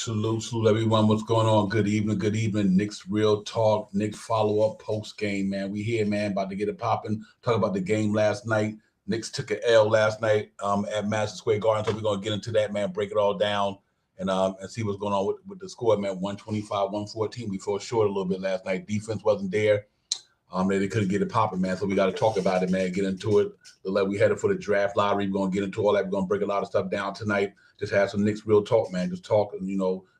Salute everyone. What's going on? Good evening, good evening. Knicks Real Talk, Knicks follow-up post-game, man. We here, man, about to get it popping. Talk about the game last night. Knicks took an L last night at Madison Square Garden, so we're going to get into that, man, break it all down and see what's going on with the score, man. 125-114. We fell short a little bit last night. Defense wasn't there. They couldn't get it popping, man. So we got to talk about it, man. Get into it. We headed for the draft lottery. We're going to get into all that. We're going to break a lot of stuff down tonight. Just have some Knicks Real Talk, man. Just talk,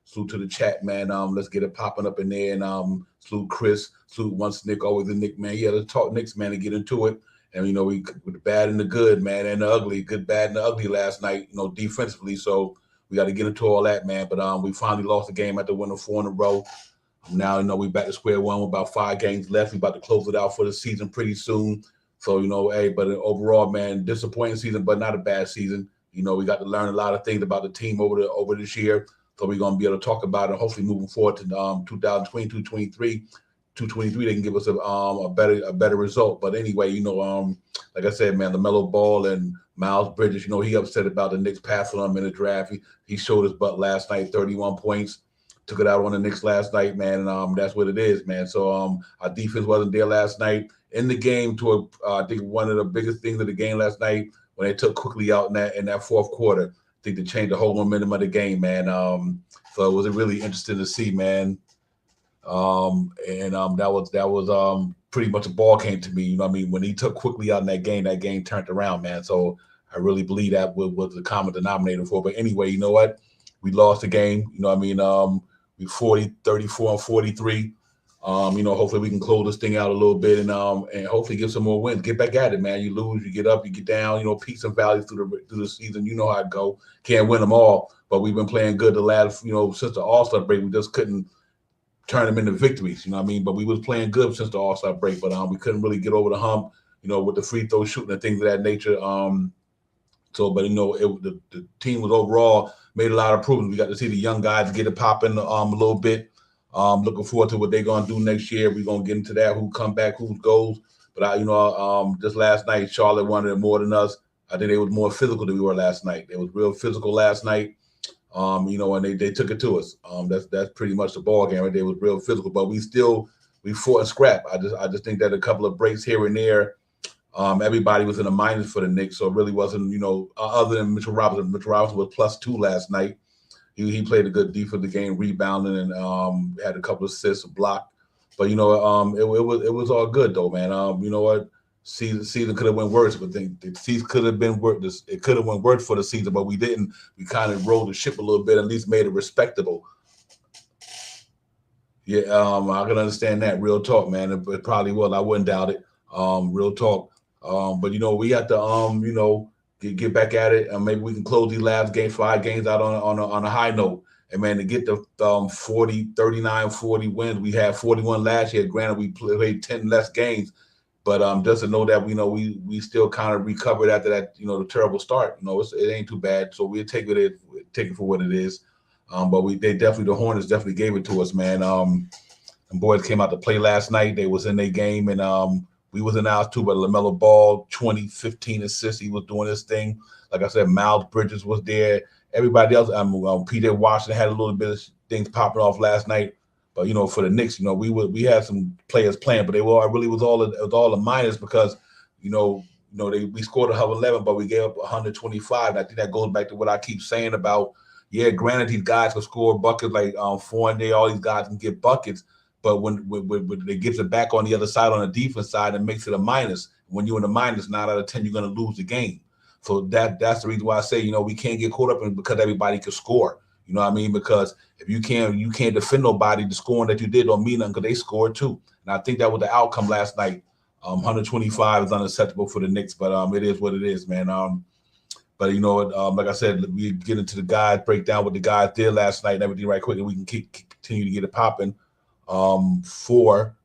salute to the chat, man. Let's get it popping up in there. And salute Chris. Salute Once Nick, always a Nick, man. Yeah, let's talk Knicks, man, and get into it. And, we with the bad and the good, man, and the ugly. Good, bad, and the ugly last night, defensively. So we got to get into all that, man. But we finally lost the game after winning 4 in a row. Now, we back to square one with about 5 games left. We about to close it out for the season pretty soon. So, but overall, man, disappointing season, but not a bad season. We got to learn a lot of things about the team over this year. So we're going to be able to talk about it, hopefully moving forward to 2022, 23. 223, they can give us a better result. But anyway, like I said, man, LaMelo Ball and Miles Bridges, he upset about the Knicks passing on him in the draft. He showed his butt last night, 31 points. Took it out on the Knicks last night, man, and that's what it is, man. So our defense wasn't there last night. In the game, I think one of the biggest things of the game last night when they took quickly out in that fourth quarter. I think they changed the whole momentum of the game, man. So it was really interesting to see, man. That was pretty much a ball game to me. When he took quickly out in that game turned around, man. So I really believe that was the common denominator for it. But anyway, you know what? We lost the game. We 34 and 43. Hopefully we can close this thing out a little bit and hopefully get some more wins. Get back at it, man. You lose, you get up, you get down. Peaks and valleys through the season. You know how it go. Can't win them all, but we've been playing good the last, since the All-Star break. We just couldn't turn them into victories. But we was playing good since the All-Star break, but we couldn't really get over the hump. With the free throw shooting and things of that nature. The team was overall made a lot of improvements. We got to see the young guys get it popping a little bit. Looking forward to what they're gonna do next year. We're gonna get into that. Who come back, who goes. But just last night, Charlotte wanted it more than us. I think they was more physical than we were last night. They was real physical last night. And they took it to us. That's pretty much the ball game. Right? They was real physical, but we fought and scrap. I just think that a couple of breaks here and there. Everybody was in a minus for the Knicks, so it really wasn't, other than Mitchell Robinson. Mitchell Robinson was +2 last night. He played a good defensive game, rebounding and had a couple of assists, a block. But it was all good though, man. You know what? Season could have went worse, but the season could have been worse. It could have went worse for the season, but we didn't. We kind of rolled the ship a little bit, at least made it respectable. Yeah, I can understand that. Real talk, man. It probably was. I wouldn't doubt it. Real talk. But we got to get back at it, and maybe we can close these last 5 games out on a high note. And man, to get the 39-40 wins, we had 41 last year. Granted, we played 10 less games, but just to know that we still kind of recovered after that, the terrible start. It ain't too bad. So we'll take it for what it is. But the Hornets definitely gave it to us, man. And boys came out to play last night. They was in their game, and we was in ours too, but LaMelo Ball, 20, 15 assists. He was doing his thing. Like I said, Miles Bridges was there. Everybody else, P.J. Washington had a little bit of things popping off last night. But, for the Knicks, we had some players playing, but it was all a minus because, we scored 111, but we gave up 125. And I think that goes back to what I keep saying about, yeah, granted, these guys can score buckets like Fournier, all these guys can get buckets. But when they gives it back on the other side, on the defense side, it makes it a minus. When you're in a minus, 9 out of 10, you're going to lose the game. So that's the reason why I say, we can't get caught up in because everybody can score. You know what I mean? Because if you can't defend nobody, the scoring that you did don't mean nothing because they scored too. And I think that was the outcome last night. 125 is unacceptable for the Knicks, but it is what it is, man. But like I said, we get into the guys, break down what the guys did last night and everything right quick, and we can continue to get it popping. For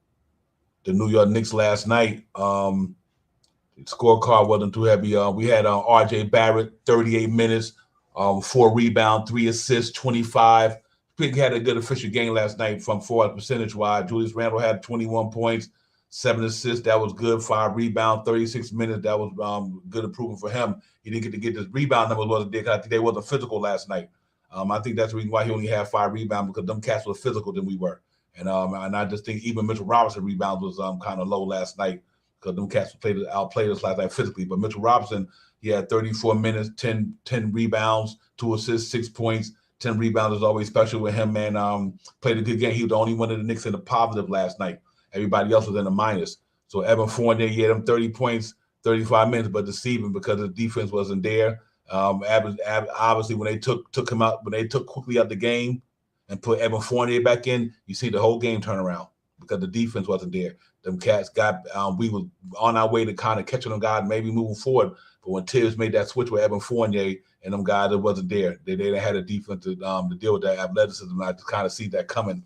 the New York Knicks last night. The scorecard wasn't too heavy. We had R.J. Barrett, 38 minutes, 4 rebounds, 3 assists, 25. Big had a good efficient game last night from 4 percentage-wise. Julius Randle had 21 points, 7 assists. That was good. 5 rebounds, 36 minutes. That was good improvement for him. He didn't get to get this rebound numbers wasn't there because I think they wasn't physical last night. I think that's the reason why he only had 5 rebounds, because them cats were physical than we were. And I just think even Mitchell Robinson rebounds was kind of low last night, because them cats outplayed us last night physically. But Mitchell Robinson, he had 34 minutes, 10 rebounds, 2 assists, 6 points. 10 rebounds is always special with him, man. Played a good game. He was the only one of the Knicks in the positive last night. Everybody else was in the minus. So Evan Fournier, he had him 30 points, 35 minutes, but deceiving because the defense wasn't there. Obviously, when they took him out, when they took quickly out the game and put Evan Fournier back in, you see the whole game turn around because the defense wasn't there. Them cats we were on our way to kind of catching them guys, maybe moving forward. But when Tibbs made that switch with Evan Fournier and them guys that wasn't there, they didn't have a defense to deal with that athleticism. And I just kind of see that coming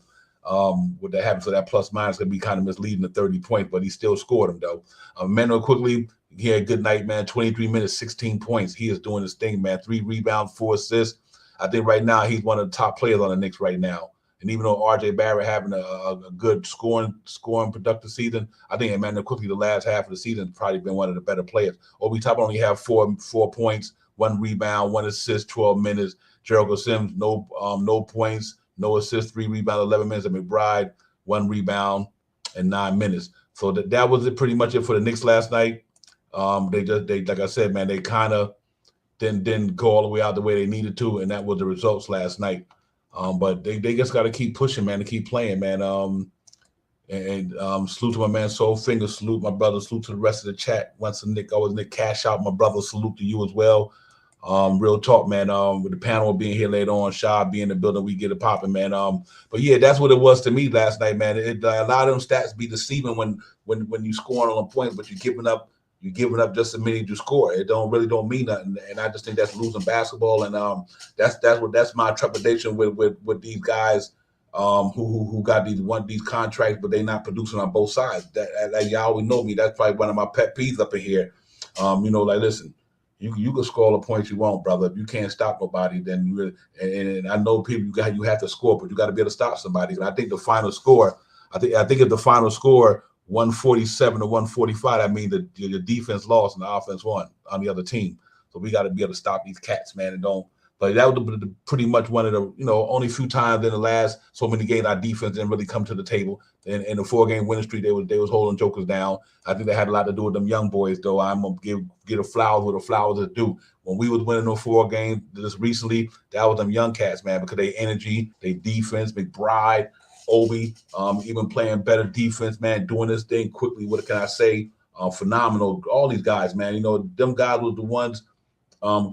with that happening. So that plus minus going to be kind of misleading to 30 points, but he still scored them, though. Mano quickly, he had a good night, man. 23 minutes, 16 points. He is doing his thing, man. 3 rebounds, 4 assists. I think right now he's one of the top players on the Knicks right now. And even though R.J. Barrett having a good scoring productive season, I think Emmanuel quickly the last half of the season has probably been one of the better players. Obi Toppin only have 4 points, 1 rebound, 1 assist, 12 minutes. Jericho Sims, no points, no assists, 3 rebounds, 11 minutes. And McBride, 1 rebound and 9 minutes. So that was pretty much it for the Knicks last night. They like I said, man, they kind of didn't go all the way out the way they needed to, and that was the results last night. But they just got to keep pushing, man, to keep playing, man. Salute to my man Soul Finger, salute my brother, salute to the rest of the chat. Once Nick, always Nick Cash Out, my brother, salute to you as well. Real talk, man. With the panel being here later on, Sha being in the building, we get it popping, man. But yeah, that's what it was to me last night, man. A lot of them stats be deceiving when you scoring on a point, but you're giving up just a minute to score. It don't mean nothing. And I just think that's losing basketball. And that's my trepidation with these guys who got these contracts, but they're not producing on both sides. That y'all always know me. That's probably one of my pet peeves up in here. Listen, you can score all the points you want, brother. If you can't stop nobody, then and I know people you have to score, but you got to be able to stop somebody. And I think the final score, I think if the final score 147 to 145, that means the defense lost and the offense won on the other team. So we got to be able to stop these cats, man. And but that was pretty much one of the, only few times in the last so many games our defense didn't really come to the table. And in the 4-game winning streak, they was holding jokers down. I think that had a lot to do with them young boys, though. I'm gonna give a flowers what the flowers are due. When we was winning those 4 games just recently, that was them young cats, man, because they energy, they defense, McBride, Obi, even playing better defense, man, doing this thing quickly. What can I say? Phenomenal. All these guys, man. Them guys were the ones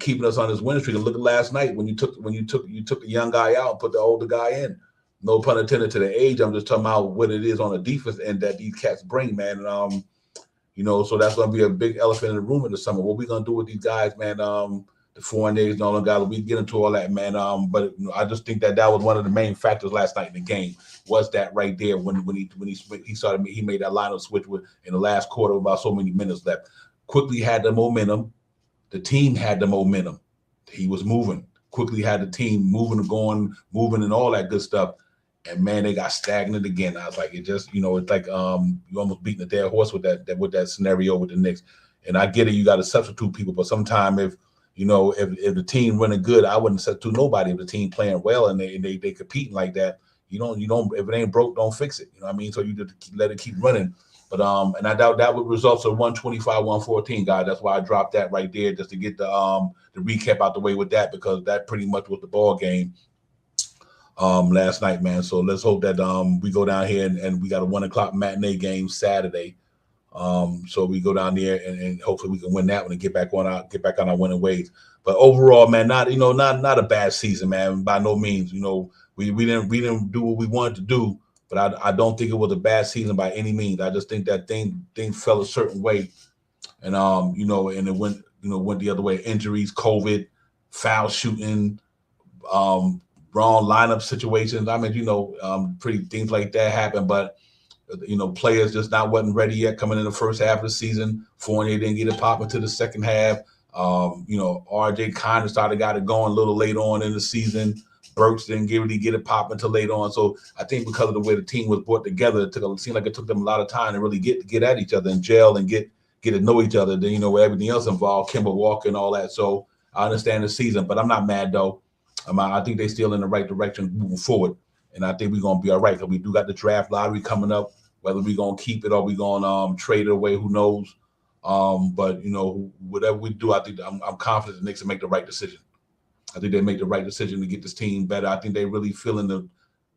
keeping us on this winning streak. And look at last night when you took the young guy out and put the older guy in. No pun intended to the age. I'm just talking about what it is on the defense end that these cats bring, man. And so that's gonna be a big elephant in the room in the summer. What we gonna do with these guys, man? The Fourniers and all the guys, we get into all that, man. But I just think that was one of the main factors last night in the game. Was that right there when he made that lineup switch in the last quarter with about so many minutes left. Quickly had the momentum. The team had the momentum. He was moving. Quickly had the team moving and all that good stuff. And man, they got stagnant again. I was like, it just, it's like you almost beating a dead horse with that scenario with the Knicks. And I get it, you got to substitute people, but sometimes if the team running good, I wouldn't substitute nobody. If the team playing well and they competing like that, you don't if it ain't broke, don't fix it. You know what I mean? So you just let it keep running. But and I doubt that would result in 125-114, guys. That's why I dropped that right there just to get the recap out the way with that, because that pretty much was the ball game last night, man. So let's hope that we go down here and we got a 1:00 matinee game Saturday. So we go down there and hopefully we can win that one and get back on our winning ways. But overall, man, not a bad season, man. By no means, we didn't do what we wanted to do, but I don't think it was a bad season by any means. I just think that things fell a certain way, and and it went the other way. Injuries, COVID, foul shooting, wrong lineup situations. I mean, pretty things like that happen, but. Players just wasn't ready yet coming in the first half of the season. Fournier didn't get it popping to the second half. RJ kind of got it going a little late on in the season. Burks didn't really get it popping until late on. So I think because of the way the team was brought together, it seemed like it took them a lot of time to really get at each other and gel and get to know each other. Then with everything else involved, Kemba Walker and all that. So I understand the season, but I'm not mad though. I think they still in the right direction moving forward, and I think we're gonna be all right because we do got the draft lottery coming up. Whether we're gonna keep it or we're gonna trade it away, who knows? But you know, whatever we do, I think I'm confident the Knicks will make the right decision. I think they make the right decision to get this team better. I think they really feeling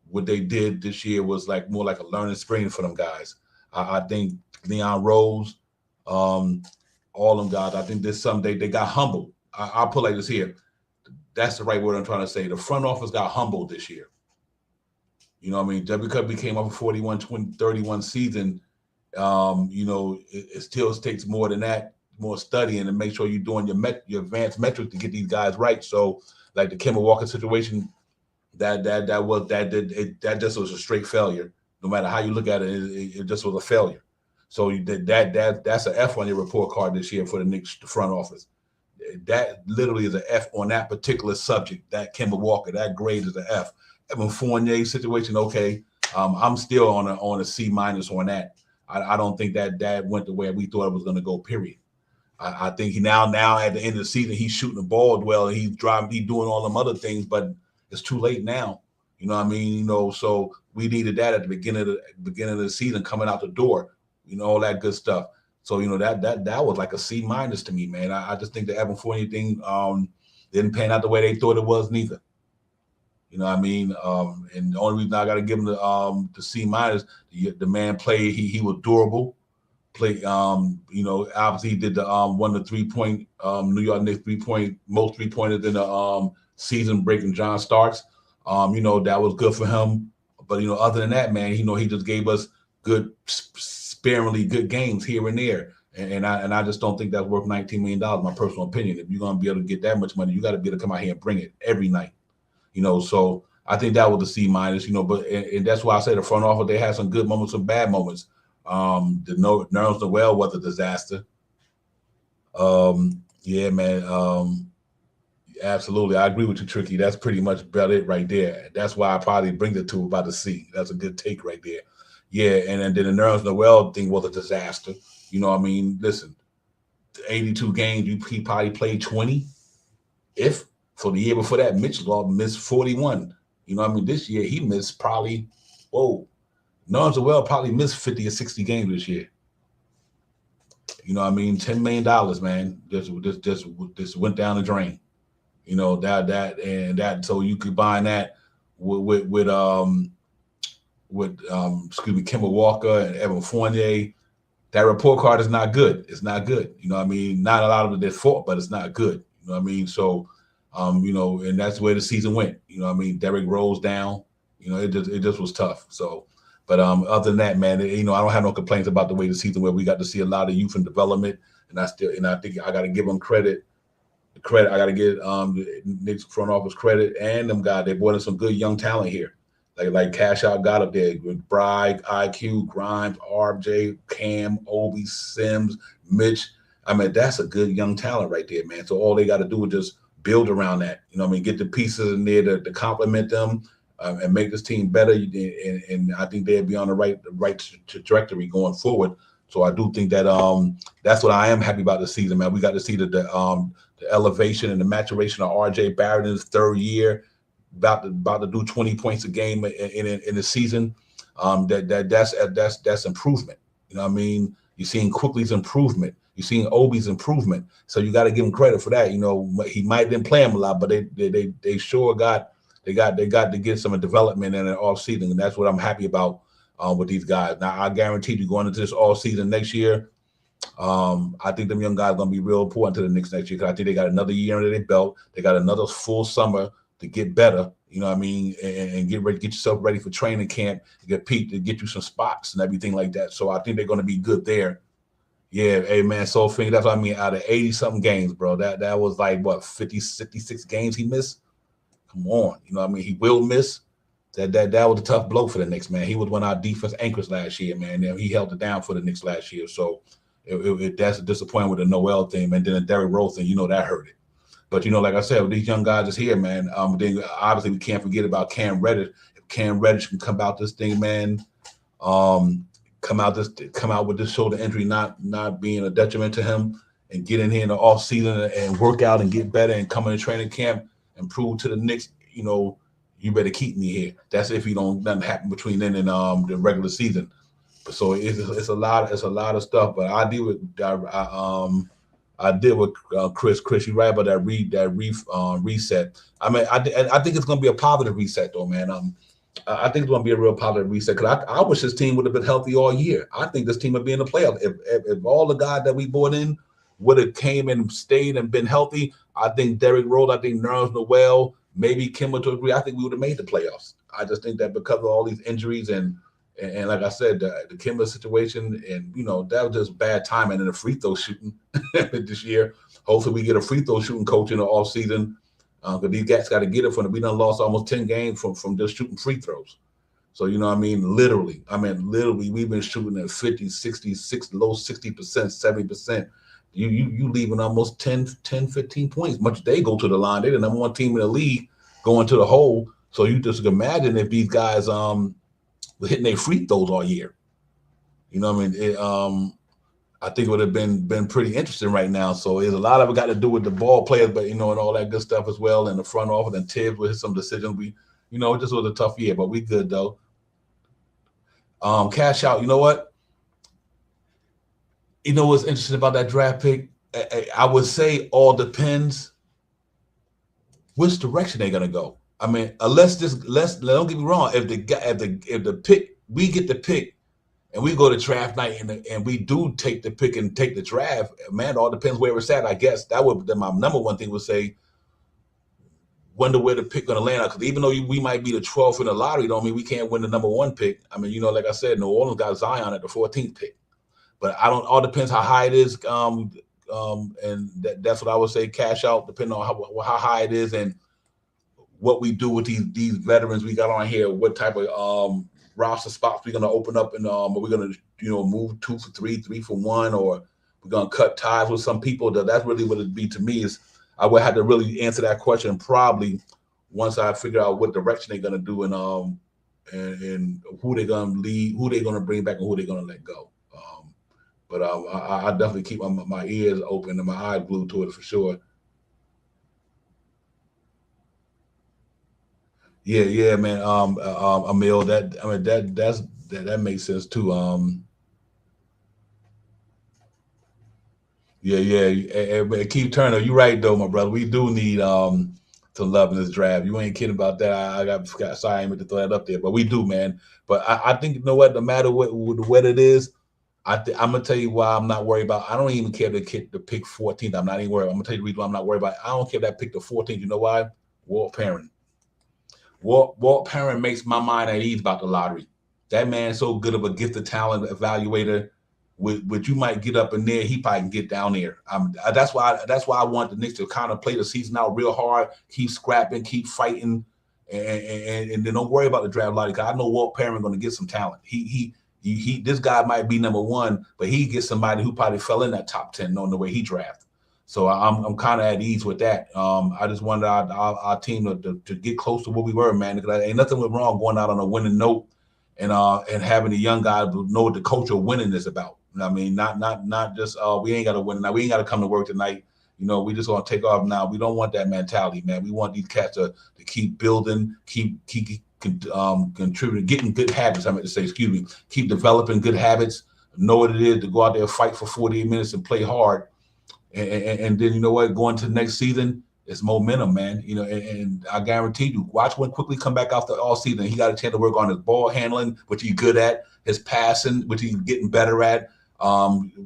what they did this year was like more like a learning experience for them guys. I think Leon Rose, all them guys. I think this Sunday they got humbled. I'll put like this here. That's the right word I'm trying to say. The front office got humbled this year. You know what I mean? Just because we came off a 41-31 season, you know, it still takes more than that, more studying and make sure you're doing your advanced metrics to get these guys right. So like the Kemba Walker situation, that just was a straight failure. No matter how you look at it, it just was a failure. So that's an F on your report card this year for the Knicks, the front office. That literally is an F on that particular subject. That Kemba Walker, that grade is an F. Evan Fournier situation, okay. I'm still on a C- on that. I don't think that went the way we thought it was going to go. Period. I think he now at the end of the season he's shooting the ball well. He's doing all them other things, but it's too late now. You know what I mean? You know, so we needed that at the beginning of the season, coming out the door. You know, all that good stuff. So you know that was like a C- to me, man. I just think the Evan Fournier thing didn't pan out the way they thought it was, neither. You know what I mean? And the only reason I got to give him the C-, the man played. He was durable. Play, you know, obviously he did the one of the 3-point New York Knicks most 3-pointers in the season, breaking John Starks. You know, that was good for him. But you know, other than that, man, you know, he just gave us good, sparingly good games here and there. And I just don't think that's worth $19 million, my personal opinion. If you're gonna be able to get that much money, you got to be able to come out here and bring it every night. You know, so I think that was the C-, you know, but and that's why I say the front office, they had some good moments, some bad moments. The Nerlens Noel was a disaster. Yeah, man. Absolutely. I agree with you, Tricky. That's pretty much about it right there. That's why I probably bring it to about the C. That's a good take right there. Yeah, and then the Nerlens Noel thing was a disaster. You know what I mean? Listen, 82 games, he probably played 20. If for the year before that, Mitchell missed 41. You know what I mean? This year he missed probably, Nerlens Noel probably missed 50 or 60 games this year. You know what I mean? $10 million, man, just went down the drain. You know, that so you combine that with Kemba Walker and Evan Fournier. That report card is not good. It's not good. You know what I mean? Not a lot of it their fault, but it's not good. You know what I mean? So you know, and that's where the season went. You know what I mean? Derrick Rose down. You know, it just was tough. So, but other than that, man, you know, I don't have no complaints about the way the season where we got to see a lot of youth and development, and I think I got to give them credit. I got to give the Knicks front office credit and them guys. They brought in some good young talent here, like Cash Out got up there with Bragg, IQ, Grimes, RJ, Cam, Obi, Sims, Mitch. I mean, that's a good young talent right there, man. So all they got to do is just build around that. You know what I mean? Get the pieces in there to complement them and make this team better. And I think they'll be on the right trajectory going forward. So I do think that that's what I am happy about the season, man. We got to see the elevation and the maturation of RJ Barrett in his third year, about to do 20 points a game in the season. That's improvement. You know what I mean? You're seeing Quickly's improvement. You're seeing Obi's improvement. So you got to give him credit for that. You know, he might didn't play him a lot, but they sure got to get some development in the off season, and that's what I'm happy about with these guys. Now I guarantee you, going into this off season next year, I think them young guys are going to be real important to the Knicks next year, because I think they got another year under their belt. They got another full summer to get better. You know what I mean? And get yourself ready for training camp, to get you some spots and everything like that. So I think they're going to be good there. Yeah, hey man, so that's what I mean. Out of 80-something games, bro, that was like what 56 games he missed. Come on, you know what I mean? He will miss. That was a tough blow for the Knicks, man. He was one of our defense anchors last year, man. He held it down for the Knicks last year. So that's a disappointment with the Noel thing, and then the Derrick Rose thing. You know, that hurt it. But you know, like I said, with these young guys is here, man. Then obviously we can't forget about Cam Reddish. If Cam Reddish can come out this thing, man, come out with this shoulder injury not being a detriment to him, and get in here in the off season and work out and get better and come into training camp and prove to the Knicks you better keep me here. That's if nothing happen between then and the regular season. So it's a lot of stuff. But I deal with Chris. Chris, you right about that reset. I mean, I think it's going to be a positive reset though, man. I think it's going to be a real positive reset because I wish this team would have been healthy all year. I think this team would be in the playoffs if all the guys that we brought in would have came and stayed and been healthy. I think Derrick Rose, I think Nerlens Noel, maybe Kimba to agree. I think we would have made the playoffs. I just think that because of all these injuries and like I said, the Kimba situation, and that was just bad timing in the free throw shooting this year. Hopefully, we get a free throw shooting coach in the off season because these guys got to get it from. We done lost almost 10 games from just shooting free throws. So literally, we've been shooting at 50, 60, low 60%, 70%. You leaving almost 10, 15 points. Much they go to the line. They're the number one team in the league going to the hole. So you just imagine if these guys hitting their free throws all year. I think it would have been pretty interesting right now. So there's a lot of it got to do with the ball players, but and all that good stuff as well, and the front office and Tibbs with some decisions. It just was a tough year, but we good though. Cash out. You know what? What's interesting about that draft pick? I would say all depends which direction they're gonna go. I mean, don't get me wrong. If the pick, we get the pick, and we go to draft night, and we do take the pick and take the draft, man, it all depends where it's at. I guess that would be my number one thing would say, wonder where the pick gonna land. Because even though we might be the 12th in the lottery, don't mean we can't win the number one pick. I mean, like I said, New Orleans got Zion at the 14th pick, but all depends how high it is. And that's what I would say. Cash out, depending on how high it is and what we do with these veterans we got on here, what type of roster spots we're gonna open up, and are we gonna move 2 for 3, 3 for 1, or we're gonna cut ties with some people? That's really what it'd be to me. Is I would have to really answer that question probably once I figure out what direction they're gonna do and who they're gonna lead, who they're gonna bring back, and who they're gonna let go. But I definitely keep my ears open and my eyes glued to it for sure. Yeah, man. Emil, that makes sense too. Yeah. Keith Turner, you're right though, my brother. We do need some love in this draft. You ain't kidding about that. I got sorry, I meant to throw that up there, but we do, man. But I think what, no matter what it is, I'm gonna tell you why I'm not worried about. I don't even care to pick 14th. I'm not even worried. I'm gonna tell you the reason why I'm not worried about it. I don't care if that pick the 14th. You know why? Walt Perrin. Walt Perrin makes my mind at ease about the lottery. That man's so good of a gifted talent evaluator. With you might get up in there, he probably can get down there. That's why I want the Knicks to kind of play the season out real hard, keep scrapping, keep fighting, and then don't worry about the draft lottery. Because I know Walt Perrin going to get some talent. This guy might be number one, but he gets somebody who probably fell in that top 10 knowing the way he drafted. So I'm kind of at ease with that. I just wanted our team to get close to what we were, man. Because ain't nothing wrong going out on a winning note and having the young guys know what the culture of winning is about. I mean, not just we ain't got to win now. We ain't got to come to work tonight. We just want to take off now. We don't want that mentality, man. We want these cats to keep building, keep contributing, getting good habits. I meant to say, excuse me, keep developing good habits. Know what it is to go out there, fight for 48 minutes, and play hard. And then going to the next season, it's momentum, man. And I guarantee you, watch when quickly come back after all season. He got a chance to work on his ball handling, which he's good at, his passing, which he's getting better at.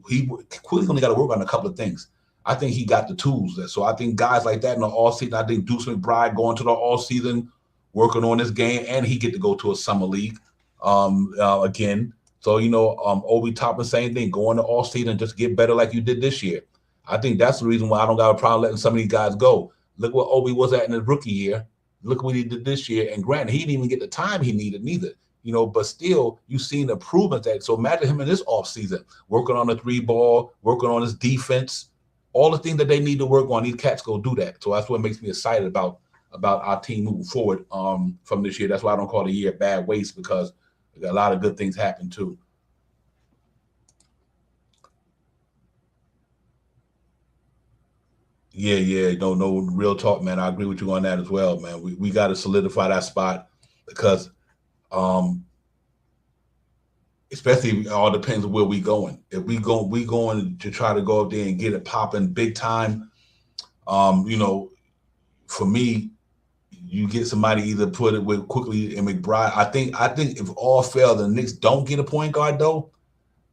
He quickly only got to work on a couple of things. I think he got the tools. So I think guys like that in the all season. I think Deuce McBride going to the all season, working on his game, and he get to go to a summer league again. So Obi Toppin, same thing, going to all season, just get better like you did this year. I think that's the reason why I don't got a problem letting some of these guys go. Look what Obi was at in his rookie year. Look what he did this year. And granted, he didn't even get the time he needed neither. But still, you've seen the improvement that. So imagine him in this offseason, working on the 3-ball, working on his defense, all the things that they need to work on. These cats go do that. So that's what makes me excited about our team moving forward from this year. That's why I don't call the year bad waste, because a lot of good things happen too. Yeah. No, real talk, man. I agree with you on that as well, man. We got to solidify that spot because, um, especially it all depends on where we going. If we going to try to go up there and get it popping big time. You know, for me, you get somebody either put it with Quickly and McBride. I think if all fail, the Knicks don't get a point guard though.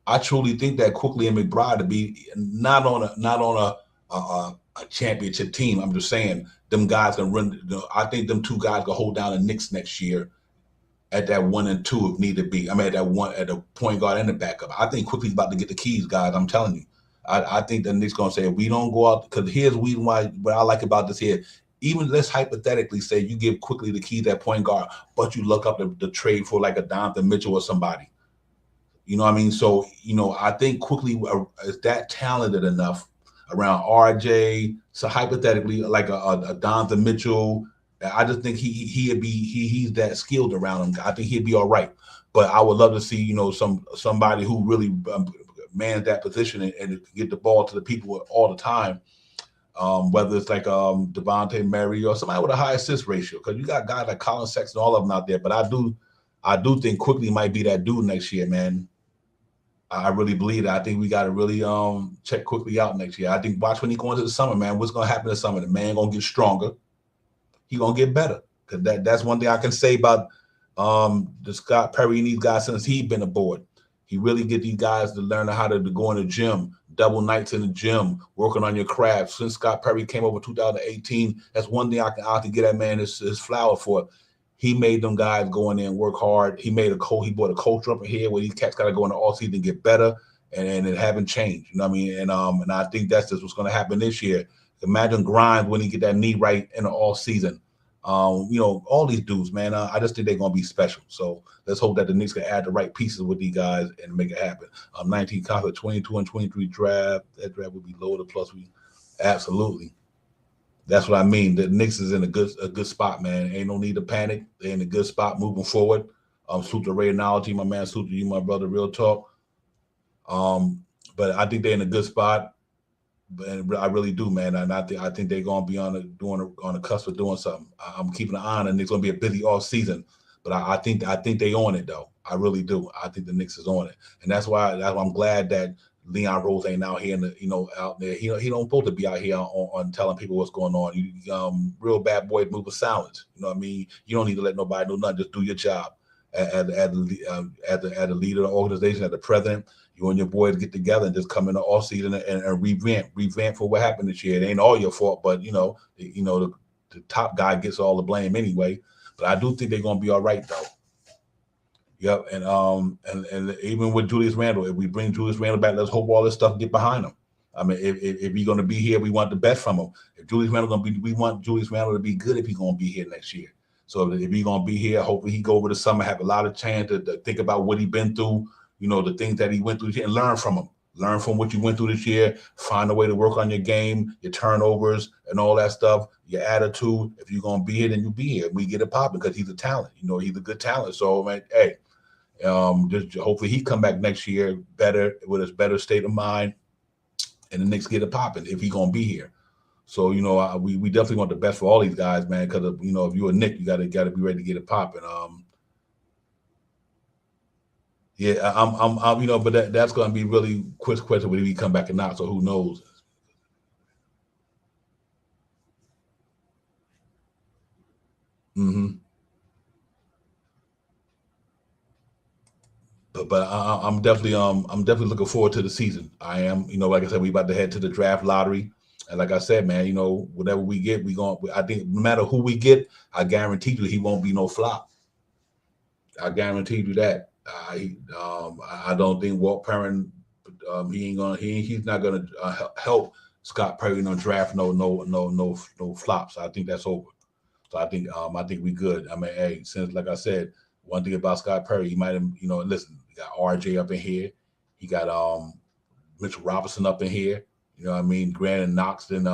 I truly think that Quickly and McBride to be not on a championship team. I'm just saying them guys can run. I think them two guys can hold down the Knicks next year at that 1 and 2 if need to be. I mean, at the point guard and the backup. I think Quickly's about to get the keys, guys. I'm telling you. I think the Knicks gonna say if we don't go out, because here's the reason why what I like about this here. Even let's hypothetically say you give Quickly the keys at point guard, but you look up the trade for like a Donovan Mitchell or somebody. You know what I mean? So, I think Quickly is that talented enough around RJ. So hypothetically, like a Donovan Mitchell, I just think he's that skilled around him. I think he'd be all right. But I would love to see, somebody who really mans that position and get the ball to the people all the time. Whether it's like Devontae Murray or somebody with a high assist ratio, because you got guys like Colin Sexton, all of them out there. But I do think Quickly might be that dude next year, man. I really believe that. I think we got to really check Quickly out next year. I think watch when he go into the summer, man. What's gonna happen this summer? The man gonna get stronger. He gonna get better. Cause that's one thing I can say about the Scott Perry and these guys since he's been aboard. He really get these guys to learn how to go in the gym, double nights in the gym, working on your craft. Since Scott Perry came over 2018, that's one thing I can get that man his flower for. He made them guys go in there and work hard. He brought a culture up in here where these cats got to go in the all season and get better, and it haven't changed. You know what I mean? And I think that's just what's going to happen this year. Imagine Grimes when he get that knee right in the all season. All these dudes, man. I just think they're going to be special. So let's hope that the Knicks can add the right pieces with these guys and make it happen. 19 conference, 22 and 23 draft. That draft would be loaded. Plus, we absolutely. That's what I mean. The Knicks is in a good spot, man. Ain't no need to panic. They're in a good spot moving forward. Salute the Ray analogy, my man. Salute to you, my brother. Real talk. But I think they're in a good spot. And I really do, man. And I think they're gonna be on the cusp of doing something. I'm keeping an eye on it. And it's gonna be a busy off season. But I think they own it though. I really do. I think the Knicks is on it, and that's why I'm glad that Leon Rose ain't out here out there. He don't supposed to be out here on telling people what's going on. Real bad boys move with silence. You know what I mean? You don't need to let nobody know nothing. Just do your job as the leader of the organization, as the president. You and your boys get together and just come in the off season and revamp for what happened this year. It ain't all your fault, but the top guy gets all the blame anyway. But I do think they're gonna be all right though. Yep, and even with Julius Randle, if we bring Julius Randle back, let's hope all this stuff get behind him. I mean, if he's going to be here, we want the best from him. If Julius Randle going to be, we want Julius Randle to be good if he's going to be here next year. So if he's going to be here, hopefully he go over the summer, have a lot of chance to think about what he's been through, the things that he went through, and learn from him. Learn from what you went through this year. Find a way to work on your game, your turnovers, and all that stuff. Your attitude. If you're going to be here, then you be here. We get it popping because he's a talent. He's a good talent. So, man, hey. Just hopefully he come back next year better with his better state of mind, and the Knicks get it popping if he gonna be here. So we definitely want the best for all these guys, man. Because if you're a Knick, you gotta be ready to get it popping. Yeah, I'm but that's gonna be really quick question whether he come back or not. So who knows? Mm-hmm. But I'm definitely looking forward to the season. I am, like I said, we about to head to the draft lottery, and like I said, man, whatever we get, I think no matter who we get, I guarantee you he won't be no flop. I guarantee you that. I don't think Walt Perrin, he's not gonna help Scott Perry draft no flops. I think that's over. So I think we good. I mean, hey, since like I said, one thing about Scott Perry, he might have, listen, he got RJ up in here, he got Mitchell Robinson up in here. You know what I mean? Granted, Knox didn't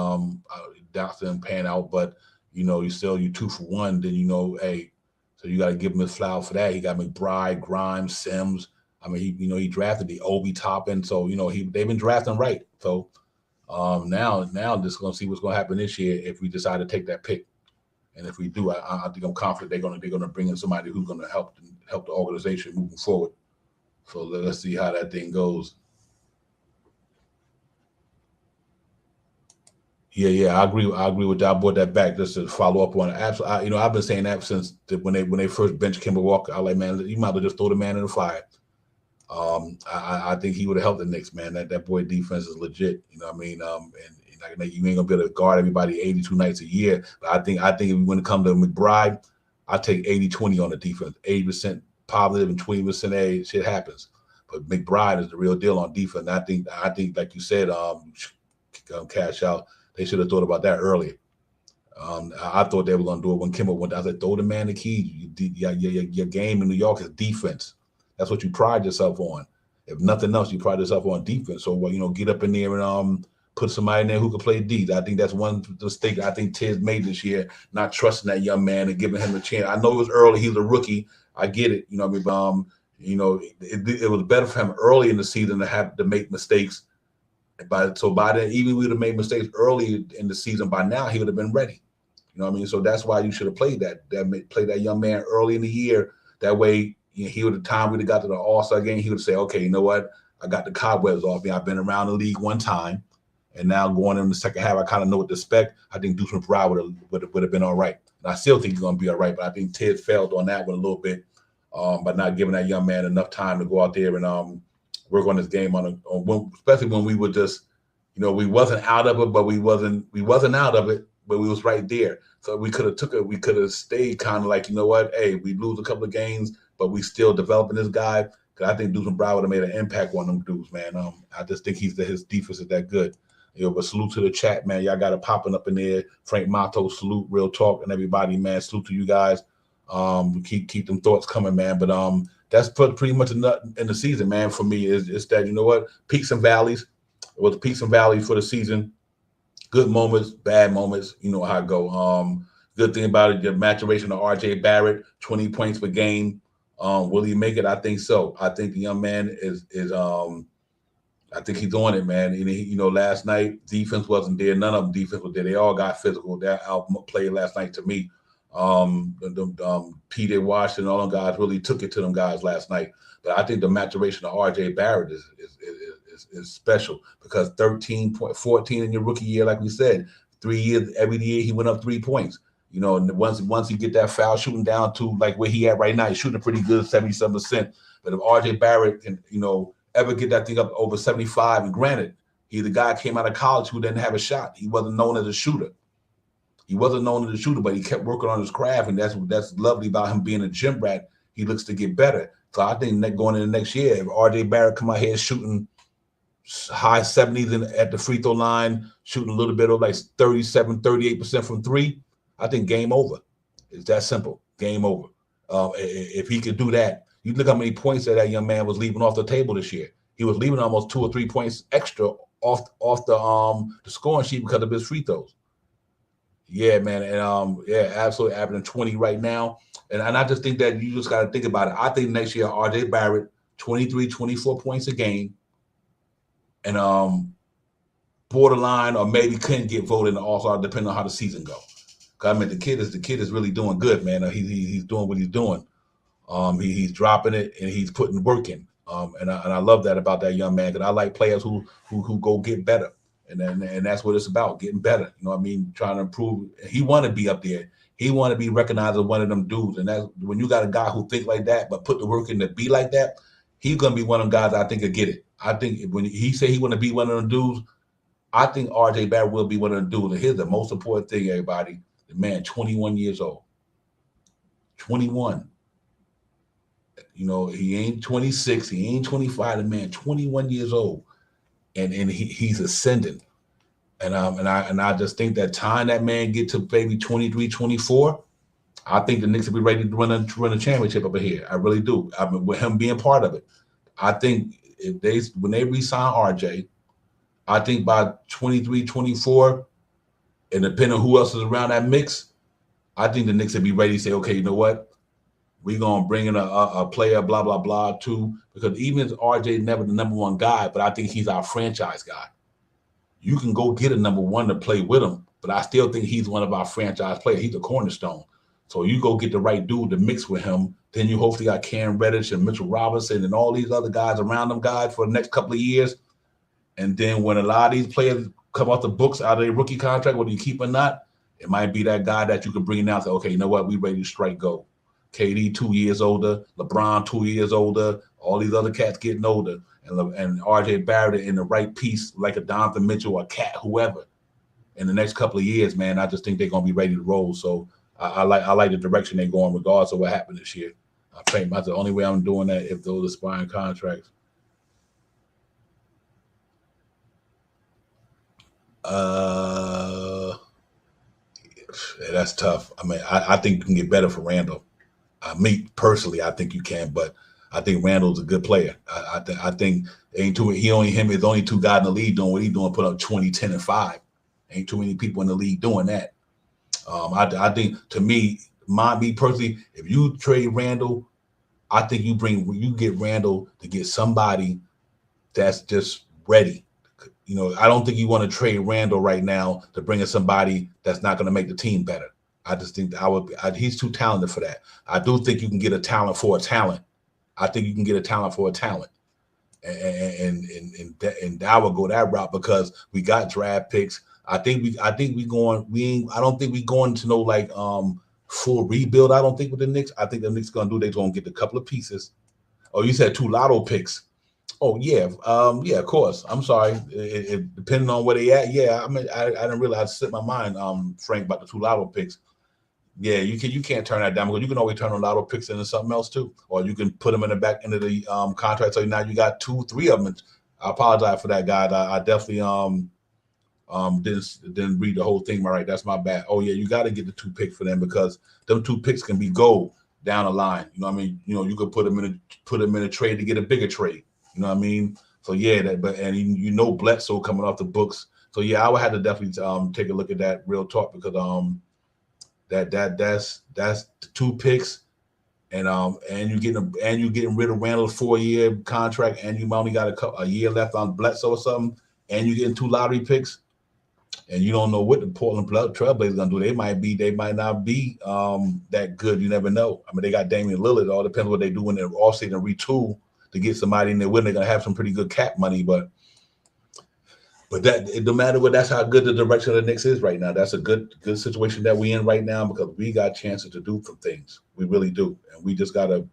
pan out, but you 2 for 1. Then hey, so you got to give him his flower for that. He got McBride, Grimes, Sims. I mean, he drafted the Obi Toppin, so they've been drafting right. So Now just gonna see what's gonna happen this year if we decide to take that pick. And if we do, I think I'm confident they're gonna bring in somebody who's gonna help the organization moving forward. So let's see how that thing goes. Yeah, I agree. I agree with that. I brought that back just to follow up on it. Absolutely, I've been saying that since when they first benched Kemba Walker. I like, man, you might as well just throw the man in the fire. I think he would have helped the Knicks, man. That boy defense is legit. You know what I mean? And like, you ain't gonna be able to guard everybody 82 nights a year. But I think when it comes to McBride, I take 80-20 on the defense. 80% positive and 20% A. Shit happens. But McBride is the real deal on defense. And I think like you said, cash out. They should have thought about that earlier. I thought they were going to do it when Kimball went. I said, throw the man the key. Your game in New York is defense. That's what you pride yourself on. If nothing else, you pride yourself on defense. So, get up in there and put somebody in there who can play D. I think that's one mistake I think Tiz made this year, not trusting that young man and giving him a chance. I know it was early. He was a rookie. I get it. It was better for him early in the season to have to make mistakes. By then, even if we would have made mistakes early in the season, by now he would have been ready. You know what I mean? So that's why you should have played that young man early in the year. That way, he would have time we'd have got to the All-Star game. He would say, okay, you know what? I got the cobwebs off me. I've been around the league one time, and now going in the second half, I kind of know what to expect. I think Deuce McBride would have been all right. And I still think he's going to be all right, but I think Ted failed on that one a little bit by not giving that young man enough time to go out there and work on this game especially when we were just, we wasn't out of it, but we wasn't out of it, but we was right there. So we could have we could have stayed kind of like, you know what, hey, we lose a couple of games, but we still developing this guy. Because I think Deuce McBride would have made an impact on them dudes, man. I just think his defense is that good. But salute to the chat, man. Y'all got it popping up in there. Frank Mato, salute, real talk, and everybody, man. Salute to you guys. Keep them thoughts coming, man. But that's pretty much in the season, man. For me, is that, you know what, peaks and valleys. It was peaks and valleys for the season. Good moments, bad moments. You know how it go. Good thing about it, the maturation of R.J. Barrett, 20 points per game. Will he make it? I think so. I think the young man is I think he's on it, man. And last night defense wasn't there. None of them defense was there. They all got physical. That outplayed last night to me. P.J. Washington, all them guys really took it to them guys last night. But I think the maturation of R.J. Barrett is special because 14 in your rookie year, like we said, 3 years, every year he went up 3 points. And once he get that foul shooting down to like where he at right now, he's shooting pretty good, 77%. But if R.J. Barrett can, ever get that thing up over 75, and granted, he the guy came out of college who didn't have a shot. He wasn't known as a shooter. But he kept working on his craft, and that's lovely about him being a gym rat. He looks to get better. So I think going into next year, if R.J. Barrett come out here shooting high 70s at the free throw line, shooting a little bit of like 37, 38% from three, I think game over. It's that simple. Game over. If he could do that, you look how many points that young man was leaving off the table this year. He was leaving almost 2 or 3 points extra off the scoring sheet because of his free throws. Yeah, man, and absolutely averaging 20 right now. And I just think that you just got to think about it. I think next year, R.J. Barrett, 23, 24 points a game, and borderline or maybe couldn't get voted in the All-Star depending on how the season goes. I mean, the kid is really doing good, man. He's doing what he's doing. He's dropping it and he's putting work in. And I love that about that young man because I like players who go get better. And that's what it's about, getting better. You know what I mean? Trying to improve. He want to be up there. He want to be recognized as one of them dudes. And that's when you got a guy who think like that, but put the work in to be like that, he's going to be one of them guys I think will get it. I think when he say he want to be one of them dudes, I think R.J. Barrett will be one of them dudes. And here's the most important thing, everybody. The man, 21 years old. 21. He ain't 26. He ain't 25. The man, 21 years old. And he's ascending. And I just think that time that man get to maybe 23, 24, I think the Knicks will be ready to run a championship over here. I really do. I mean, with him being part of it. I think when they re-sign RJ, I think by 23, 24, and depending on who else is around that mix, I think the Knicks will be ready to say, okay, you know what? We're going to bring in a player, blah, blah, blah, too. Because even if RJ never the number one guy, but I think he's our franchise guy. You can go get a number one to play with him, but I still think he's one of our franchise players. He's a cornerstone. So you go get the right dude to mix with him. Then you hopefully got Cam Reddish and Mitchell Robinson and all these other guys around them guys for the next couple of years. And then when a lot of these players come off the books out of their rookie contract, whether you keep or not, it might be that guy that you can bring out and say, okay, you know what, we ready to strike gold. KD 2 years older, LeBron 2 years older, all these other cats getting older, and RJ Barrett in the right piece, like a Donovan Mitchell or Cat, whoever. In the next couple of years, man, I just think they're gonna be ready to roll. So I like the direction they're going, regardless of what happened this year. I think that's the only way I'm doing that if those expiring contracts. That's tough. I mean, I think you can get better for Randall. Me personally, I think you can, but I think Randall's a good player. I think ain't too him is only two guys in the league doing what he's doing, put up 20, 10, and 5. Ain't too many people in the league doing that. I think, to me personally, if you trade Randall, I think you get Randall to get somebody that's just ready. You know, I don't think you want to trade Randall right now to bring in somebody that's not going to make the team better. I just think he's too talented for that. I do think you can get a talent for a talent. I think you can get a talent for a talent. And I would go that route because we got draft picks. I don't think we going to no like full rebuild. I don't think with the Knicks. I think the Knicks they're gonna get a couple of pieces. Oh, you said 2 lotto picks. Oh yeah, yeah, of course. I'm sorry. It depending on where they at. Yeah, I mean, I didn't realize, slipped my mind, Frank, about the 2 lotto picks. Yeah, you can't turn that down because you can always turn a lotto picks into something else too, or you can put them in the back end of the contract. So now you got 2, 3 of them. I apologize for that, guys. I definitely didn't read the whole thing right. That's my bad. Oh yeah, you got to get the 2 picks for them because them 2 picks can be gold down the line. You know what I mean? You know, you could put them in a trade to get a bigger trade. You know what I mean? So yeah, Bledsoe coming off the books. So yeah, I would have to definitely take a look at that, real talk, because that's the 2 picks, and you're getting rid of Randall's 4-year contract, and you only got a year left on Bledsoe or something, and you're getting 2 lottery picks, and you don't know what the Portland Trailblazers gonna do. They might not be that good. You never know. I mean, they got Damian Lillard. It all depends what they do in their offseason and retool to get somebody in there when they're gonna have some pretty good cap money, but that it don't matter what. That's how good the direction of the Knicks is right now. That's a good situation that we in right now because we got chances to do some things. We really do, and we just gotta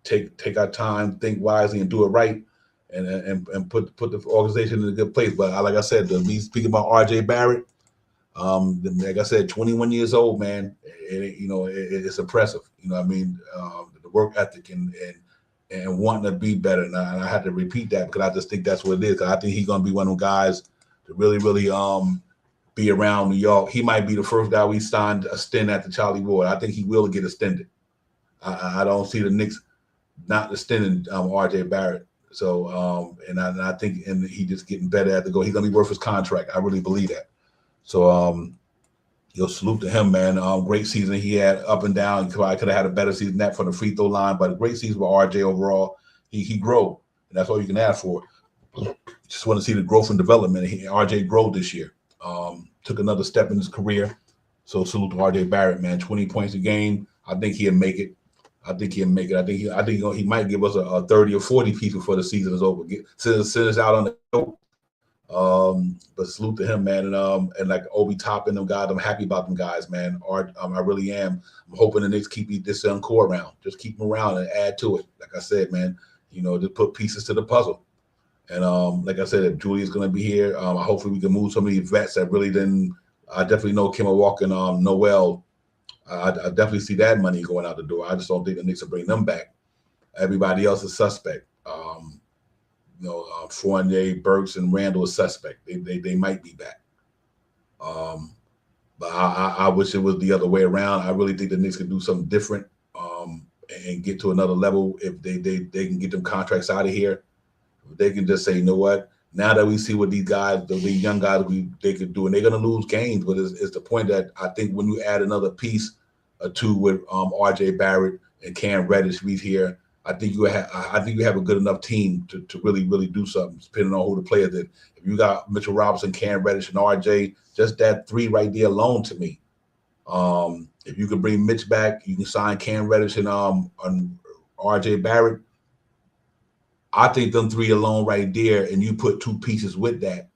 take our time, think wisely, and do it right, and put the organization in a good place. But like I said, me speaking about RJ Barrett, like I said, 21 years old, man. It's impressive. You know what I mean? The work ethic and wanting to be better. And I had to repeat that because I just think that's what it is. I think he's gonna be one of them guys to really be around New York. He might be the first guy we signed a stint at the Charlie Ward. I think he will get extended. I don't see the Knicks not extending RJ Barrett. So I think he just getting better at the go. He's gonna be worth his contract. I really believe that. So salute to him, man. Great season he had, up and down. He probably could have had a better season than that from the free throw line, but a great season with RJ overall. He grow, and that's all you can ask for. Just want to see the growth and development. RJ growed this year. Took another step in his career. So salute to RJ Barrett, man. 20 points a game. I think he'll make it. I think he might give us a 30 or 40 piece before the season is over. Send us out on the court. But salute to him, man. And like Obi Toppin, them guys, I'm happy about them guys, man. I really am. I'm hoping the Knicks keep this young core around. Just keep them around and add to it. Like I said, man, just put pieces to the puzzle. And like I said, if Julia's gonna be here, hopefully we can move some of these vets that really didn't. I definitely know Kemba Walker and Noel. I definitely see that money going out the door. I just don't think the Knicks will bring them back. Everybody else is suspect. Fournier, Burks, and Randall is suspect. They might be back. But I wish it was the other way around. I really think the Knicks could do something different and get to another level if they can get them contracts out of here. They can just say, you know what? Now that we see what these guys, the young guys, they could do, and they're going to lose games. But it's the point that I think when you add another piece or two with RJ Barrett and Cam Reddish, here, I think you have a good enough team to really do something, depending on who the players is. If you got Mitchell Robinson, Cam Reddish, and RJ, just that three right there alone to me. If you can bring Mitch back, you can sign Cam Reddish and RJ Barrett. I think them three alone right there, and you put two pieces with that,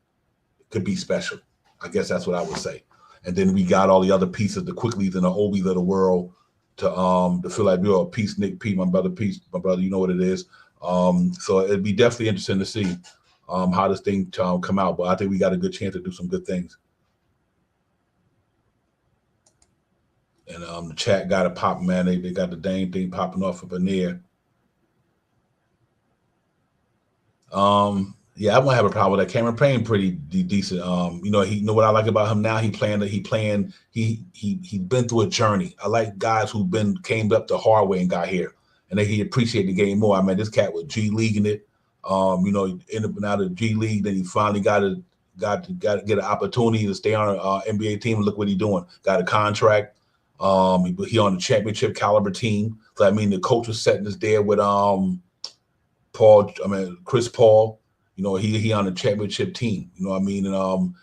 could be special. I guess that's what I would say. And then we got all the other pieces, the Quickleys and the Obies of the world, to feel like you're a piece, Nick P, my brother, you know what it is. So it'd be definitely interesting to see how this thing come out. But I think we got a good chance to do some good things. And the chat got it popping, man. They got the dang thing popping off up in there. Yeah, I won't have a problem with that. Cameron Payne pretty decent. You know what I like about him now. He's been through a journey. I like guys who came up the hard way and got here, and he appreciate the game more. I mean, this cat was G Leaguing it. You know, he ended up out of the G League, then he finally got to get an opportunity to stay on an NBA team. And look what he's doing. Got a contract. He on the championship caliber team. So I mean, the coach was setting us there with Chris Paul. You know, he on the championship team. You know what I mean? And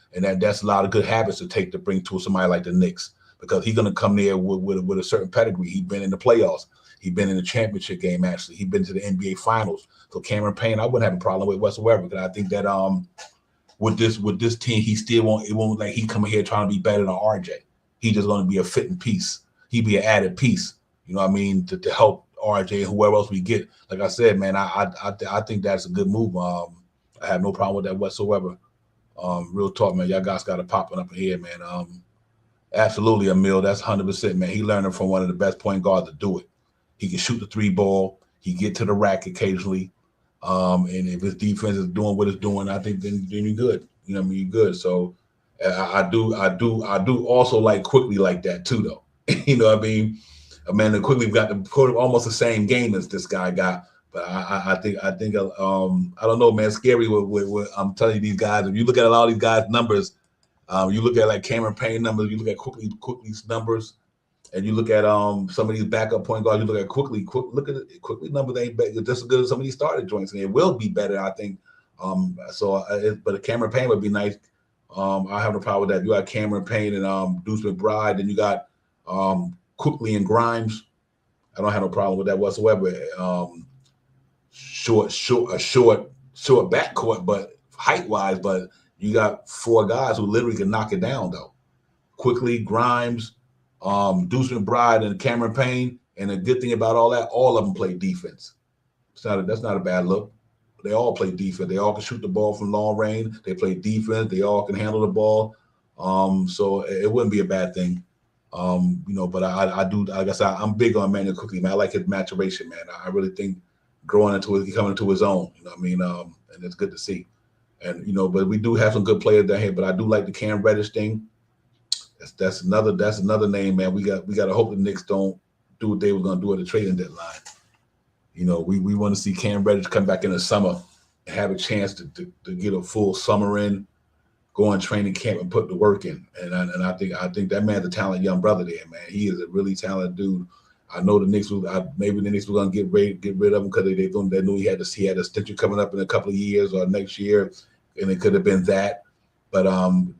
that's a lot of good habits to bring to somebody like the Knicks, because he's gonna come there with a certain pedigree. He's been in the playoffs. He's been in the championship game. Actually, he's been to the NBA Finals. So Cameron Payne, I wouldn't have a problem with whatsoever, because I think that with this team, he still won't like he coming here trying to be better than RJ. He's just going to be a fitting piece. He'd be an added piece. You know what I mean, to help RJ and whoever else we get. Like I said, man, I think that's a good move. I have no problem with that whatsoever. Real talk, man. Y'all guys got it popping up in here, man. Absolutely, Emil. That's 100%, man. He learning from one of the best point guards to do it. He can shoot the three ball. He get to the rack occasionally. And if his defense is doing what it's doing, I think then you're good. You know what I mean? You're good. So I do also like Quickly like that too, though. You know what I mean? Amanda Quickly got almost the same game as this guy got. But I think I don't know, man. Scary. What I'm telling you, these guys. If you look at a lot of these guys' numbers, you look at like Cameron Payne numbers, you look at Quickly's numbers, and you look at some of these backup point guards. You look at Quickly numbers ain't just as good as some of these starter joints, and it will be better, I think. But Cameron Payne would be nice. I have no problem with that. You got Cameron Payne and Deuce McBride, and you got Quickly and Grimes. I don't have no problem with that whatsoever. Short backcourt, but height-wise, but you got four guys who literally can knock it down, though. Quickly, Grimes, Deuce McBride, and Cameron Payne. And the good thing about all that, all of them play defense. That's not a bad look. They all play defense. They all can shoot the ball from long range. They play defense. They all can handle the ball. So it wouldn't be a bad thing. You know, but I do. I guess I'm big on Emmanuel Quickly, man. I like his maturation, man. I really think coming into his own. You know what I mean? And it's good to see. And you know, but we do have some good players down here. But I do like the Cam Reddish thing. That's another name, man. We got to hope the Knicks don't do what they were going to do at the trading deadline. You know, we want to see Cam Reddish come back in the summer and have a chance to get a full summer in, go in training camp and put the work in. And I think that man's a talented young brother there, man. He is a really talented dude. I know the Knicks maybe the Knicks were going to get rid of him because they knew he had a stitcher coming up in a couple of years or next year, and it could have been that. But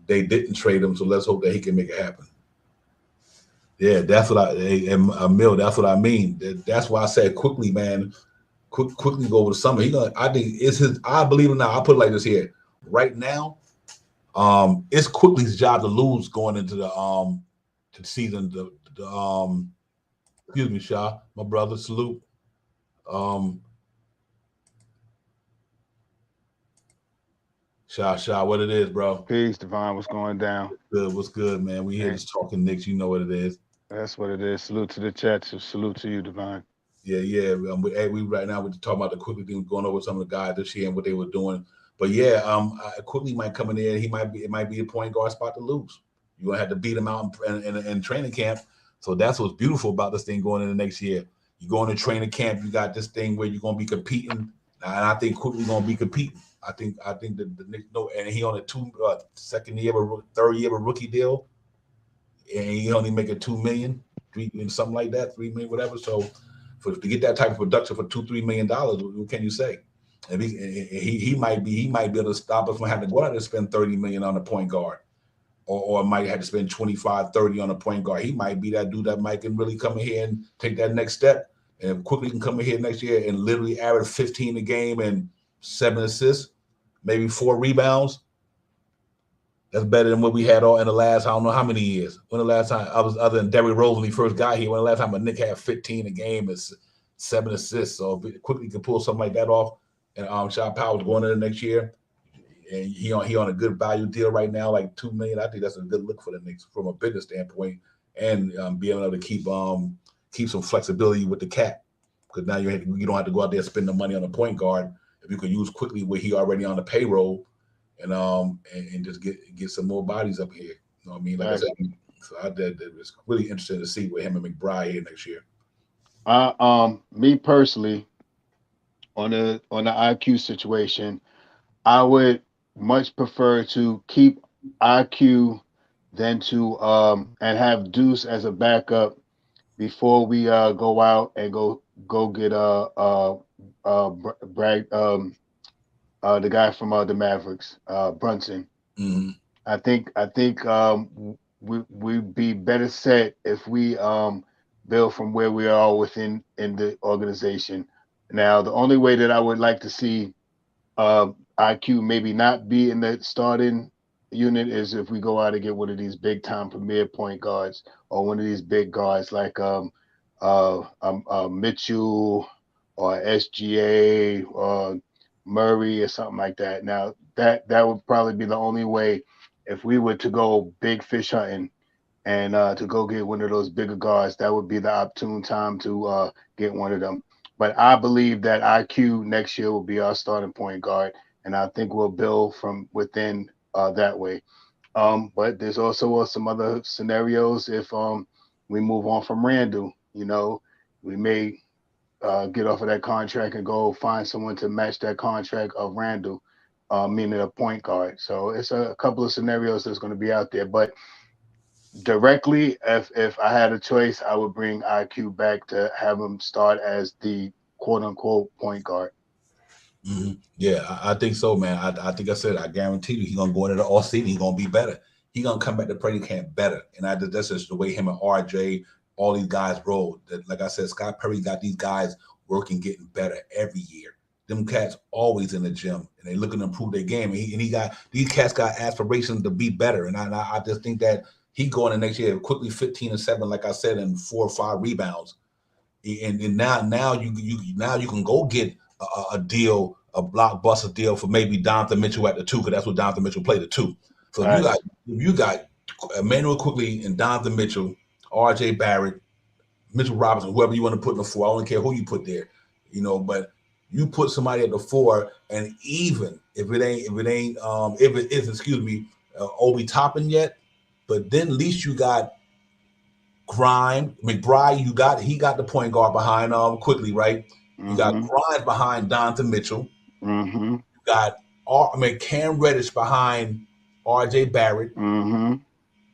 they didn't trade him, so let's hope that he can make it happen. Yeah, that's what Emil, that's what I mean. That's why I said Quickly, man. Quickly go over the summer. I think it's his. I believe it now. I'll put it like this here. Right now, it's Quickly's job to lose going into the season. Excuse me, Sha, my brother. Salute. Sha, what it is, bro? Peace, Divine. What's going down? What's good, man? We here just talking Knicks. You know what it is. That's what it is. Salute to the chat. So salute to you, Divine. Yeah. We right now we're talking about the Quickly thing, going over some of the guys this year and what they were doing. But yeah, Quickly might come in there. It might be a point guard spot to lose. You're gonna have to beat him out in training camp. So that's what's beautiful about this thing going into next year. You go into training camp, you got this thing where you're gonna be competing, and I think Quickly's gonna be competing. I think that the Knicks know, and he on a third year of a rookie deal, and he only making $2 million, something like that, $3 million, whatever. So to get that type of production for $2-3 million. What can you say? And he might be able to stop us from having to go out and spend 30 million on a point guard, or might have to spend 25, 30 on a point guard. He might be that dude that might can really come in here and take that next step, and quickly can come in here next year and literally average 15 a game and 7 assists, maybe 4 rebounds. That's better than what we had all in the last, I don't know how many years. When the last time I was, other than Derrick Rose when he first got here, when the last time a Nick had 15 a game and 7 assists. So quickly can pull something like that off. And Sean Powell's going into next year, and he on a good value deal right now, like $2 million. I think that's a good look for the Knicks from a business standpoint, and being able to keep some flexibility with the cap, because now you don't have to go out there and spend the money on a point guard if you can use quickly where he already on the payroll, and just get some more bodies up here. You know what I mean? Like I said, so it's really interesting to see with him and McBride here next year. Me personally, on the IQ situation, I would much prefer to keep IQ than to and have Deuce as a backup before we go out and go get Bragg the guy from the Mavericks, Brunson. Mm-hmm. I think we'd be better set if we build from where we are within in the organization. Now, the only way that I would like to see IQ maybe not be in the starting unit is if we go out and get one of these big time premier point guards, or one of these big guards like Mitchell or SGA or Murray or something like that. Now that would probably be the only way if we were to go big fish hunting and to go get one of those bigger guards. That would be the opportune time to get one of them. But I believe that IQ next year will be our starting point guard, and I think we'll build from within that way. But there's also some other scenarios if we move on from Randall. We may get off of that contract and go find someone to match that contract of Randall, meaning a point guard. So it's a couple of scenarios that's going to be out there. But directly, if I had a choice, I would bring IQ back to have him start as the quote unquote point guard. Mm-hmm. Yeah, I think so, man. I think I said I guarantee you he's gonna go into the all season. He's gonna be better. He's gonna come back to training camp better. And that's just the way him and RJ, all these guys roll. Like I said, Scott Perry got these guys working, getting better every year. Them cats always in the gym, and they looking to improve their game. And he got these cats got aspirations to be better. And I just think that he going in next year quickly 15 and 7, like I said, and 4 or 5 rebounds. And now you can go get a deal, a blockbuster deal for maybe Donovan Mitchell at the 2, because that's what Donovan Mitchell played the 2. So if you got Emmanuel Quickly and Donovan Mitchell, R.J. Barrett, Mitchell Robinson, whoever you want to put in the 4, I don't care who you put there, but you put somebody at the 4, and even if it isn't, excuse me, Obi Toppin yet, but then at least you got Grimes, McBride, he got the point guard behind Quickly, right? You got Grimes behind Donovan Mitchell. Mm-hmm. You got Cam Reddish behind R.J. Barrett. Mm-hmm.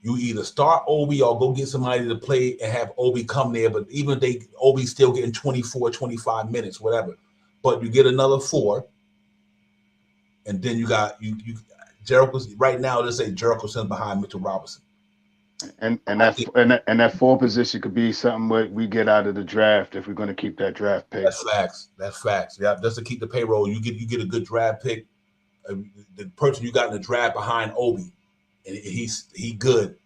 You either start Obi or go get somebody to play and have Obi come there. But even if Obi's still getting 24, 25 minutes, whatever. But you get another 4, and then you got Jericho. Right now, let's say Jericho's behind Mitchell Robinson. And that 4 position could be something we get out of the draft if we're going to keep that draft pick. That's facts. Yeah, just to keep the payroll, you get a good draft pick. The person you got in the draft behind Obi, and he good.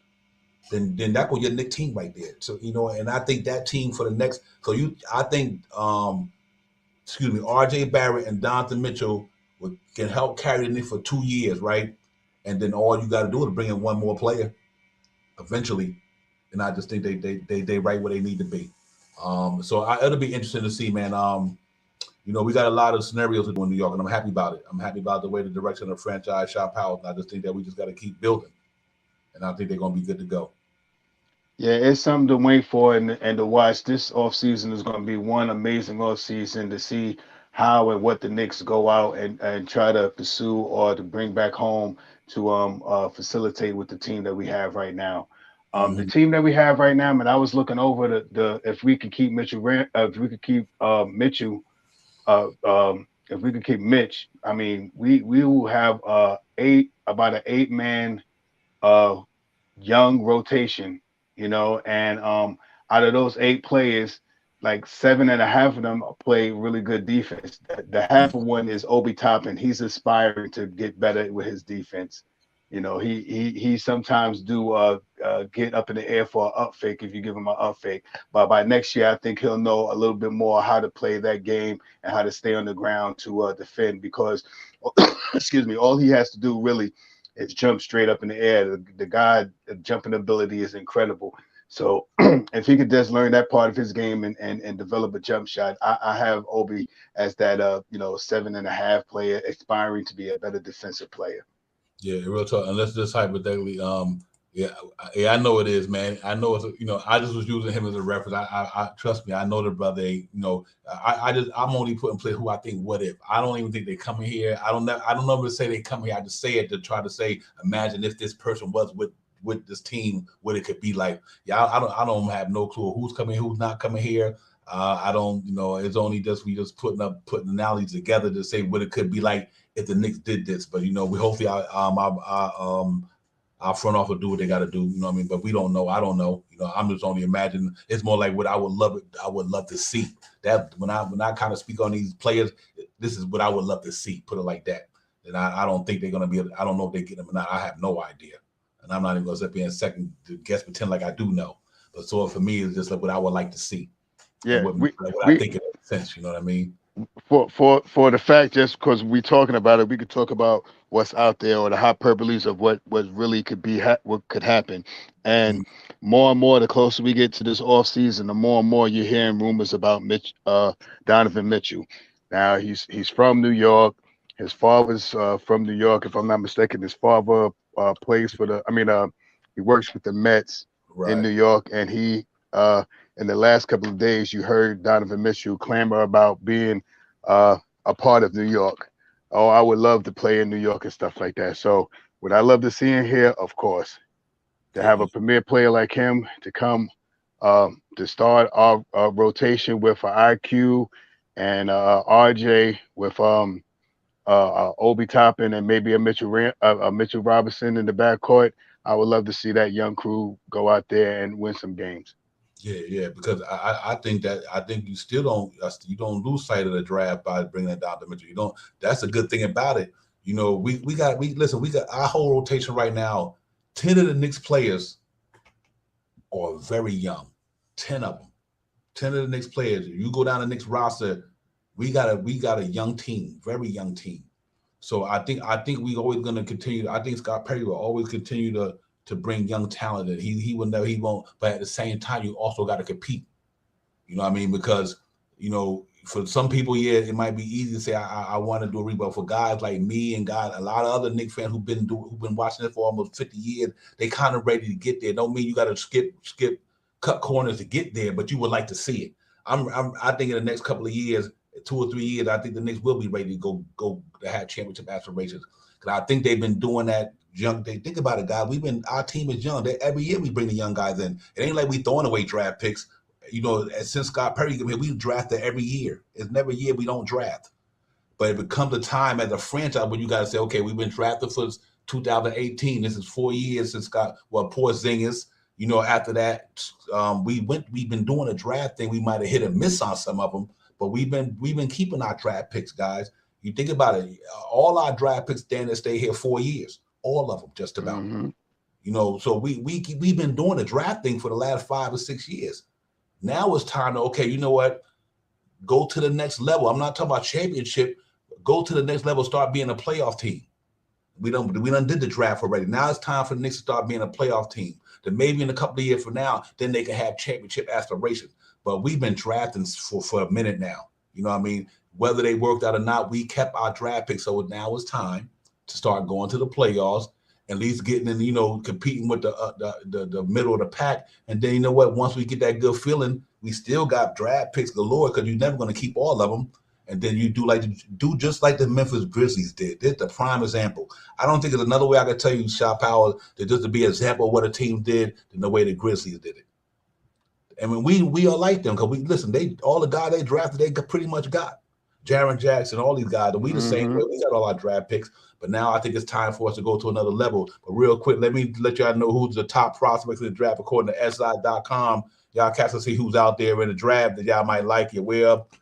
Then that go your Nick team right there. So and I think that team for the next. So I think R.J. Barrett and Donovan Mitchell can help carry the Knicks for 2 years, right? And then all you got to do is bring in one more player eventually, and I just think they right where they need to be. So it'll be interesting to see, man. We got a lot of scenarios to do in New York, and I'm happy about it. I'm happy about the way the direction of the franchise shot Powell. And I just think that we just got to keep building, and I think they're going to be good to go. Yeah, it's something to wait for and to watch. This offseason is going to be one amazing offseason to see how and what the Knicks go out and try to pursue or to bring back home to facilitate with the team that we have right now. The team that we have right now, man, I was looking over the if we could keep Mitchell, if we could keep Mitchell, if we could keep Mitch, I mean, we will have about an 8-man uh young rotation, and out of those 8 players, like 7.5 of them play really good defense. The half of one is Obi Toppin. He's aspiring to get better with his defense. He sometimes do get up in the air for an up fake if you give him an up fake. But by next year, I think he'll know a little bit more how to play that game and how to stay on the ground to defend. Because, excuse me, all he has to do really is jump straight up in the air. The guy, the jumping ability is incredible. So if he could just learn that part of his game and develop a jump shot, I have Obi as that 7.5 player, aspiring to be a better defensive player. Yeah, real talk. And let's just hypothetically, yeah, I know it is, man. I know it's, I just was using him as a reference. I trust me. I know the brother. I'm only putting play who I think. What if? I don't even think they coming here. I don't know. I don't know if to say they come here. I just say it to try to say, imagine if this person was with this team, what it could be like. Yeah, I don't have no clue who's coming, who's not coming here. I don't, it's only just we just putting analogies together to say what it could be like if the Knicks did this. But we hopefully our front office do what they got to do. You know what I mean? But we don't know. I don't know. I'm just only imagining. It's more like what I would love to see. That when I kind of speak on these players, this is what I would love to see. Put it like that. And I don't think they're gonna be. I don't know if they get them or not. I have no idea. And I'm not even gonna sit here and second guess, pretend like I do know. But so for me, it's just like what I would like to see. Yeah, what I think it makes sense. You know what I mean? For the fact, just because we're talking about it, we could talk about what's out there or the hyperboles of what really could be what could happen. And more and more, the closer we get to this off season, the more and more you're hearing rumors about Donovan Mitchell. Now he's from New York. His father's from New York, if I'm not mistaken. His father plays for he works with the Mets in New York, and he in the last couple of days, you heard Donovan Mitchell clamor about being a part of New York. Oh, I would love to play in New York and stuff like that. So would I love to see him here? Of course. To have a premier player like him to come to start our rotation with IQ and RJ with Obi Toppin and maybe a Mitchell Robinson in the backcourt. I would love to see that young crew go out there and win some games. Yeah, because I think you still don't lose sight of the draft by bringing that down to Mitchell. You don't. That's a good thing about it. We got our whole rotation right now. 10 of the Knicks players are very young. 10 of them. 10 of the Knicks players. You go down the Knicks roster, we got a young team, very young team. So I think we always going to continue. I think Scott Perry will always continue to bring young talent in. He will never, he won't. But at the same time, you also got to compete. You know what I mean? Because for some people, yeah, it might be easy to say I want to do a rebound. For guys like me and a lot of other Knicks fans who've been watching it for almost 50 years, they kind of ready to get there. Don't mean you got to cut corners to get there, but you would like to see it. I think in the next couple of years, 2 or 3 years, I think the Knicks will be ready to go to have championship aspirations. Because I think they've been doing that. Young, they think about it, guys. Our team is young. Every year we bring the young guys in. It ain't like we throwing away draft picks. Since Scott Perry came here, we draft every year. It's never a year we don't draft. But it becomes a time as a franchise when you got to say, okay, we've been drafted for 2018. This is 4 years since Porzingis. After that, we've been doing a draft thing. We might have hit and miss on some of them, but we've been keeping our draft picks, guys. You think about it, all our draft picks stay here 4 years. All of them, just about. Mm-hmm. So we've been doing the draft thing for the last 5 or 6 years. Now it's time to, okay, you know what? Go to the next level. I'm not talking about championship. Go to the next level. Start being a playoff team. We done did the draft already. Now it's time for the Knicks to start being a playoff team. That maybe in a couple of years from now, then they can have championship aspirations. But we've been drafting for a minute now. You know what I mean? Whether they worked out or not, we kept our draft picks. So now it's time to start going to the playoffs, at least getting in, competing with the middle of the pack. And then once we get that good feeling, we still got draft picks galore because you're never going to keep all of them. and then you do just like the Memphis Grizzlies did. This is the prime example. I don't think there's another way I could tell you, Shaw Power, that just to be an example of what a team did than the way the Grizzlies did it. I mean, we are like them because we listen. They all the guys they drafted, they pretty much got Jaren Jackson, all these guys. And we the same way. We got all our draft picks, but now I think it's time for us to go to another level. But real quick, let me let y'all know who's the top prospects in the draft according to SI.com. Y'all cast to see who's out there in the draft that y'all might like your way up.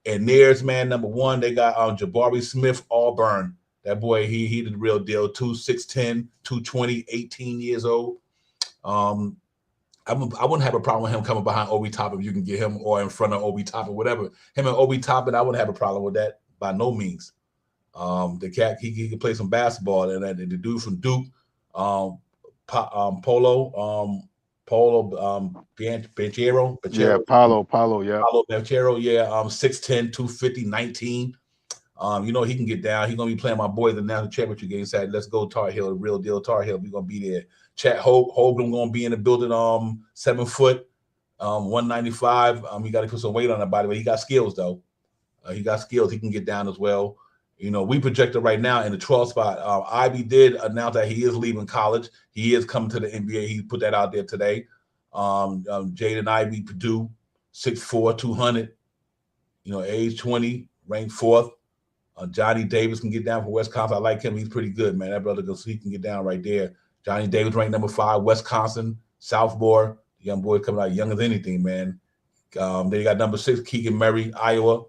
And there's man number one. They got Jabari Smith, Auburn. That boy, he the real deal. 6'10", 220, 18 years old. I wouldn't have a problem with him coming behind Obi Toppin if you can get him, or in front of Obi Toppin, whatever. Him and Obi Toppin, I wouldn't have a problem with that by no means. The cat, he can play some basketball, and the dude from Duke, Polo Banchero. Yeah, Paulo, yeah. Paulo Banchero, yeah, 6'10", 250, 19. You know he can get down. He's gonna be playing my boy the national championship game. Said, let's go Tar Heel, the real deal Tar Heel. We're gonna be there. Chat Hogan gonna be in the building. 7 foot, 195. He got to put some weight on that body, but he got skills though. He got skills. He can get down as well. You know, we projected right now in the 12th spot. Ivy did announce that he is leaving college. He is coming to the NBA. He put that out there today. Jaden Ivey, Purdue, 6'4", 200. You know, age 20, ranked 4th. Johnny Davis can get down for Wisconsin. I like him. He's pretty good, man. That brother he can get down right there. Johnny Davis ranked number 5, Wisconsin, sophomore. Young boy coming out young as anything, man. Then you got number 6, Keegan Murray, Iowa.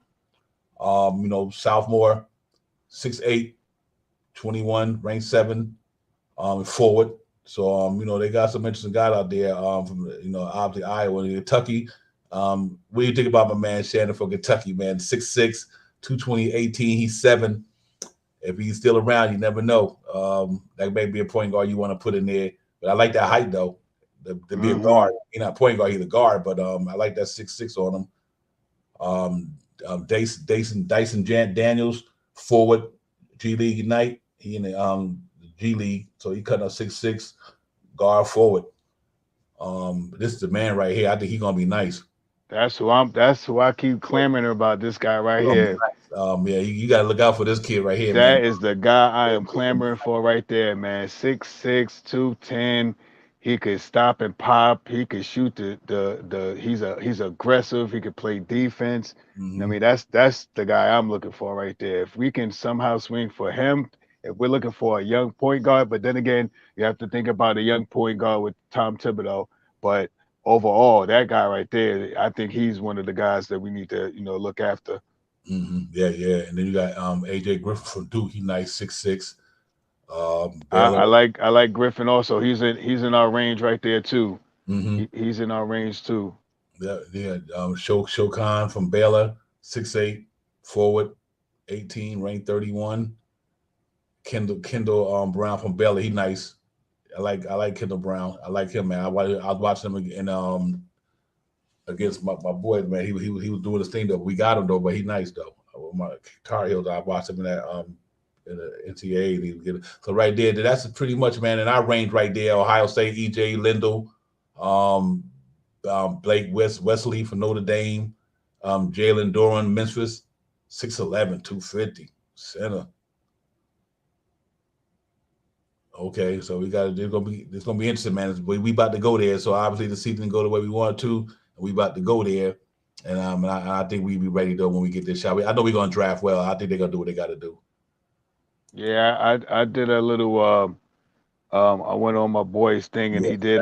You know, sophomore, 6'8", 21, ranked 7, forward. So, you know, they got some interesting guys out there from, you know, obviously Iowa and Kentucky. What do you think about my man Shannon from Kentucky, man? 6'6", 220, 18. He's 7. If he's still around, you never know. That may be a point guard you want to put in there. But I like that height, though, to be a guard. He's not a point guard, he's a guard. But I like that 6'6" on him. Dyson Daniels, forward, G League Ignite. He in the G League, so he cutting up 6'6", guard forward. This is the man right here. I think he's gonna be nice. That's who I keep clamoring about, this guy right here. Yeah, you gotta look out for this kid right here, man. That is the guy I am clamoring for right there, man. 6'6", 210. He could stop and pop. He could shoot he's aggressive. He could play defense. I mean, that's the guy I'm looking for right there. If we can somehow swing for him, if we're looking for a young point guard, but then again, you have to think about a young point guard with Tom Thibodeau. But overall, that guy right there, I think he's one of the guys that we need to, you know, look after. Yeah. And then you got AJ Griffin from Duke. He's nice, 6'6". I like Griffin also. He's in our range right there too. He's in our range too. Yeah. Shokan from Baylor, 6'8", forward, 18, ranked 31. Kendall Brown from Baylor. He nice. I like Kendall Brown. I like him, man. I was watching him in against my boys, man. He was doing his thing though. We got him though, but he nice though. My Tar Heels, I watched him in that in the NCAA. And he was getting, so right there, that's pretty much, man. In our range right there, Ohio State, EJ Liddell, Blake Wesley from Notre Dame, Jalen Duran, Memphis, 6'11", 250, center. Okay, so it's gonna be interesting, man. We about to go there. So obviously the season didn't go the way we wanted to, and we about to go there. And I think we be ready though when we get this shot. I know we're gonna draft well. I think they're gonna do what they got to do. Yeah, I did a little. I went on my boy's thing, and he did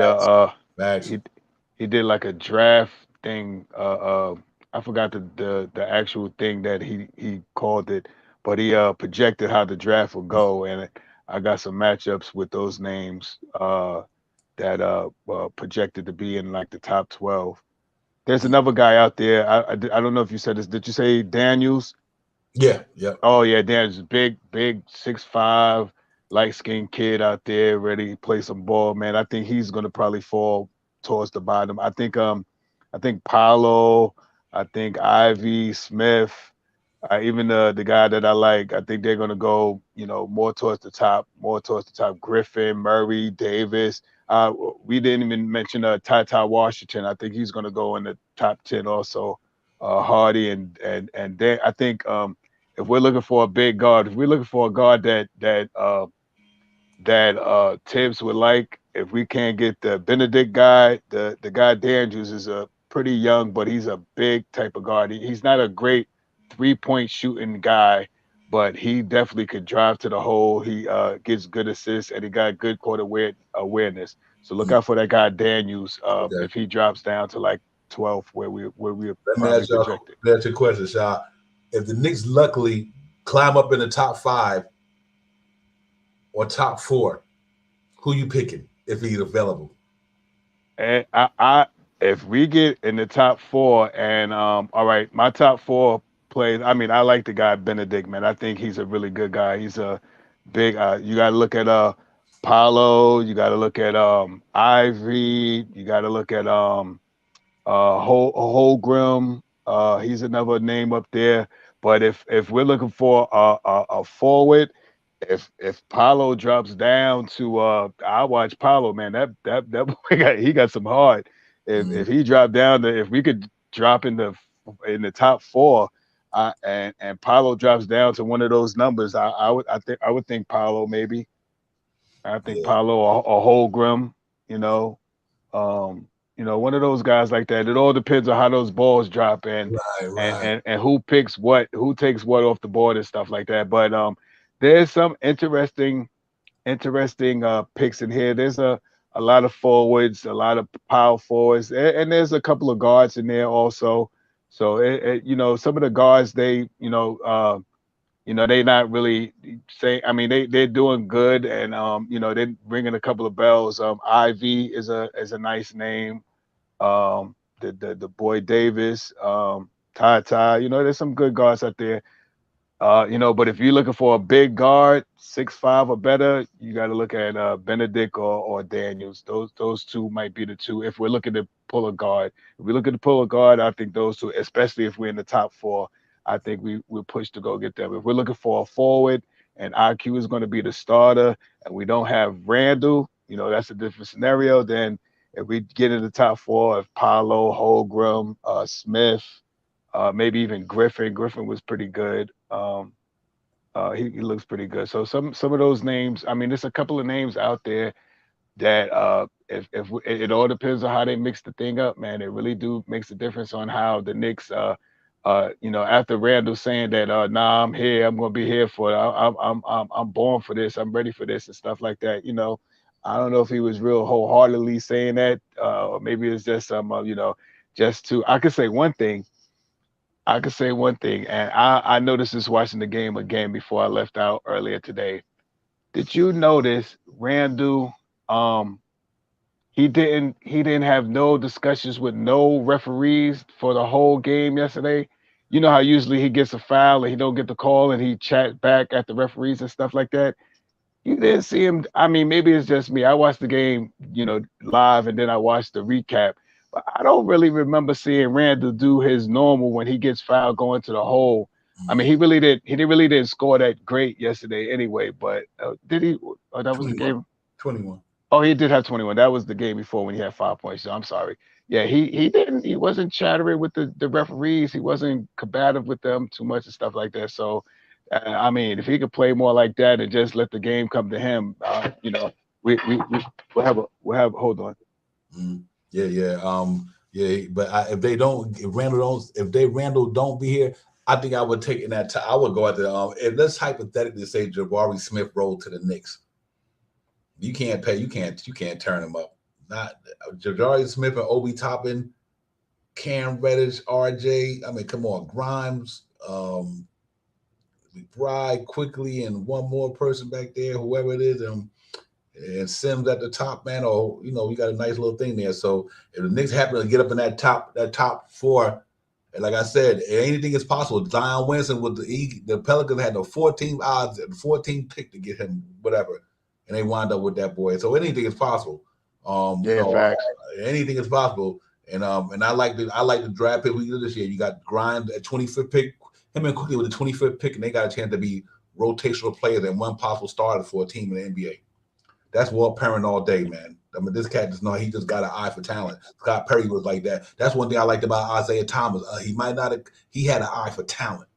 he did like a draft thing. I forgot the actual thing that he called it, but he projected how the draft would go, and I got some matchups with those names that projected to be in like the top 12. There's another guy out there. I don't know if you said this. Did you say Daniels? Yeah. Oh yeah, Daniels, big 6'5", light-skinned kid out there, ready to play some ball, man. I think he's gonna probably fall towards the bottom. I think Paolo, I think Ivy, Smith, even the guy that I like, I think they're gonna go, you know, more towards the top. Griffin, Murray, Davis. We didn't even mention Ty Washington. I think he's gonna go in the top 10 also. Hardy and then I think if we're looking for a big guard, if we're looking for a guard that Tibbs would like. If we can't get the Benedict guy, the guy Andrews is a pretty young, but he's a big type of guard. He's not a great 3-point shooting guy, but he definitely could drive to the hole. He gets good assists and he got good court awareness. So look out for that guy Daniels. Okay. If he drops down to like 12th, where we're Let me probably ask y'all projected. let me ask you a question, Shaw. If the Knicks luckily climb up in the top 5 or top 4, who you picking if he's available? And I if we get in the top 4 and all right, my top 4 plays. I mean, I like the guy Benedict, man. I think he's a really good guy. He's a big you gotta look at Paulo, you gotta look at Ivy, you gotta look at Holgrim. He's another name up there. But if we're looking for a forward, if Paulo drops down to I watch Paulo, man. That boy he got some heart. If he dropped down to, if we could drop in the top 4, and Paulo drops down to one of those numbers, I would think Paulo maybe. I think Yeah, Paulo or Holgrim, you know. One of those guys like that. It all depends on how those balls drop and right, and right. and, and who picks what, who takes what off the board and stuff like that. But there's some interesting picks in here. There's a lot of forwards, a lot of power forwards, and there's a couple of guards in there also. So some of the guards they not really saying. I mean, they're doing good, and they're ringing a couple of bells. Ivy is a nice name. The boy Davis, Ty. There's some good guards out there. But if you're looking for a big guard, 6'5" or better, you got to look at Benedict or Daniels. Those two might be the two. If we're looking to pull a guard, if we look at the pull a guard, I think those two, especially if we're in the top 4, I think we're pushed to go get them. If we're looking for a forward and IQ is going to be the starter, and we don't have Randall, that's a different scenario. Then if we get in the top 4, if Paolo, Holgram, Smith, maybe even Griffin. Griffin was pretty good. He looks pretty good. So some of those names. I mean, there's a couple of names out there that if it all depends on how they mix the thing up, man. It really do makes a difference on how the Knicks. After Randall saying that, nah, I'm here. I'm gonna be here for it. I'm born for this. I'm ready for this and stuff like that. I don't know if he was real wholeheartedly saying that, or maybe it's just some, just to. I could say one thing, and I noticed this watching the game again before I left out earlier today. Did you notice Randall? He didn't have no discussions with no referees for the whole game yesterday. You know how usually he gets a foul and he don't get the call and he chat back at the referees and stuff like that. You didn't see him. I mean, maybe it's just me. I watched the game, live, and then I watched the recap. But I don't really remember seeing Randall do his normal when he gets fouled going to the hole. I mean, he really did. He really didn't score that great yesterday, anyway. But did he? Oh, that was the 21. game. 21. Oh, he did have 21. That was the game before when he had 5 points. So I'm sorry. Yeah, he didn't. He wasn't chattering with the referees. He wasn't combative with them too much and stuff like that. So, I mean, if he could play more like that and just let the game come to him, we'll have. Hold on. Mm. Yeah, yeah, yeah. But if Randall don't be here, I think I would take in that time. I would go at the if let's hypothetically say Jabari Smith rolled to the Knicks. You can't turn him up. Not Jabari Smith and Obi Toppin, Cam Reddish, RJ. I mean, come on, Grimes, McBride quickly, and one more person back there, whoever it is, and Sims at the top, man. Or we got a nice little thing there. So if the Knicks happen to get up in that top 4, and like I said, anything is possible. Zion Williamson with the Pelicans had the 14 odds, the 14 pick to get him whatever, and they wind up with that boy. So anything is possible. Yeah, facts. Anything is possible. And I like the draft pick we did this year. You got Grimes at 25th pick, him and Quickly with the 25th pick, and they got a chance to be rotational players and one possible starter for a team in the NBA. That's Walt Parent all day, man. I mean, this cat just know he just got an eye for talent. Scott Perry was like that. That's one thing I liked about Isaiah Thomas. He might not have, he had an eye for talent.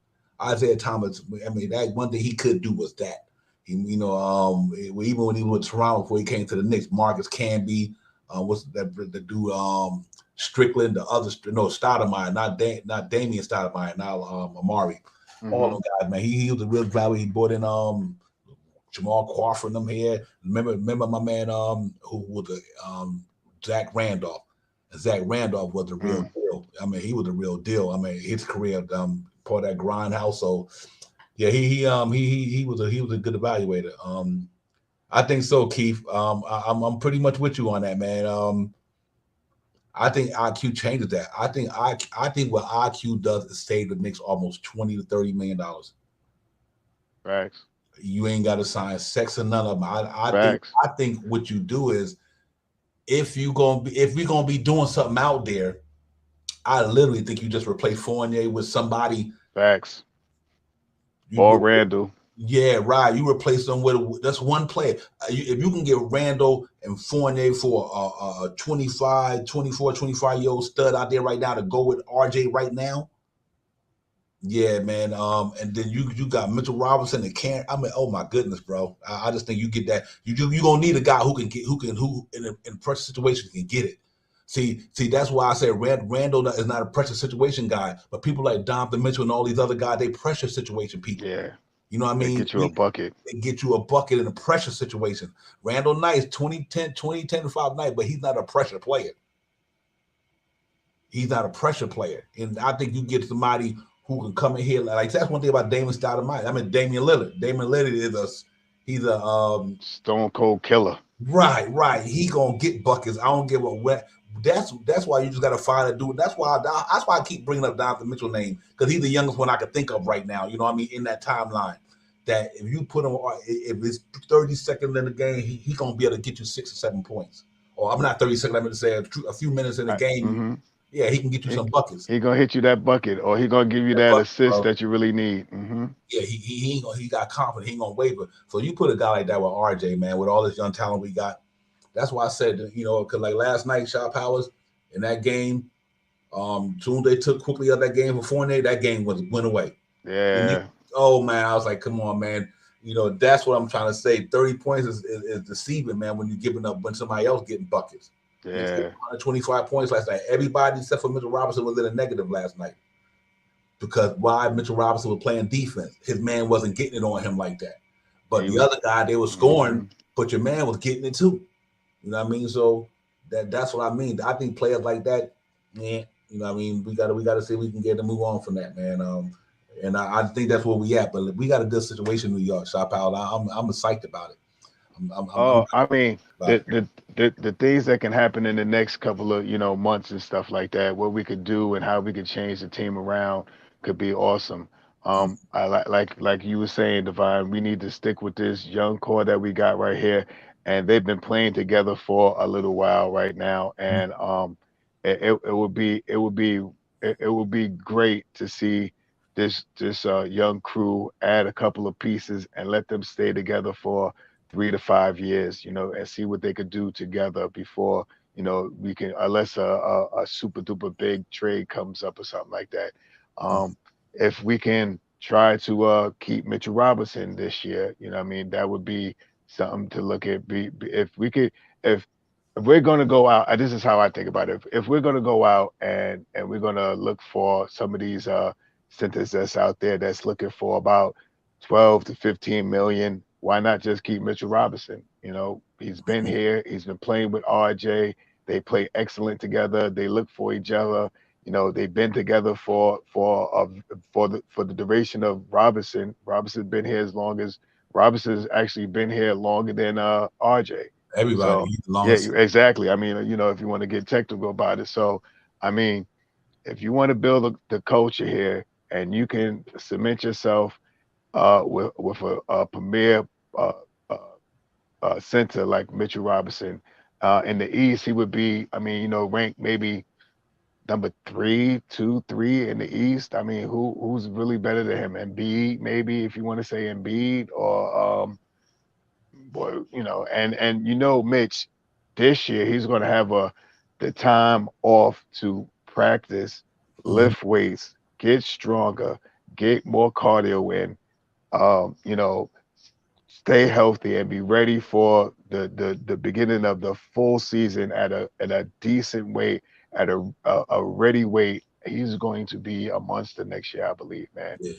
Isaiah Thomas, I mean, that one thing he could do was that. He, even when he was with Toronto before he came to the Knicks, Marcus Camby, what's that the dude, Strickland, the other, no, Stoudemire, not Damian Stoudemire, now Amari. All those guys, man. He was a real value. He brought in Jamal Crawford and them here. Remember my man who was Zach Randolph. And Zach Randolph was the real deal. I mean, he was the real deal. I mean, his career part of that grindhouse. So yeah, he was a good evaluator. I think so, Keith. I'm pretty much with you on that, man. I think IQ changes that. I think what IQ does is save the Knicks almost $20 to $30 million. Facts. You ain't got to sign sex or none of them. Facts. I think what you do is if we're gonna be doing something out there, I literally think you just replace Fournier with somebody. Facts. You Or Randall. Yeah, right. You replace them with that's one player. If you can get Randall and Fournier for a 25-year-old stud out there right now to go with RJ right now, yeah, man. And then you got Mitchell Robinson and Karen. I mean, oh my goodness, bro. I just think you get that. You gonna need a guy who in pressure situations can get it. See, that's why I say Randall is not a pressure situation guy, but people like Donovan Mitchell and all these other guys, they pressure situation people. Yeah. You know what I mean? They get you a bucket. They get you a bucket in a pressure situation. Randall Knight, 2010 to 5 night, but he's not a pressure player. He's not a pressure player. And I think you get somebody who can come in here. Like that's one thing about Damon Stoudemire. I mean, Damian Lillard. Damian Lillard he's a stone cold killer. Right. He gonna get buckets. I don't give a what. That's why you just gotta find a dude. That's why I keep bringing up Donovan Mitchell name because he's the youngest one I can think of right now. You know what I mean? In that timeline, that if you put him, if it's 30 seconds in the game, he gonna be able to get you 6 or 7 points. Or I'm not 30 seconds. I'm gonna say a few minutes in the game. Yeah, he can get you some buckets. He gonna hit you that bucket, or he gonna give you that assist that you really need. Yeah, he got confidence. He ain't gonna waver. So you put a guy like that with RJ, man, with all this young talent we got. That's why I said, because like last night, Shot Powers in that game, soon they took quickly out that game for Fournier, that game went away. Yeah. Oh man, I was like, come on, man. That's what I'm trying to say. 30 points is deceiving, man, when you're giving up when somebody else getting buckets. Yeah. 25 points last night. Everybody except for Mitchell Robinson was in a negative last night. Because why Mitchell Robinson was playing defense. His man wasn't getting it on him like that. But the other guy, they were scoring, but your man was getting it too. You know what I mean? So that's what I mean. I think players like that, you know what I mean? We gotta see if we can get to move on from that, man. And I think that's where we at. But we got a good situation in New York, Shop Powell. I'm excited about it. I mean, the things that can happen in the next couple of months and stuff like that, what we could do and how we could change the team around could be awesome. I like you were saying, Divine, we need to stick with this young core that we got right here, and they've been playing together for a little while right now, and it would be great to see this young crew add a couple of pieces and let them stay together for 3 to 5 years, and see what they could do together before, we can, unless a super duper big trade comes up or something like that. If we can try to keep Mitchell Robinson this year, I mean, that would be something to look at. If we could, if we're going to go out, this is how I think about it. If we're going to go out and we're going to look for some of these centers that's out there that's looking for about 12 to 15 million, why not just keep Mitchell Robinson? He's been here. He's been playing with RJ. They play excellent together. They look for each other. They've been together for the duration of Robinson. Robinson's been here as long as Robinson's actually been here longer than RJ. Everybody. So, yeah, exactly. I mean, if you want to get technical about it. So, I mean, if you want to build the culture here and you can cement yourself with a premier center like Mitchell Robinson. In the East, he would be, I mean, ranked maybe number 3, 2, 3 in the East. I mean, who's really better than him? Embiid, maybe, if you want to say Embiid, or boy, and Mitch, this year he's going to have the time off to practice, Mhm. lift weights, get stronger, get more cardio in. You know, stay healthy and be ready for the beginning of the full season at a decent weight, at a ready weight. He's going to be a monster next year, I believe, man. Yeah,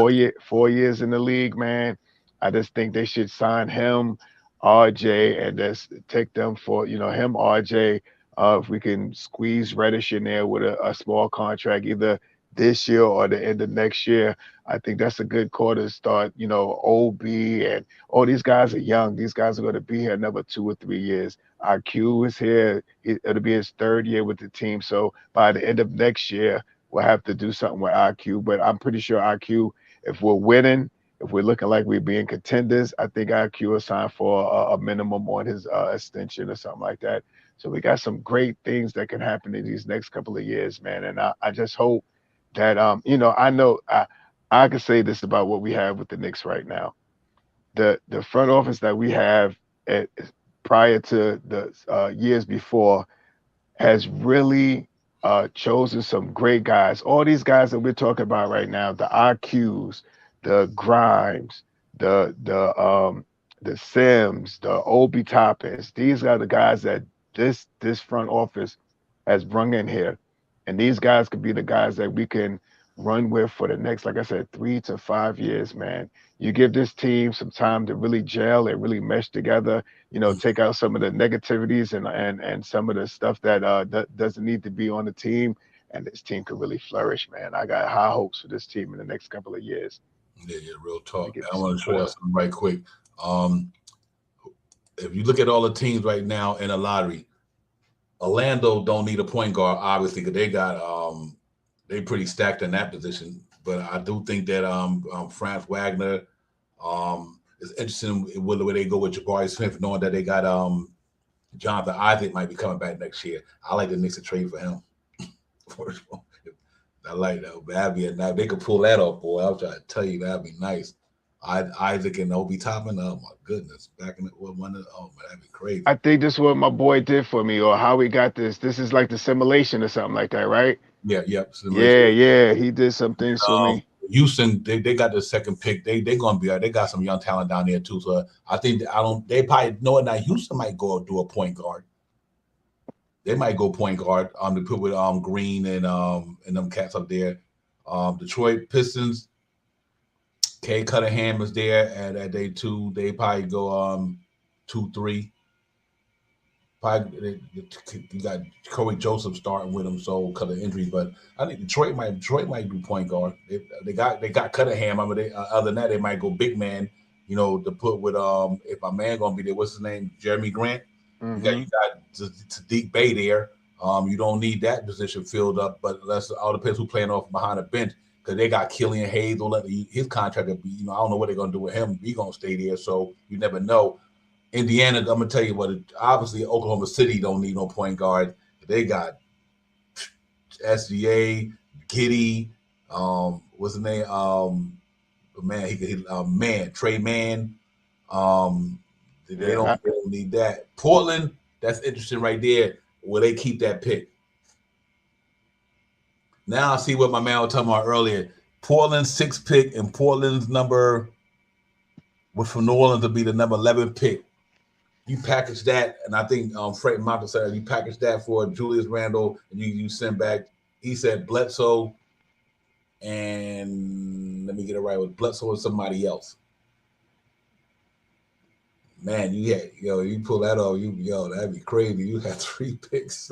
yeah, 4 years in the league, man. I just think they should sign him, RJ, and just take them for him, RJ. If we can squeeze Reddish in there with a small contract, either this year or the end of next year, I think that's a good quarter to start. OB and these guys are young. These guys are going to be here another 2 or 3 years. IQ is here. It'll be his third year with the team. So by the end of next year, we'll have to do something with IQ. But I'm pretty sure IQ, if we're winning, if we're looking like we're being contenders, I think IQ will sign for a minimum on his extension or something like that. So we got some great things that can happen in these next couple of years, man. And I just hope that I know I can say this about what we have with the Knicks right now. The front office that we have at, prior to the years before has really chosen some great guys. All these guys that we're talking about right now, the IQs, the Grimes, the Sims, the Obi Toppins, these are the guys that this front office has brung in here. And these guys could be the guys that we can run with for the next, like I said, 3 to 5 years, man. You give this team some time to really gel and really mesh together, Mhm. take out some of the negativities and some of the stuff that doesn't need to be on the team, and this team could really flourish, man. I got high hopes for this team in the next couple of years. Yeah, yeah, real Let me talk. get I this want to show you quarter. something right quick. Um, if you look at all the teams right now in the lottery, Orlando don't need a point guard, obviously, because they pretty stacked in that position. But I do think that Franz Wagner is interesting with the way they go with Jabari Smith, knowing that they got Jonathan Isaac might be coming back next year. I like the Knicks to trade for him. First of all, I like that. That'd be a nice. They could pull that off, boy. I was trying to tell you that'd be nice. Isaac and Obi Toppin. Oh my goodness, back in the one. Oh man, that'd be crazy. I think this is what my boy did for me, or how we got this. This is like the simulation or something like that, right? Yeah, yep. Simulation. Yeah, yeah. He did some things for Um, me. Houston, they got the second pick. They gonna be all right. They got some young talent down there too. So I think I don't. They probably know it now. Houston might go do a point guard. They might go point guard. To put with Green and them cats up there. Detroit Pistons. Kay Cunningham is there at day two. They probably go 2-3. Probably you got Corey Joseph starting with them, so because of injuries. But I think Detroit might do point guard. They got Cunningham. I mean, other than that, they might go big man. To put with if my man gonna be there, what's his name? Jeremy Grant. You got Hmm. you got Sadiq Bay there. You don't need that position filled up, but that's all depends who playing off behind the bench because they got Killian Hayes. Don't let his contract be. I don't know what they're gonna do with him. He gonna stay there, so you never know. Indiana, I'm gonna tell you what. Obviously, Oklahoma City don't need no point guard. They got SGA, Giddy, what's the name? Man, man, Trey Man. Um, they Yeah, don't, they don't need that. Portland, that's interesting right there. Will they keep that pick? Now I see what my man was talking about earlier. Portland's sixth pick and Portland's number was from New Orleans to be the number 11 pick. You package that, and I think Frank Monta said you package that for Julius Randle, and you send back. He said Bledsoe, and let me get it right with Bledsoe and somebody else. Man, you pull that off, that'd be crazy. You have three picks,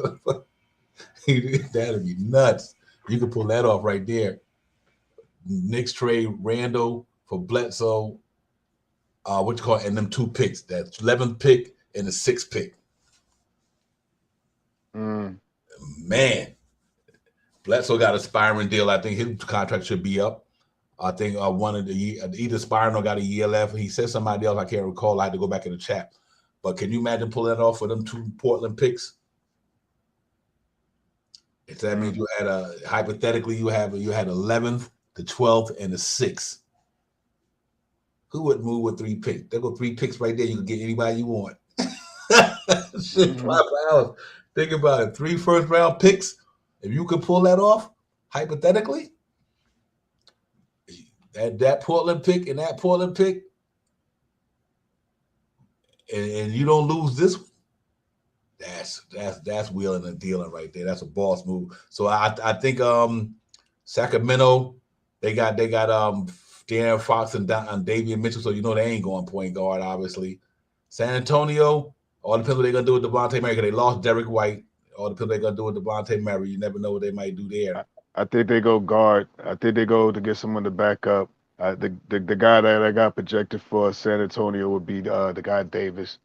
that'd be nuts. You could pull that off right there. Knicks trade Randall for Bledsoe, what you call it, and them two picks, that 11th pick and the sixth pick. mm, Man, Bledsoe got a expiring deal. I think his contract should be up. I think one of the either Spirano or got a year left. He said somebody else. I can't recall. I had to go back in the chat. But can you imagine pulling that off for them two Portland picks? If that means mm. you had hypothetically you had 11th, the 12th, and the 6th. Who would move with three picks? There go three picks right there. You can get anybody you want. Shit, 5 hours. Think about it. 3 first-round picks. If you could pull that off, hypothetically, that Portland pick and that Portland pick, and you don't lose this one, that's wheeling and dealing right there. That's a boss move. So I think Sacramento, they got De'Aaron Fox and Davion Mitchell, so you know they ain't going point guard, obviously. San Antonio, all depends what they're gonna do with Devontae Murray. They lost Derek White. All depends what they're gonna do with Devontae Murray. You never know what they might do there. I think they go guard. I think they go to get someone to back up. The guy that I got projected for San Antonio would be the guy Davis.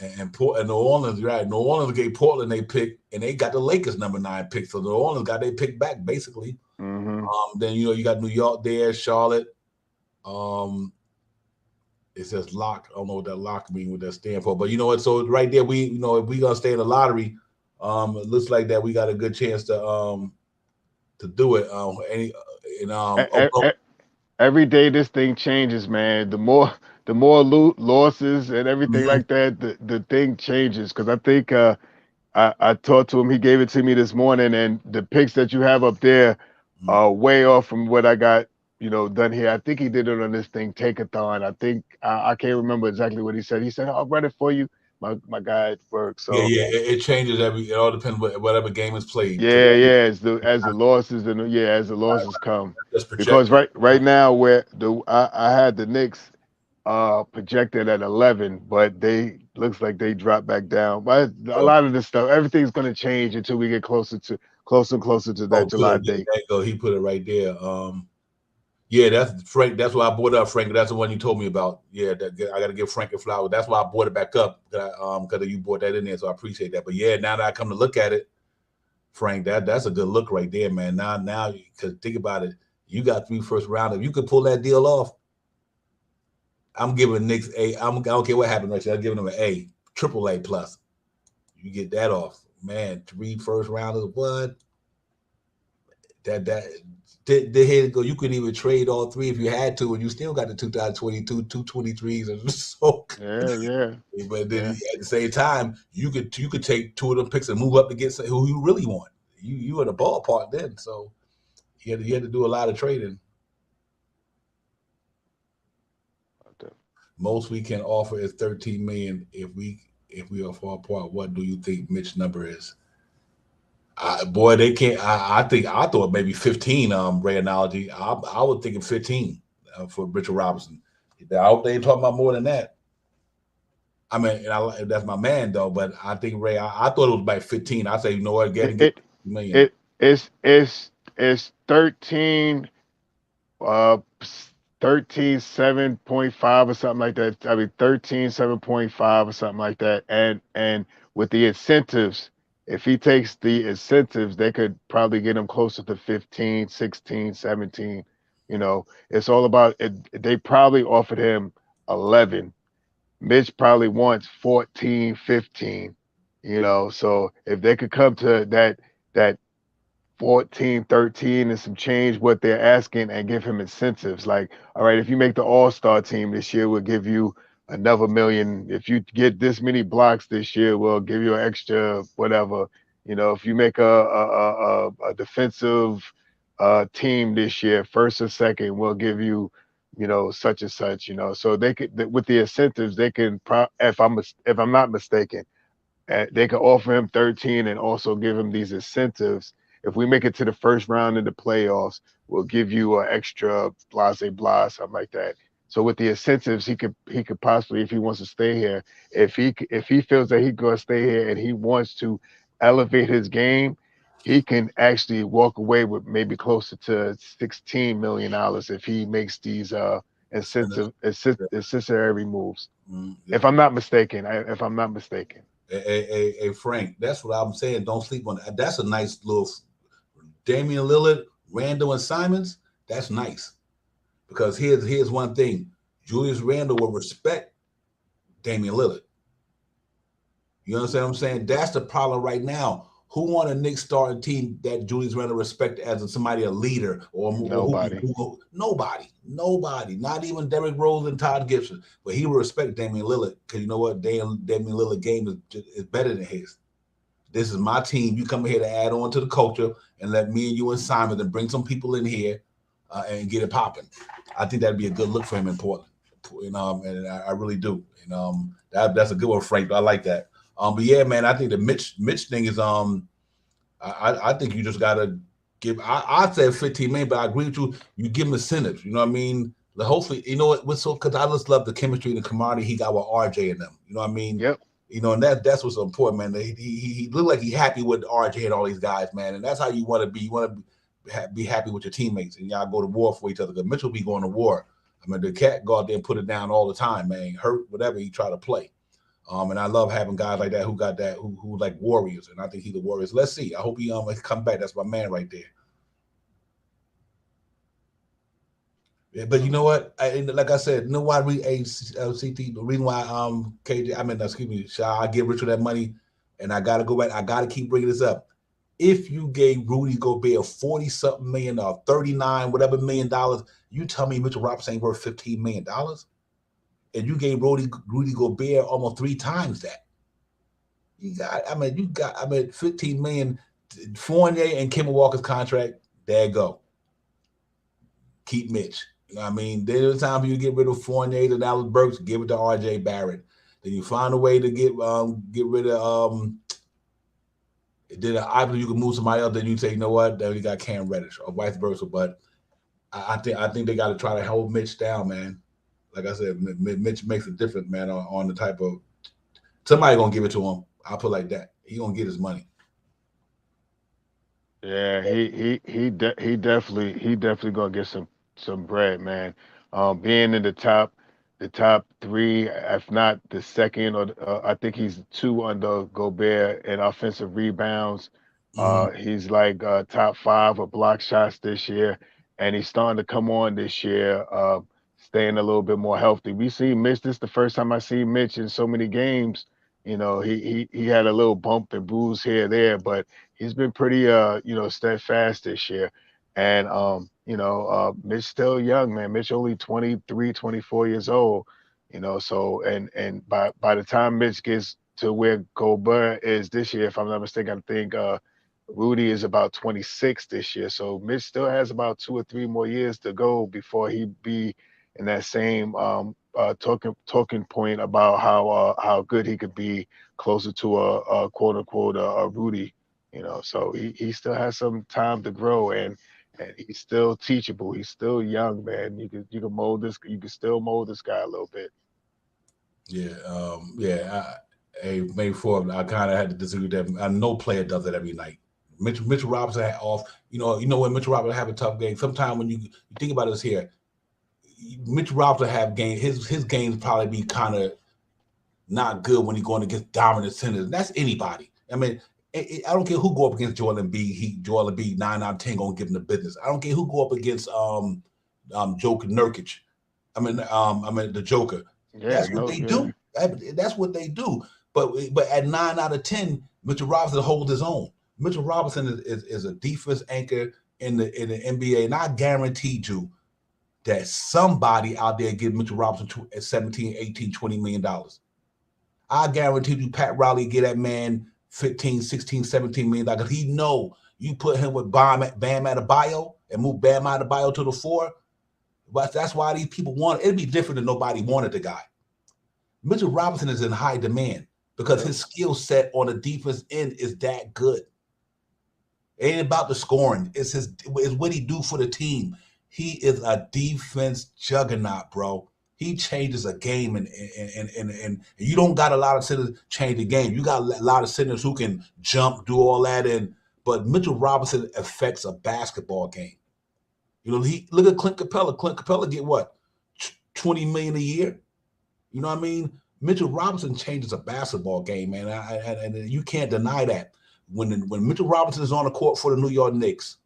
And New Orleans, right? New Orleans gave Portland they pick, and they got the Lakers #9 pick. So New Orleans got their pick back basically. Then you got New York there, Charlotte. It says lock. I don't know what that lock means, what that stand for, but you know what? So right there, if we gonna stay in the lottery, it looks like that we got a good chance to do it. Every day this thing changes, man. The more losses and everything like that, the thing changes. Because I think I talked to him. He gave it to me this morning, and the picks that you have up there are way off from what I got, done here. I think he did it on this thing, Take-a-thon. I think I can't remember exactly what he said. He said, "I'll run it for you." My guy at work. So yeah, it changes it all depends whatever game is played. Yeah. As the losses come. Because right now I had the Knicks projected at 11, but they looks like they dropped back down. But a lot of this stuff, everything's going to change until we get closer and closer to that July date. There you go. He put it right there. Yeah, that's Frank. That's why I bought it up, Frank. That's the one you told me about. Yeah, I got to give Frank a flower. That's why I bought it back up because you bought that in there. So I appreciate that. But yeah, now that I come to look at it, Frank, that's a good look right there, man. Now, because think about it, you got 3 first round. If you could pull that deal off, I'm giving Knicks I don't care what happened right now. I'm giving them an A, AAA plus. You get that off, man. 3 first rounders, what? Here go. You could even trade all 3 if you had to, and you still got the 2022 223s. So yeah. But then at the same time, you could take 2 of them picks and move up to get who you really want. You in the ballpark then, so you had to do a lot of trading. Most we can offer is 13 million. If we are far apart, what do you think Mitch's number is? Boy, they can't. I thought maybe 15. Ray analogy. I was thinking 15 for Richard Robinson. I hope they ain't talking about more than that. I mean, that's my man though. But I think Ray. I thought it was about 15. I say, you know what, get million. It's 13. 13.7.5 or something like that. I mean 13.7.5 or something like that. And with the incentives, if he takes the incentives, they could probably get him closer to 15, 16, 17. It's all about it. They probably offered him 11. Mitch probably wants 14, 15. So if they could come to that 14, 13 and some change what they're asking and give him incentives. Like, all right, if you make the all-star team this year, we'll give you another $1 million. If you get this many blocks this year, we'll give you an extra whatever. If you make a defensive team this year, first or second, we'll give you, such and such. So they could, with the incentives, they can. If I'm not mistaken, they could offer him 13 and also give him these incentives. If we make it to the first round of the playoffs, we'll give you an extra blah, something like that. So with the incentives, he could possibly, if he wants to stay here, if he feels that he's going to stay here and he wants to elevate his game, he can actually walk away with maybe closer to $16 million if he makes these necessary moves. If I'm not mistaken. Hey, Frank, that's what I'm saying. Don't sleep on that. That's a nice little Damian Lillard, Randall, and Simons. That's nice. Because here's one thing. Julius Randle will respect Damian Lillard. You understand what I'm saying? That's the problem right now. Who on a Knicks starting team that Julius Randle respect as somebody, a leader, or Nobody. nobody, not even Derrick Rose and Todd Gibson. But he will respect Damian Lillard because you know what, Damian Lillard game is better than his. This is my team. You come here to add on to the culture and let me and you and Simon and bring some people in here and get it popping. I think that'd be a good look for him in Portland. And I really do. And that's a good one, Frank. I like that. But yeah, man, I think the Mitch thing is I think you just gotta give. I said 15 million, but I agree with you. You give him incentives. You know what I mean? Hopefully, you know what? So because I just love the chemistry and the camaraderie he got with RJ and them. You know what I mean? Yep. You know, and that's what's important, man. He looked like he happy with RJ and all these guys, man. And that's how you want to be. You want to be happy with your teammates, and y'all go to war for each other. Because Mitchell be going to war. I mean, the cat go out there and put it down all the time, man. Hurt, whatever he try to play. And I love having guys like that who got that, who like warriors, and I think he's the warriors. Let's see. I hope he come back. That's my man right there. Yeah, but you know what? Like I said, you know why CT? The reason why KJ, excuse me, I give Richard that money, and I gotta go back. I gotta keep bringing this up. If you gave Rudy Gobert $40-something million or 39 whatever $million, you tell me Mitchell Robinson ain't worth $15 million. And you gave Rudy Gobert almost 3 times that. You got 15 million. Fournier and Kemba Walker's contract. There you go. Keep Mitch. You know what I mean? There's a time for you to get rid of Fournier to Dallas Burks, give it to RJ Barrett. Then you find a way to get rid of then either you can move somebody else. Then you say, you know what? Then you got Cam Reddish or vice versa. But I think they got to try to hold Mitch down, man. Like I said, Mitch makes a difference, man, on the type of somebody gonna give it to him. I'll put it like that. He gonna get his money. Yeah, he definitely gonna get some bread, man. Being in the top 3, if not the second, or I think he's 2 under Gobert in offensive rebounds. He's like top 5 of block shots this year, and he's starting to come on this year. Staying a little bit more healthy. We see Mitch. This is the first time I see Mitch in so many games. You know, he had a little bump and bruise here there, but he's been pretty steadfast this year. And Mitch still young, man. Mitch only 23, 24 years old. So and by the time Mitch gets to where Gobert is this year, if I'm not mistaken, I think Rudy is about 26 this year. So Mitch still has about 2 or 3 more years to go before he be in that same talking point about how good he could be closer to a quote unquote a Rudy. So he still has some time to grow, and he's still teachable. He's still young, man. You can mold this. You can still mold this guy a little bit. Yeah. Maybe for I kind of had to disagree with that. No player does that every night. Mitchell Robinson had off. You know when Mitchell Robinson have a tough game. Sometimes when you think about this here, Mitchell Robinson have game. His games probably be kind of not good when he's going against dominant centers. That's anybody. I mean, I don't care who go up against Joel Embiid. Joel Embiid 9 out of 10 gonna give him the business. I don't care who go up against Joker Nurkic. The Joker. Yeah, That's what they do. That's what they do. But at 9 out of 10, Mitchell Robinson holds his own. Mitchell Robinson is a defense anchor in the NBA, and I guarantee you that somebody out there give Mitchell Robinson 17, 18, $20 million. I guarantee you Pat Riley get that man 15, 16, 17 million because he know you put him with Bam Adebayo and move Bam Adebayo to the 4. But that's why these people want it. It'd be different if nobody wanted the guy. Mitchell Robinson is in high demand because his skill set on the defense end is that good. It ain't about the scoring. It's what he do for the team. He is a defense juggernaut, bro. He changes a game, and you don't got a lot of centers change the game. You got a lot of centers who can jump, do all that, but Mitchell Robinson affects a basketball game. Look at Clint Capella. Clint Capella get what, $20 million a year? You know what I mean? Mitchell Robinson changes a basketball game, man, and you can't deny that. When Mitchell Robinson is on the court for the New York Knicks,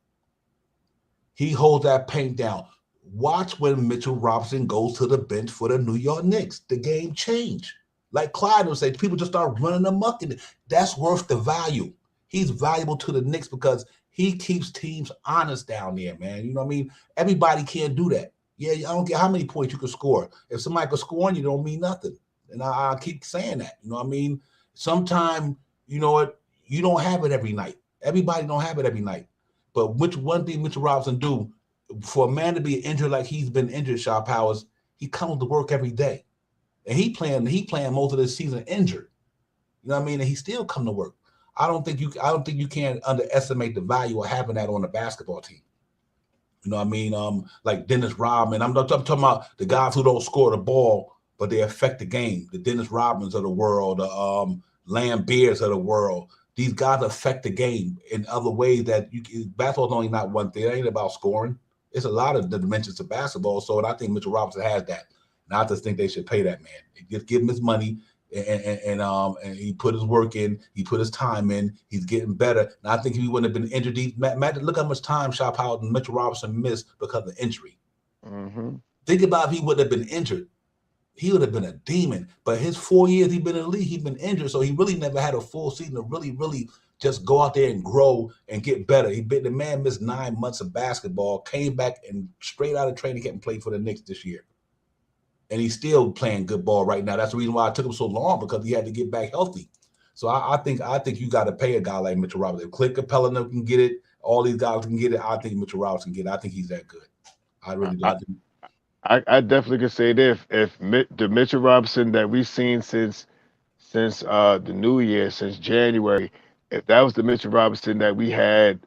he holds that paint down. Watch when Mitchell Robinson goes to the bench for the New York Knicks. The game changed. Like Clyde would say, people just start running amok, and that's worth the value. He's valuable to the Knicks because he keeps teams honest down there, man. You know what I mean? Everybody can't do that. Yeah, I don't care how many points you can score. If somebody can score on you, don't mean nothing. And I keep saying that. You know what I mean? Sometimes, you know what, you don't have it every night. Everybody don't have it every night. But one thing Mitchell Robinson do, for a man to be injured like he's been injured, Shaw Powers, he comes to work every day. And he playing most of this season injured. You know what I mean? And he still come to work. I don't think you can underestimate the value of having that on a basketball team. You know what I mean? Like Dennis Rodman. I'm talking about the guys who don't score the ball, but they affect the game. The Dennis Rodmans of the world, the Lambeers of the world. These guys affect the game in other ways that basketball's only not one thing. It ain't about scoring. It's a lot of the dimensions of basketball. So, and I think Mitchell Robinson has that. And I just think they should pay that man. Just give him his money, and he put his work in. He put his time in. He's getting better. And I think if he wouldn't have been injured, look how much time Shop Howard and Mitchell Robinson missed because of injury. Mm-hmm. Think about if he wouldn't have been injured. He would have been a demon. But his 4 years he's been in the league, he's been injured. So he really never had a full season to really just go out there and grow and get better. The man missed 9 months of basketball, came back and straight out of training camp and played for the Knicks this year. And he's still playing good ball right now. That's the reason why it took him so long, because he had to get back healthy. So I think you got to pay a guy like Mitchell Robinson. If Clint Capella can get it, all these guys can get it. I think Mitchell Robinson can get it. I think he's that good. I really do. I definitely could say this: if the Mitchell Robinson that we've seen since the new year, since January, if that was the Mitchell Robinson that we had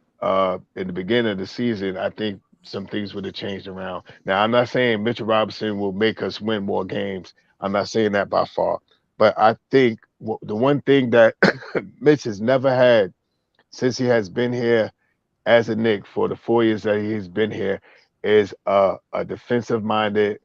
in the beginning of the season, I think some things would have changed around. Now, I'm not saying Mitchell Robinson will make us win more games. I'm not saying that by far. But I think the one thing that Mitch has never had since he has been here as a Knick for the 4 years that he's been here is a defensive-minded,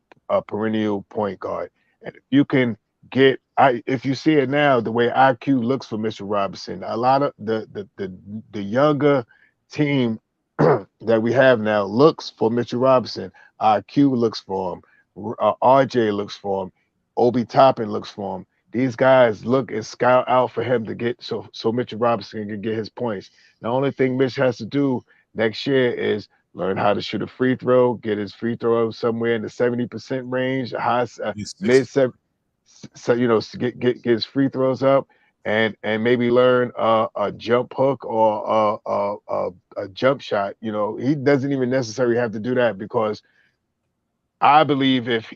perennial point guard. And if you can if you see it now, the way IQ looks for Mitchell Robinson, a lot of the younger team that we have now looks for Mitchell Robinson. IQ looks for him. RJ looks for him. Obi Toppin looks for him. These guys look and scout out for him to get so Mitchell Robinson can get his points. The only thing Mitch has to do next year is learn how to shoot a free throw, get his free throw somewhere in the 70% range, mid seven. So get his free throws up, and maybe learn a jump hook or a jump shot. He doesn't even necessarily have to do that, because I believe if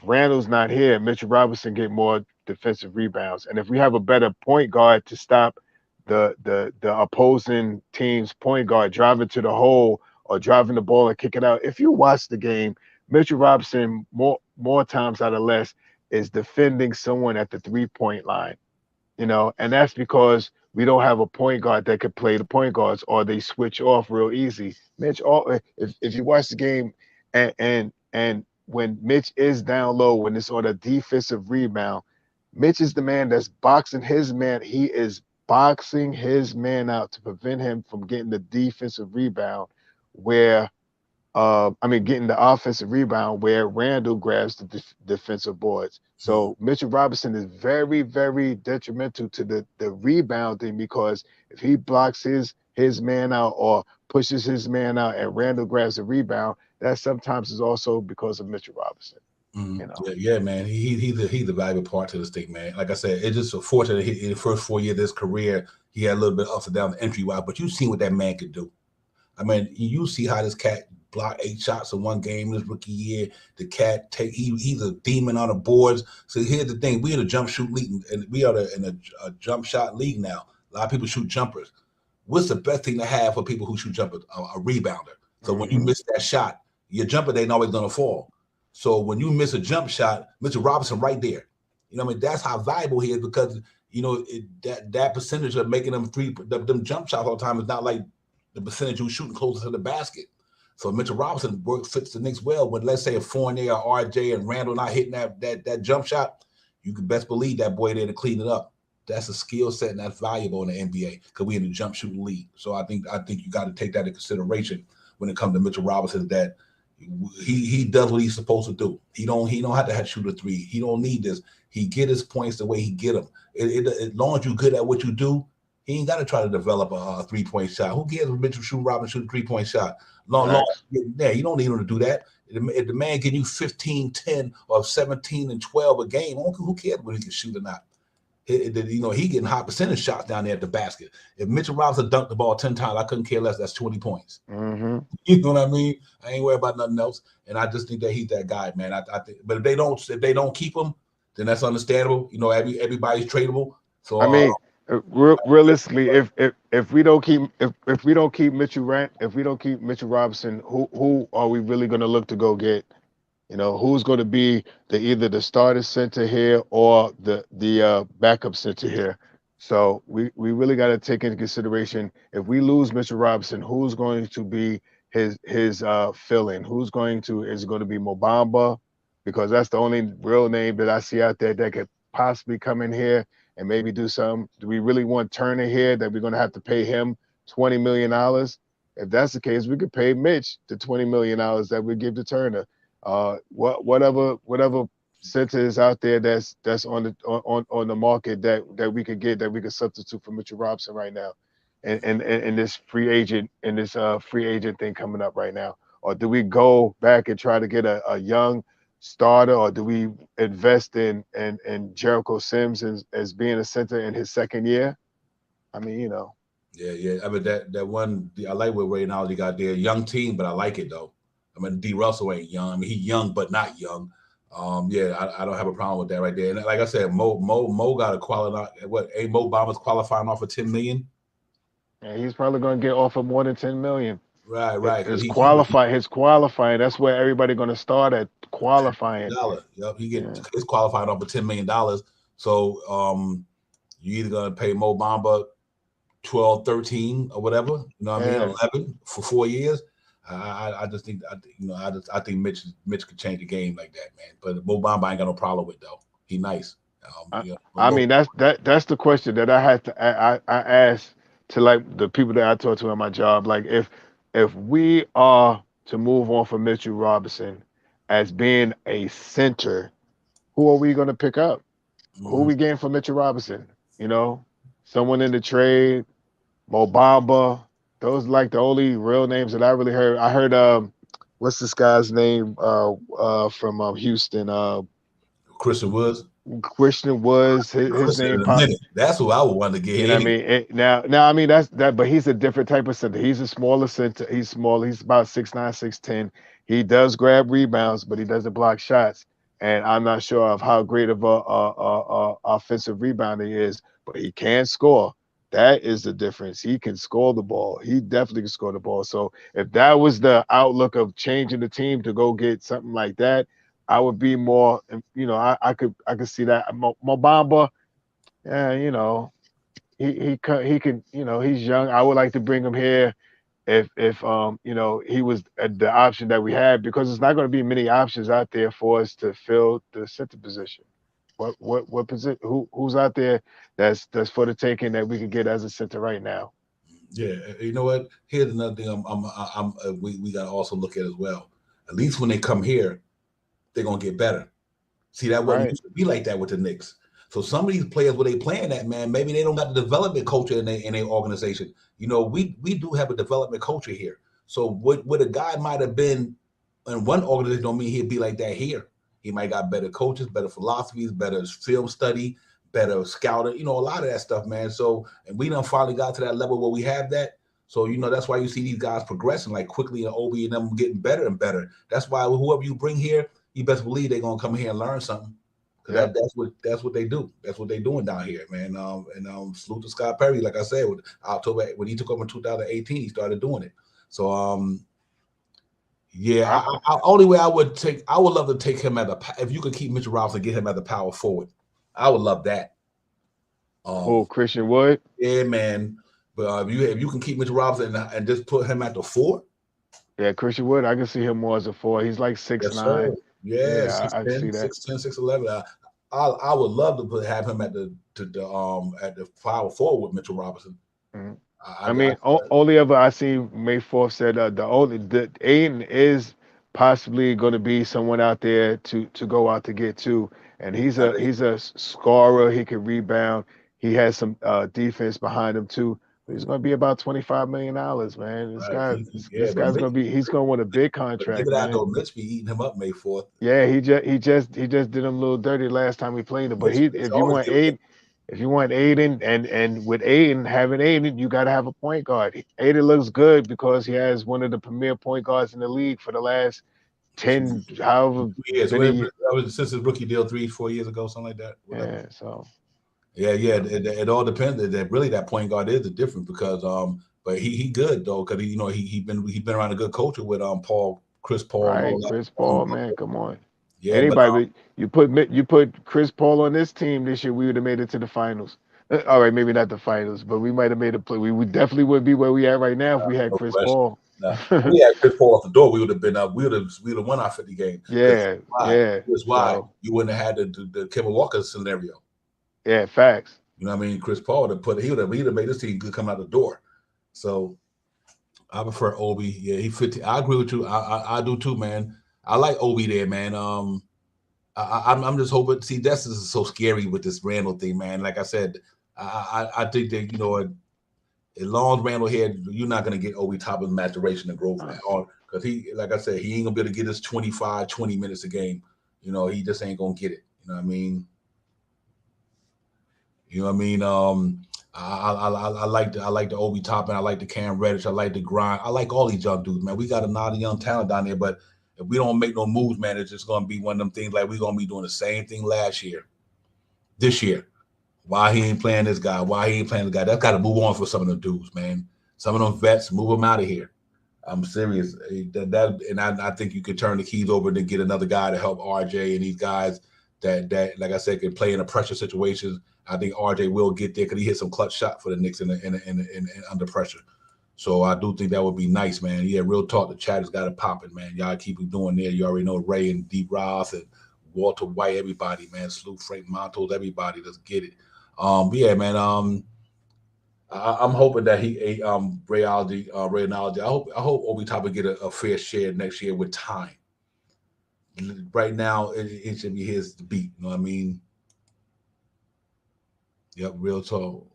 Randall's not here, Mitchell Robinson get more defensive rebounds, and if we have a better point guard to stop the opposing team's point guard driving to the hole or driving the ball and kick it out. If you watch the game, Mitchell Robinson more times out of less is defending someone at the 3-point line, and that's because we don't have a point guard that could play the point guards, or they switch off real easy. Mitch, if you watch the game, and when Mitch is down low, when it's on a defensive rebound, Mitch is the man that's boxing his man. He is boxing his man out to prevent him from getting the defensive rebound getting the offensive rebound where Randall grabs the defensive boards. So Mitchell Robinson is very, very detrimental to the rebounding, because if he blocks his man out or pushes his man out and Randall grabs the rebound, that sometimes is also because of Mitchell Robinson. Yeah, man. He's a valuable part to this thing, man. Like I said, it's just fortunate in the first 4 years of his career, he had a little bit of ups and downs entry-wise, but you've seen what that man could do. I mean, you see how this cat blocked 8 shots in one game in his rookie year. The cat he's a demon on the boards. So here's the thing: we in a jump shoot league, and we are in a jump shot league now. A lot of people shoot jumpers. What's the best thing to have for people who shoot jumpers? A rebounder. So when you miss that shot, your jumper ain't always gonna fall. So when you miss a jump shot, Mitchell Robinson right there. That's how valuable he is, because that percentage of making them jump shots all the time is not like the percentage who's shooting closer to the basket. So Mitchell Robinson fits the Knicks well. When, let's say, if Fournier or RJ and Randall not hitting that jump shot, you can best believe that boy there to clean it up. That's a skill set, and that's valuable in the NBA, because we in the jump shooting league. So I think you got to take that into consideration when it comes to Mitchell Robinson, that he does what he's supposed to do. He don't have to shoot a three. He don't need this. He get his points the way he get them. As long as you're good at what you do, He ain't got to try to develop a 3-point shot. Who cares if Mitchell Robinson shoot a 3-point shot? Long, Facts. yeah, you don't need him to do that. If the man getting you 15, 10, or 17 and 12 a game, who cares whether he can shoot or not? He getting high percentage shots down there at the basket. If Mitchell Robinson dunked the ball 10 times, I couldn't care less. That's 20 points. Mm-hmm. You know what I mean? I ain't worried about nothing else. And I just think that he's that guy, man. I think, but if they don't keep him, then that's understandable. Everybody's tradable. So I mean, realistically, if we don't keep if we don't keep Mitchell Robinson, who are we really going to look to go get? Who's going to be either the starter center here or the backup center here? So we really got to take into consideration, if we lose Mitchell Robinson, who's going to be his fill-in? Is it going to be Mobamba? Because that's the only real name that I see out there that could possibly come in here and maybe do something. Do we really want Turner here, that we're going to have to pay him $20 million? If that's the case, we could pay Mitch the $20 million that we give to Turner. Whatever center is out there that's on the market that we could get, that we could substitute for Mitchell Robinson right now, and this free agent thing coming up right now. Or do we go back and try to get a young starter, or do we invest in Jericho Sims as being a center in his second year? I mean, Yeah. I mean, that one, I like what Ray Nolly got there. Young team, but I like it though. I mean, D. Russell ain't young. I mean, he's young but not young. Yeah, I don't have a problem with that right there. And like I said, Mo got a qualify. What? Mo Bama's qualifying off of $10 million. and he's probably going to get offered more than $10 million. Right. His qualifying. That's where everybody going to start at, qualifying. Yep, his qualifying off of $10 million. So you either gonna pay Mo Bamba 12, 13 or whatever. You know what I mean? 11 for 4 years. I just think I think Mitch could change the game like that, man. But Mo Bamba ain't got no problem with though. He nice. I mean, that's the question that I had to I asked to, like, the people that I talk to at my job. Like, if we are to move on from Mitchell Robinson as being a center, who are we going to pick up? Who are we getting for Mitchell Robinson? Someone in the trade, Mo Bamba. Those are like the only real names that I really heard. I heard what's this guy's name from Houston? Christian Woods. Christian Woods, his name popped. That's who I would want to get. You know what I mean? Now, I mean, that's that, but he's a different type of center. He's a smaller center. He's small. He's about 6'9", 6'10". He does grab rebounds, but he doesn't block shots. And I'm not sure of how great of a offensive rebounder he is, but he can score. That is the difference. He can score the ball. He definitely can score the ball. So if that was the outlook of changing the team to go get something like that, I would be more, I could see that. Mobamba, yeah, he can, he's young. I would like to bring him here if he was the option that we had, because it's not going to be many options out there for us to fill the center position. What position? Who's out there that's for the taking that we could get as a center right now? Yeah, you know what? Here's another thing we got to also look at as well. At least when they come here, they're gonna get better. See, that wasn't used to be like that with the Knicks. So some of these players, where they playing at, man, maybe they don't got the development culture in their organization. We do have a development culture here. So what a guy might have been in one organization don't mean he'd be like that here. He might got better coaches, better philosophies, better film study, better scouting, a lot of that stuff, man. So, and we done finally got to that level where we have that. So, that's why you see these guys progressing like quickly, and Obi and them getting better and better. That's why whoever you bring here, you best believe they're gonna come here and learn something. Because that's what they do. That's what they're doing down here, man. And salute to Scott Perry. Like I said, with October, when he took over in 2018, he started doing it. So only way I would love to take him if you could keep Mitchell Robinson, get him as a power forward. I would love that. Christian Wood? Yeah, man. But if you can keep Mitchell Robinson and just put him at the 4. Yeah, Christian Wood, I can see him more as a 4. He's like 6'9". Yeah, I see that. 6'10", 6'11". I would love to have him at the power forward with Mitchell Robinson. Mm-hmm. Only ever I see May 4th said the Aiden is possibly going to be someone out there to go out to get too, and he's a scorer. He can rebound. He has some defense behind him too. He's going to be about $25 million, man. This Right. guy, Yeah, this but guy's going to be. He's going to win a big but look contract, at that man. though. Mitch be eating him up May 4th. Yeah, he just did him a little dirty last time we played him. But Mitch always give him. if you want Aiden, and with having Aiden, you got to have a point guard. Aiden looks good because he has one of the premier point guards in the league for the last 10, however 2 years. many. That was since his rookie deal 3, 4 years ago, something like that. Whatever. Yeah, so Yeah, yeah. yeah, It all depends. That really that point guard is the difference because but he good though because he been around a good culture with Chris Paul and all right. that. Chris Paul, man, come on. Yeah, but Anybody, you put Chris Paul on this team this year, we would have made it to the finals. All right, maybe not the finals, but we might have made a play. We would definitely would be where we at right now if we had no Chris question. Paul. Nah, if we had Chris Paul off the door, we would have been up. We would have won our 50 game. Yeah, yeah. Here's why So you wouldn't have had the Kevin Walker scenario. yeah, facts. You know what I mean? Chris Paul he would have made this team good coming out the door. So I prefer Obi. Yeah, he 15. I agree with you. I do too, man. I like Obi there, man. I'm just hoping. See, this is so scary with this Randall thing, man. Like I said, I think that as long as Randall here, you're not gonna get Obi Toppin's maturation and growth on because he, like I said, he ain't gonna be able to get us 25, 20 minutes a game. He just ain't gonna get it. You know what I mean? You know what I mean? I like the Obi Toppin. I like the Cam Reddish. I like the grind. I like all these young dudes, man. We got a lot of young talent down there, but if we don't make no moves, man, it's just gonna be one of them things like we're gonna be doing the same thing this year. Why he ain't playing this guy? Why he ain't playing the guy? That's got to move on for some of them dudes, man. Some of them vets, move them out of here. I'm serious. I think you could turn the keys over and get another guy to help RJ and these guys that like I said can play in a pressure situations. I think RJ will get there because he hit some clutch shot for the Knicks in under pressure. So I do think that would be nice, man. Yeah, real talk. The chat has got it popping, man. Y'all keep it doing there. You already know Ray and Deep Roth and Walter White, everybody, man. Salute Frank Montos, everybody. Let's get it. Yeah, man. I'm hoping that Ray Analogy. I hope Obi Toppin get a fair share next year with time. Right now, it should be his to beat. You know what I mean? Yep, real talk.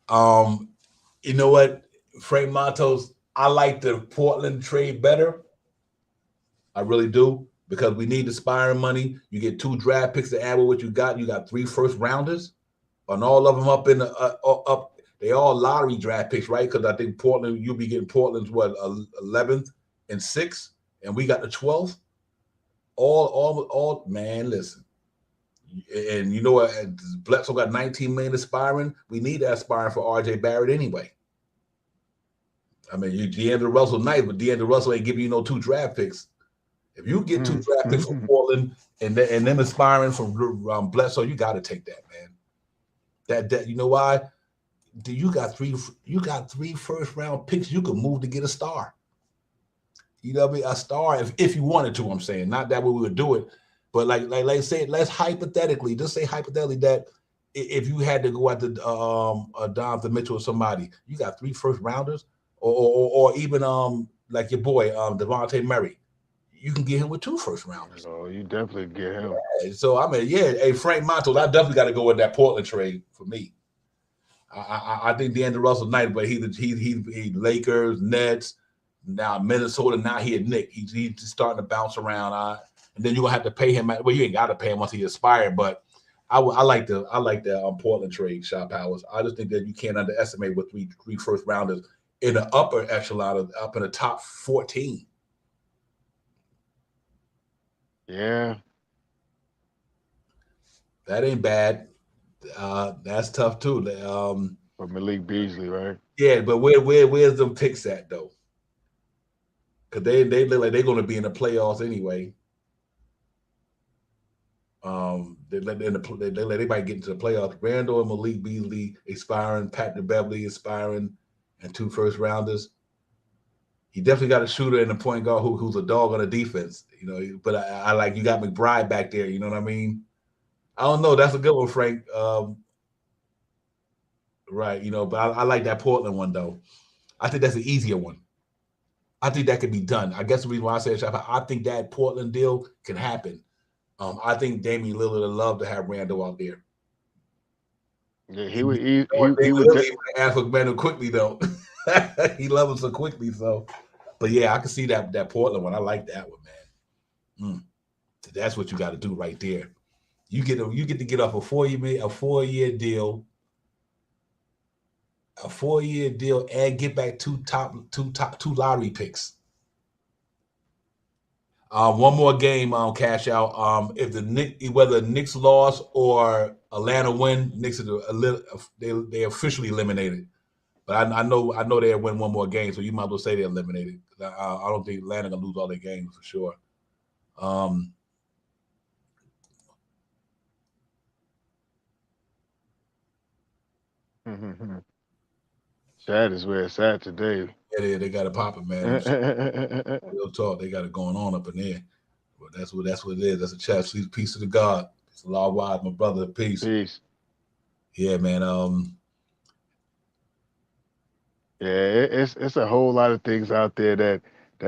You know what, Frank Montos, I like the Portland trade better. I really do because we need aspiring money. You get 2 draft picks to add with what you got. You got 3 first rounders, and all of them up in the up. They all lottery draft picks, right? Because I think Portland, you'll be getting Portland's 11th and 6th, and we got the 12th. All man, listen. And you know what? Bledsoe got 19 million aspiring. We need that aspiring for RJ Barrett anyway. I mean, you D'Angelo Russell nice, but D'Angelo Russell ain't giving you no 2 draft picks. If you get 2 draft picks from Portland and then aspiring from Bledsoe, you got to take that, man. That you know why? You got 3 first round picks. You could move to get a star. You know what I mean? A star if you wanted to. I'm saying not that way we would do it. But like say, let's hypothetically, just say hypothetically that if you had to go out to Donovan Mitchell or somebody, you got 3 first rounders, or even like your boy Devontae Murray, you can get him with 2 first rounders. Oh, you definitely get him. Yeah, so I mean, yeah, hey Frank Montos, I definitely got to go with that Portland trade for me. I think D'Angelo Russell nice, but he Lakers, Nets, now Minnesota, now he at Knicks. He's starting to bounce around. And then you're gonna have to pay him. Well, you ain't got to pay him once he aspired, but I like the Portland trade, Shop Powers. I just think that you can't underestimate with 3 first rounders in the upper echelon, up in the top 14. Yeah, That ain't bad. That's tough too. for Malik Beasley, right? Yeah, but where's them picks at though? Because they look like they're going to be in the playoffs anyway. They let everybody get into the playoffs. Randall and Malik Beasley expiring, Pat Beverly expiring, and 2 first rounders. He definitely got a shooter and a point guard who's a dog on the defense, But I like you got McBride back there. You know what I mean? I don't know. That's a good one, Frank. Right, but I like that Portland one though. I think that's an easier one. I think that could be done. I guess the reason why I say I think that Portland deal can happen. I think Damian Lillard would love to have Randall out there. Yeah, He he would. might ask for Randall quickly though. He loves him so quickly. So, but yeah, I can see that Portland one. I like that one, man. That's what you got to do right there. You get to get off a 4-year deal, and get back two lottery picks. One more game cash out. If whether Knicks lost or Atlanta win, Knicks are they officially eliminated. But I know they'll win one more game, so you might as well say they're eliminated. I don't think Atlanta gonna lose all their games for sure. Sad is where it's at today. Yeah, they got it popping, man. Real talk, they got it going on up in there. But that's what it is. That's a chat. Peace to the God. It's a law wide, my brother. Peace. Peace. Yeah, man. Yeah, it's a whole lot of things out there that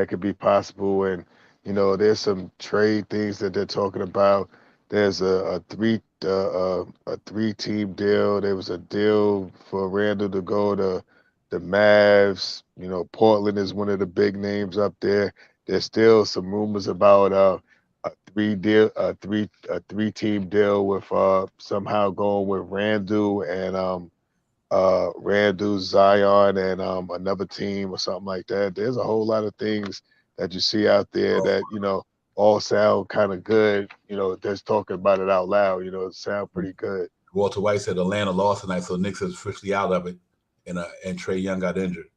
could be possible, and there's some trade things that they're talking about. There's a 3-team deal. There was a deal for Randall to go to the Mavs. Portland is one of the big names up there. There's still some rumors about a 3-team deal with somehow going with Randall and Randall, Zion, and another team or something like that. There's a whole lot of things that you see out there that all sound kind of good. Just talking about it out loud. It sound pretty good. Walter White said Atlanta lost tonight, so Knicks is officially out of it, and Trae Young got injured.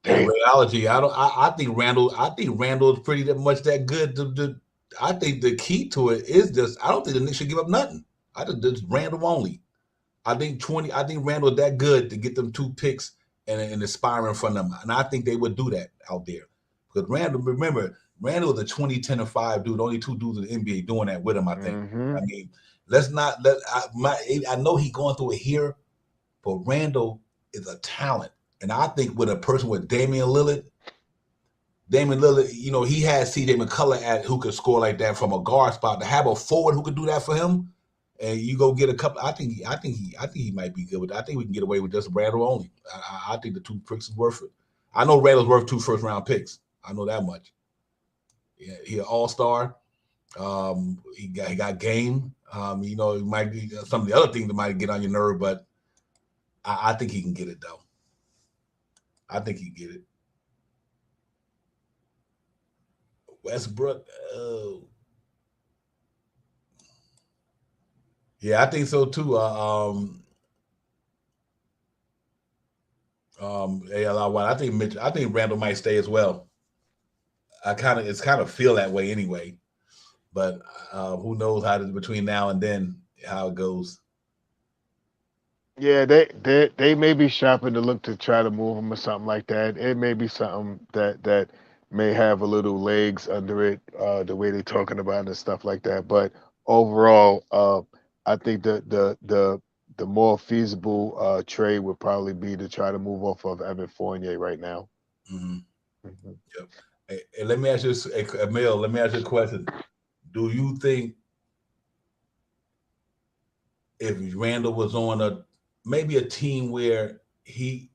In reality, I think Randall is pretty much that good. I think the key to it is just I don't think the Knicks should give up nothing. I think it's Randall only. I think Randall is that good to get them 2 picks and aspiring from them, and I think they would do that out there. Because Randall was a 20-10-5 dude. Only 2 dudes in the NBA doing that with him. I think. I mean, let's not let I know he's going through it here, but Randall is a talent. And I think with a person with Damian Lillard, he has CJ McCullough who could score like that from a guard spot. To have a forward who could do that for him, and you go get a couple. I think he might be good with that. I think we can get away with just Randall only. I think the 2 picks is worth it. I know Randall's worth 2 first-round picks. I know that much. Yeah, he's an all-star. He got game. He might be some of the other things that might get on your nerve, but I think he can get it though. I think he can get it. Westbrook. Yeah, I think so too. I think Randall might stay as well. It's kind of feel that way anyway, but who knows between now and then how it goes. Yeah, they may be shopping to look to try to move him or something like that. It may be something that may have a little legs under it, the way they're talking about it and stuff like that. But overall, I think the more feasible trade would probably be to try to move off of Evan Fournier right now. Yep. Hey, let me ask you, Emil. Let me ask you a question. Do you think if Randall was on maybe a team where he's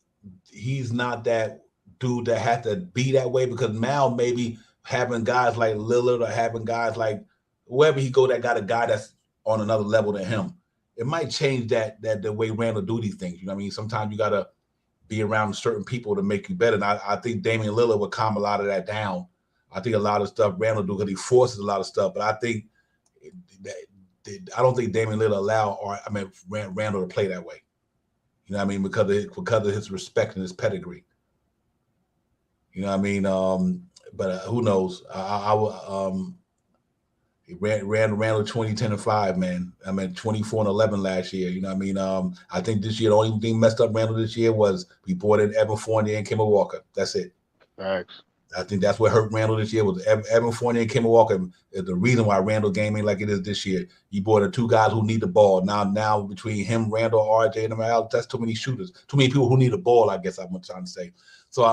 not that dude that has to be that way, because now maybe having guys like Lillard or having guys like wherever he go that got a guy that's on another level than him, it might change that the way Randall do these things. You know what I mean? Sometimes you gotta be around certain people to make you better. And I think Damian Lillard would calm a lot of that down. I think a lot of stuff Randall do because he forces a lot of stuff, but I think I don't think Damian Lillard Randall to play that way. You know what I mean? Because of his respect and his pedigree. You know what I mean? But who knows? Randall 20-10-5, man. 24-11 last year. You know what I mean? I think this year the only thing messed up Randall this year was we brought in Evan Fournier and Kemba Walker. That's it. Thanks. I think that's what hurt Randall this year was Evan Fournier and Kemba Walker. The reason why Randall game ain't like it is this year. You brought in 2 guys who need the ball. Now between him, Randall, RJ, and that's too many shooters. Too many people who need the ball, I guess I'm trying to say. So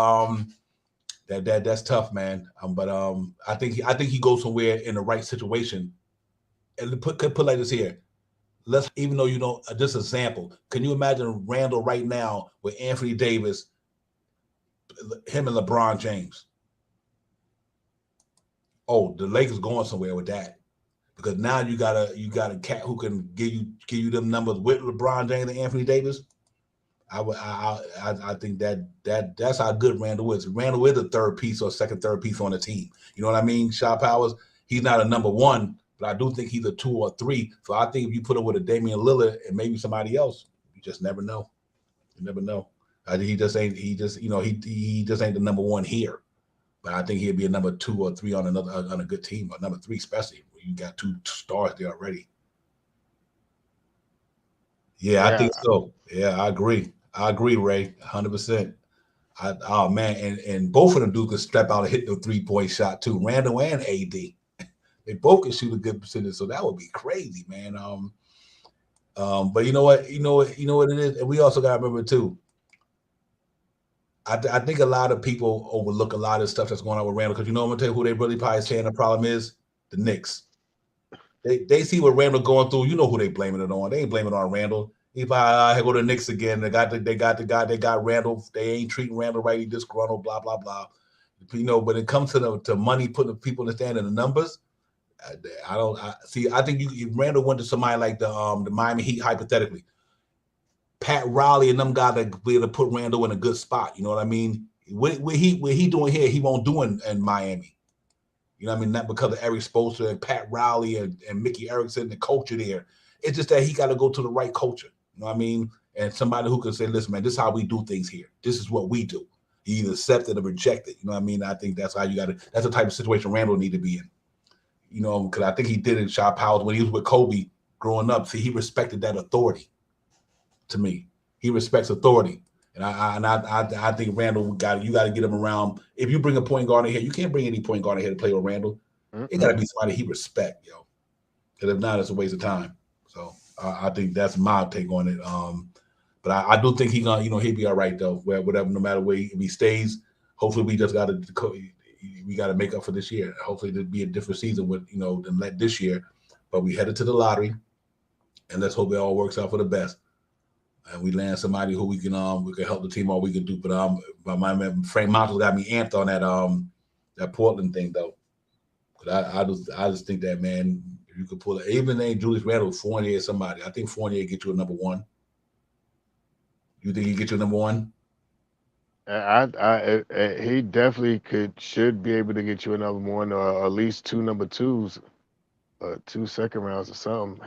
That's tough, man. But I think he goes somewhere in the right situation. And put like this here. Let's even though you know just an example. Can you imagine Randall right now with Anthony Davis, him and LeBron James? Oh, the Lakers going somewhere with that. Because now you got a cat who can give you them numbers with LeBron James and Anthony Davis. I think that's how good Randall is. Randall is a third piece on the team. You know what I mean? Shaw Powers, he's not a number one, but I do think he's a 2 or 3. So I think if you put him with a Damian Lillard and maybe somebody else, you just never know. You never know. I think he just ain't the number one here. But I think he'd be a number 2 or 3 on a good team, or number 3 especially. You got 2 stars there already. Yeah, I think so. Yeah, I agree, Ray, 100%. Oh man, and both of them dudes could step out and hit the 3-point shot too. Randall and AD, they both can shoot a good percentage, so that would be crazy, man. But you know what it is, and we also got to remember too. I think a lot of people overlook a lot of stuff that's going on with Randall, because I'm gonna tell you who they really probably saying the problem is: the Knicks. They see what Randall going through. You know who they blaming it on. They ain't blaming it on Randall. If I go to the Knicks again, they got the guy. They got Randall. They ain't treating Randall right. He disgruntled. Blah blah blah. When it comes to money, putting people in the stand and the numbers, I think if Randall went to somebody like the Miami Heat, hypothetically, Pat Riley and them guys that be able to put Randall in a good spot. You know what I mean? What he doing here, he won't do in Miami. You know what I mean? Not because of Eric Spoelstra and Pat Riley and Mickey Erickson, the culture there. It's just that he got to go to the right culture. You know what I mean? And somebody who can say, listen, man, this is how we do things here. This is what we do. You either accept it or reject it. You know what I mean? I think that's how you got to, that's the type of situation Randall need to be in. Because I think he did in Shaw Powers when he was with Kobe growing up. See, he respected that authority. To me, he respects authority. And I think Randall you got to get him around. If you bring a point guard in here, you can't bring any point guard in here to play with Randall. It got to be somebody he respect, yo. Because if not, it's a waste of time. So I think that's my take on it. But I do think he'll be all right though. Whatever, no matter where if he stays. Hopefully, we just got to make up for this year. Hopefully, it'll be a different season than this year. But we headed to the lottery, and let's hope it all works out for the best. And we land somebody who we can help the team all we can do. But my man Frank Montel got me amped on that Portland thing though. Because I just think that, man, if you could pull it, even named Julius Randle, Fournier, somebody. I think Fournier get you a number 1. You think he get you a number 1? He definitely should be able to get you a number 1, or at least 2 number 2s, 2 second rounds or something.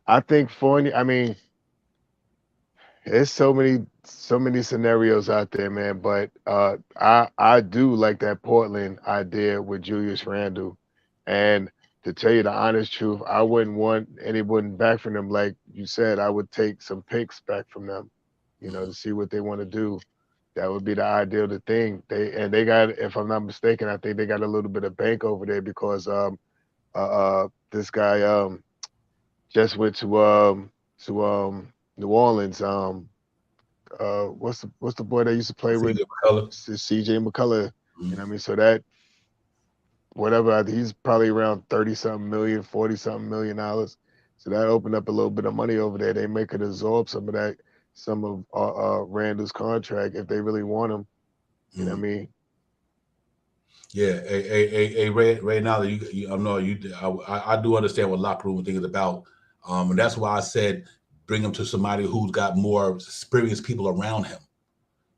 I think Fournier. There's so many scenarios out there, man. But I do like that Portland idea with Julius Randle, and to tell you the honest truth, I wouldn't want anyone back from them. Like you said, I would take some picks back from them, to see what they want to do. That would be the ideal thing. They got, if I'm not mistaken, I think they got a little bit of bank over there because this guy just went to New Orleans. What's the boy that used to play with CJ McCullough? You know what I mean? So that whatever, he's probably around 30-something million, 40-something million dollars. So that opened up a little bit of money over there. They may could absorb some of Randall's contract if they really want him. You know what I mean? Yeah, right now I do understand what locker room thing is about, and that's why I said bring him to somebody who's got more experienced people around him.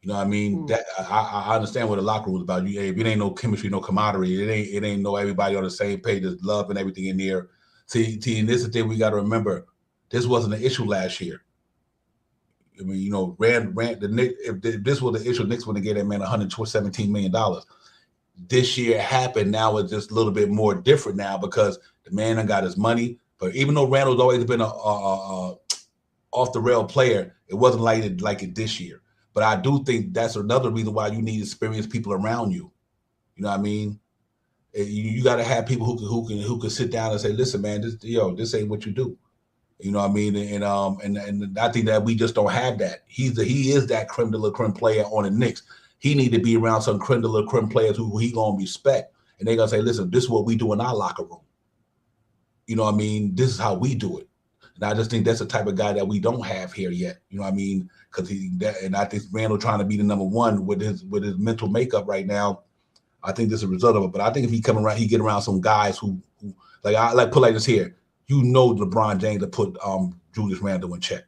You know what I mean? That I understand what the locker room is about. If it ain't no chemistry, no camaraderie, it ain't no everybody on the same page, there's love and everything in there. See, and this is the thing we got to remember. This wasn't an issue last year. I mean, the Knicks, if this was the issue, Knicks would have gave that man $117 million. This year happened. Now it's just a little bit more different now because the man done got his money. But even though Randall's always been a off the rail player, it wasn't like it this year. But I do think that's another reason why you need experienced people around you. You know what I mean? You got to have people who can sit down and say, listen, man, this ain't what you do. You know what I mean? And I think that we just don't have that. He is that creme de la creme player on the Knicks. He need to be around some creme de la creme players who he gonna respect, and they gonna say, listen, this is what we do in our locker room. You know what I mean? This is how we do it. And I just think that's the type of guy that we don't have here yet. You know what I mean? Because and I think Randall trying to be the number one with his mental makeup right now. I think this is a result of it. But I think if he come around, he get around some guys who like I like put like this here. You know, LeBron James to put Julius Randle in check.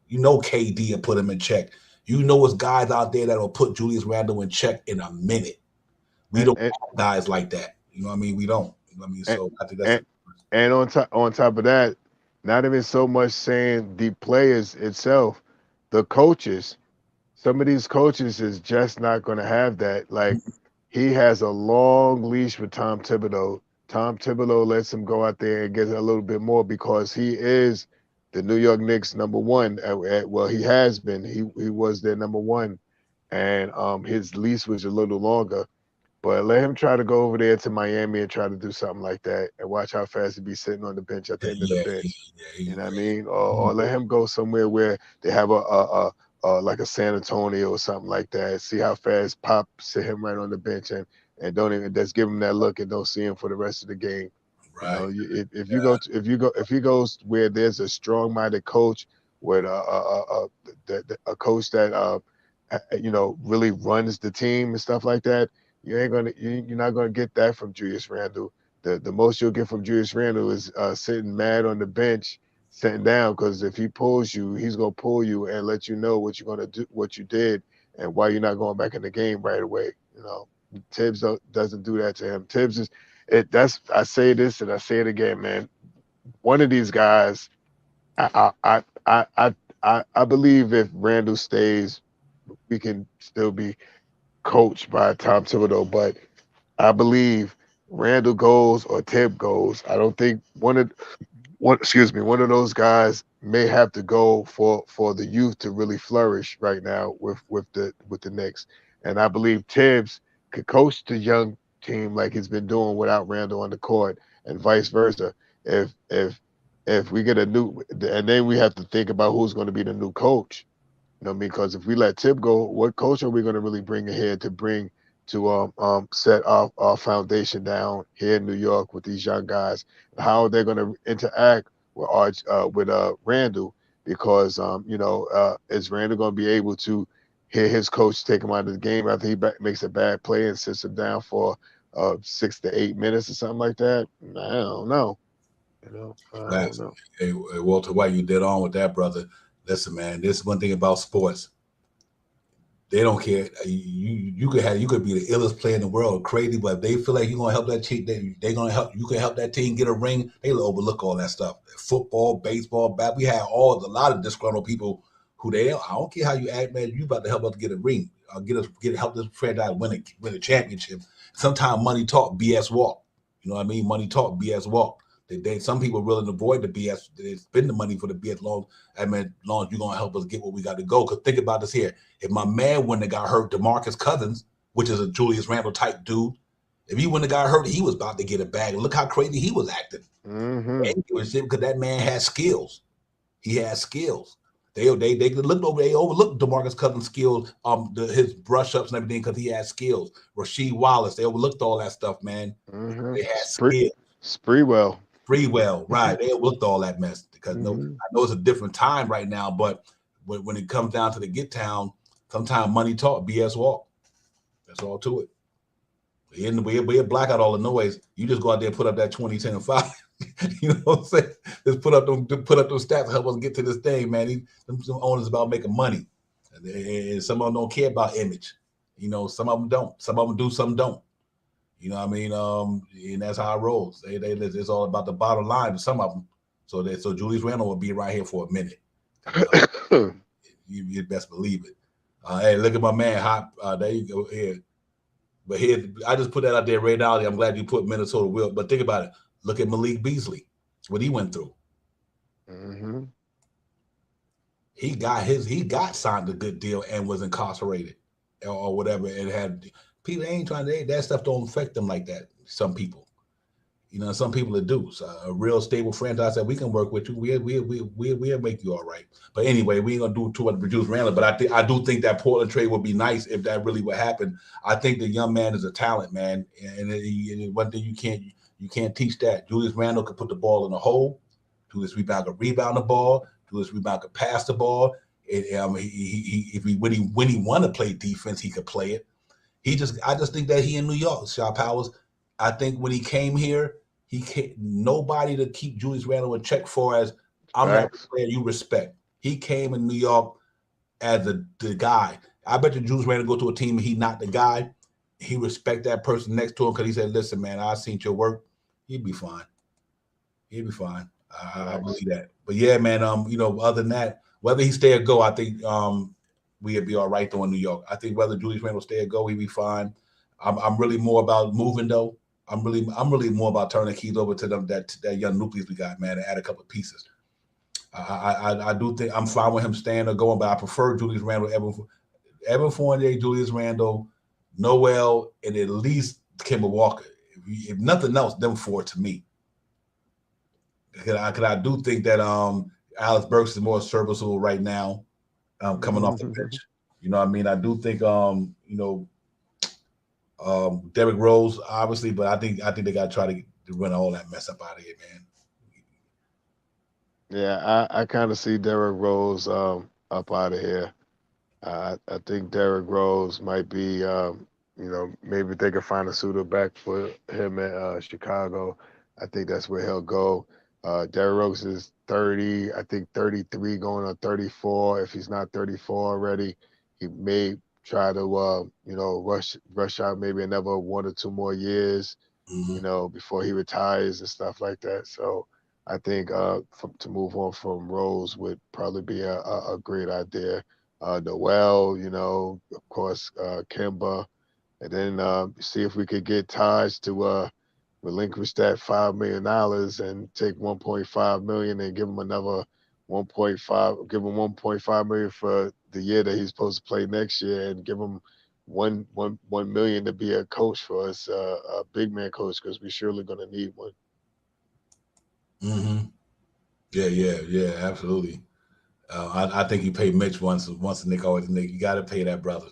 You know, KD will put him in check. You know, it's guys out there that will put Julius Randle in check in a minute. We don't have guys like that. You know what I mean? We don't. You know what I mean? So I think that's. And on top of that, not even so much saying the players itself, the coaches. Some of these coaches is just not going to have that. Like, he has a long leash with Tom Thibodeau. Tom Thibodeau lets him go out there and get a little bit more because he is the New York Knicks number one. Well, he has been. He was their number one, and his leash was a little longer. But let him try to go over there to Miami and try to do something like that, and watch how fast he'd be sitting on the bench at the end of the bench. You know what I mean? Or let him go somewhere where they have a like a San Antonio or something like that. See how fast Pop sit him right on the bench and don't even just give him that look and don't see him for the rest of the game. Right. You know, if he goes where there's a strong-minded coach with a coach that you know, really runs the team and stuff like that, you're not gonna get that from Julius Randle. The most you'll get from Julius Randle is sitting mad on the bench, sitting down, because if he pulls you, he's gonna pull you and let you know what you're gonna do, what you did, and why you're not going back in the game right away. You know, Tibbs doesn't do that to him. Tibbs is I say this and I say it again, man. One of these guys, I believe if Randle stays, we can still be coached by Tom Thibodeau, but I believe Randall goes or Tibb goes. I don't think one of those guys may have to go for the youth to really flourish right now with the Knicks. And I believe Tibbs could coach the young team like he's been doing without Randall on the court, and vice versa. If we get a new, and then we have to think about who's going to be the new coach. You know, because if we let Tip go, what coach are we going to really bring ahead to set our foundation down here in New York with these young guys? How are they going to interact with Randall? Because you know, is Randall going to be able to hear his coach take him out of the game after he makes a bad play and sits him down for 6 to 8 minutes or something like that? I don't know. You know, I don't know. Hey, Walter White, you dead on with that, brother. Listen, man, this is one thing about sports. They don't care. You could be the illest player in the world, crazy, but if they feel like you're gonna help that team, they're gonna help. You can help that team get a ring. They'll overlook all that stuff. Football, baseball, we had a lot of disgruntled people who I don't care how you act, man. You about to help us get a ring, help this franchise win a championship. Sometimes money talk, BS walk. You know what I mean? Money talk, BS walk. Some people are willing to avoid the BS. They spend the money for the BS long. I mean, long as you're gonna help us get where we got to go. Because think about this here: if my man wouldn't have got hurt, DeMarcus Cousins, which is a Julius Randle type dude, if he wouldn't have got hurt, he was about to get a bag. And look how crazy he was acting. It was because that man has skills. He has skills. They overlooked DeMarcus Cousins' skills, his brush ups and everything because he has skills. Rasheed Wallace, they overlooked all that stuff, man. They had skills. Freewell, right? They overlooked all that mess because I know it's a different time right now, but when it comes down to the get town, sometimes money talk, BS walk. That's all to it. We're black out all the noise. You just go out there and put up that 20, 10, and 5. You know what I'm saying? Just put up those stats to help us get to this thing, man. Them owners about making money. And some of them don't care about image. You know, some of them don't. Some of them do, some don't. You know what I mean? And that's how it rolls. It's all about the bottom line to some of them. So Julius Randle will be right here for a minute. You best believe it. Hey, look at my man, Hop. There you go. Here. But here, I just put that out there right now. I'm glad you put Minnesota will. But think about it. Look at Malik Beasley. What he went through. He got signed a good deal and was incarcerated or whatever. And had people ain't trying to, that stuff don't affect them like that. Some people. You know, some people that do. So a real stable franchise that we can work with you. We'll make you all right. But anyway, we ain't gonna do too much to Julius Randle. But I do think that Portland trade would be nice if that really would happen. I think the young man is a talent, man, and one thing you can't teach that. Julius Randle could put the ball in the hole. Julius Rebound could rebound the ball. Julius Rebound could pass the ball. When he want to play defense, he could play it. I just think that he in New York, Shaw Powers. I think when he came here, he can't, nobody to keep Julius Randle in check for as I'm not the player you respect. He came in New York as the guy. I bet you Julius Randle go to a team and he not the guy. He respect that person next to him because he said, "Listen, man, I seen your work. He'd be fine. He'd be fine." I believe that. But yeah, man. Other than that, whether he stay or go, I think we'd be all right though in New York. I think whether Julius Randle stay or go, he'd be fine. I'm really more about moving though. I'm really more about turning the keys over to them that young nucleus we got, man, and add a couple of pieces. I do think I'm fine with him staying or going, but I prefer Julius Randle, Evan Fournier, Julius Randle, Noel, and at least Kemba Walker. If nothing else, them four to me. Because I do think that Alex Burks is more serviceable right now, coming off the bench. You know what I mean? I do think Derrick Rose, obviously, but I think they got to try to run all that mess up out of here, man. Yeah, I kind of see Derrick Rose up out of here. I think Derrick Rose might be, maybe they could find a suitor back for him at Chicago. I think that's where he'll go. Derrick Rose is 30, I think 33 going on 34. If he's not 34 already, he may try to, rush out maybe another 1 or 2 more years, before he retires and stuff like that. So I think to move on from Rose would probably be a great idea. Noel, of course, Kemba, and then see if we could get Taj to relinquish that $5 million and take $1.5 million and give him another 1.5, give him 1.5 million for the year that he's supposed to play next year, and give him one million to be a coach for us, a big man coach, because we're surely going to need one. Mm-hmm. Yeah, absolutely. I think you pay Mitch once a Nick, always a Nick. You got to pay that brother.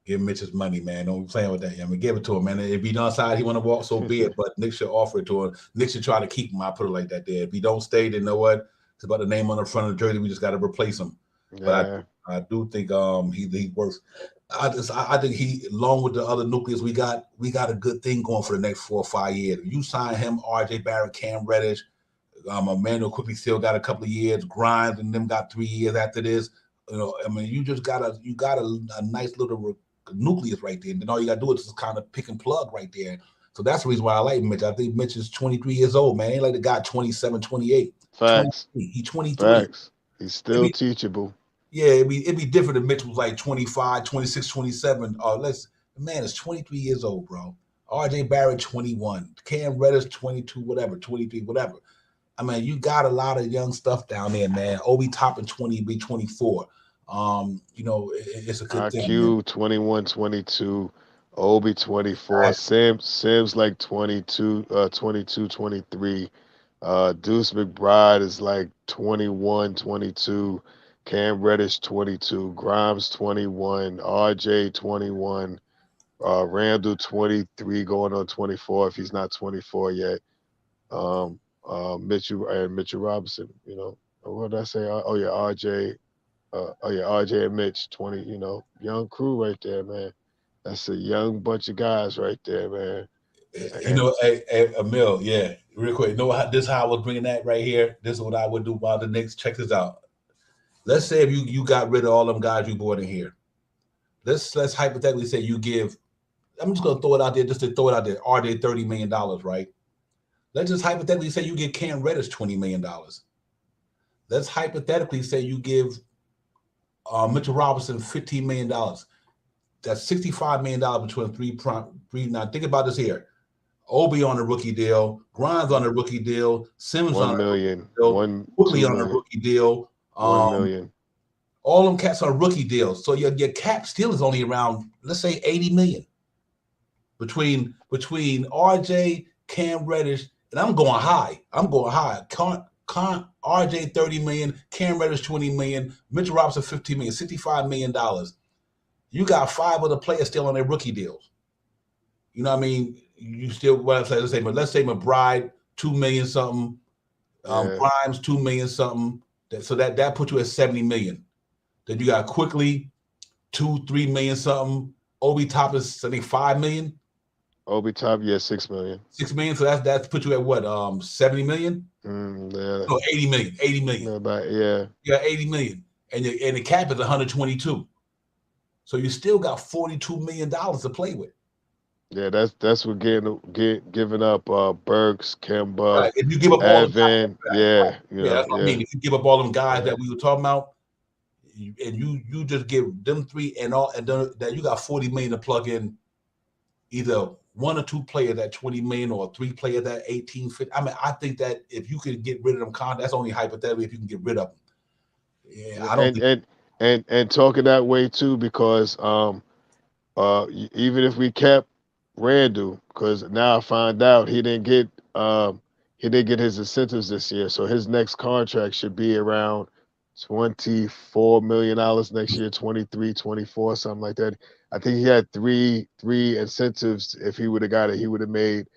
Give Mitch his money, man. Don't be playing with that. I mean, give it to him, man. If he outside, he want to walk, so be it. But Nick should offer it to him. Nick should try to keep him. I put it like that there. If he don't stay, then know what? It's about the name on the front of the jersey. We just got to replace him. Yeah. But I do think he works. I think he, along with the other nucleus, we got a good thing going for the next 4 or 5 years. You sign him, RJ Barrett, Cam Reddish, Emmanuel quickly still got a couple of years. Grimes and them got 3 years after this. You just got a nice little nucleus right there. And then all you got to do is just kind of pick and plug right there. So that's the reason why I like Mitch. I think Mitch is 23 years old, man. He ain't like the guy 27, 28. Facts. He's 23. Facts. He's still teachable. Yeah, it'd be different if Mitch was like 25, 26, 27. The man is 23 years old, bro. RJ Barrett, 21. Cam Reddish, 22, whatever, 23, whatever. I mean, you got a lot of young stuff down there, man. Obi Toppin, 20, be 24. It's a good thing. IQ 21, 22. Obi 24. Right. Sims like 22, 23. Deuce McBride is like 21, 22. Cam Reddish 22. Grimes 21. RJ 21. Randall 23 going on 24 if he's not 24 yet. Mitchell Robinson, what did I say? RJ. RJ and Mitch, 20, young crew right there, man. That's a young bunch of guys right there, man. Hey, Emil, yeah, real quick. This is how I was bringing that right here. This is what I would do while the Knicks. Check this out. Let's say if you got rid of all them guys you brought in here. Let's hypothetically say you give, I'm just going to throw it out there just to throw it out there, RJ $30 million, right? Let's just hypothetically say you give Cam Reddish $20 million. Let's hypothetically say you give Mitchell Robinson $15 million. That's $65 million between three. Now think about this here. Obi on a rookie deal, Grimes on a rookie deal, Simmons on a rookie deal, Quickly on a rookie deal. 1 million. All them cats are rookie deals. So your cap still is only around, let's say, $80 million. Between RJ, Cam Reddish, and I'm going high. RJ 30 million, Cam Reddish 20 million, Mitchell Robinson 15 million, $65 million. You got 5 other players still on their rookie deals. You know what I mean? You still, let's say McBride, 2 million something, Grimes, 2 million something. So that puts you at 70 million. Then you got Quickly, 2-3 million something. Obi Toppin, I think 5 million. Obi Top, yeah, 6 million. 6 million. So that's put you at what? 70 million? Yeah. No, 80 million. 80 million. No, but yeah. You got 80 million. And the cap is 122. So you still got $42 million to play with. Yeah, that's what giving up Burks, Kemba, right. If you give up Evan, all them guys, that's what I mean. If you give up all them guys that we were talking about, and you just give them 3 and then you got 40 million to plug in either 1 or 2 players at 20 million or 3 players at 18, 50. I mean, I think that if you could get rid of them, that's only hypothetically if you can get rid of them. Yeah, I don't. And talking that way too, because even if we kept Randall, because now I find out he didn't get his incentives this year, so his next contract should be around $24 million next year, 23, 24, something like that. I think he had three incentives. If he would have got it, he would have made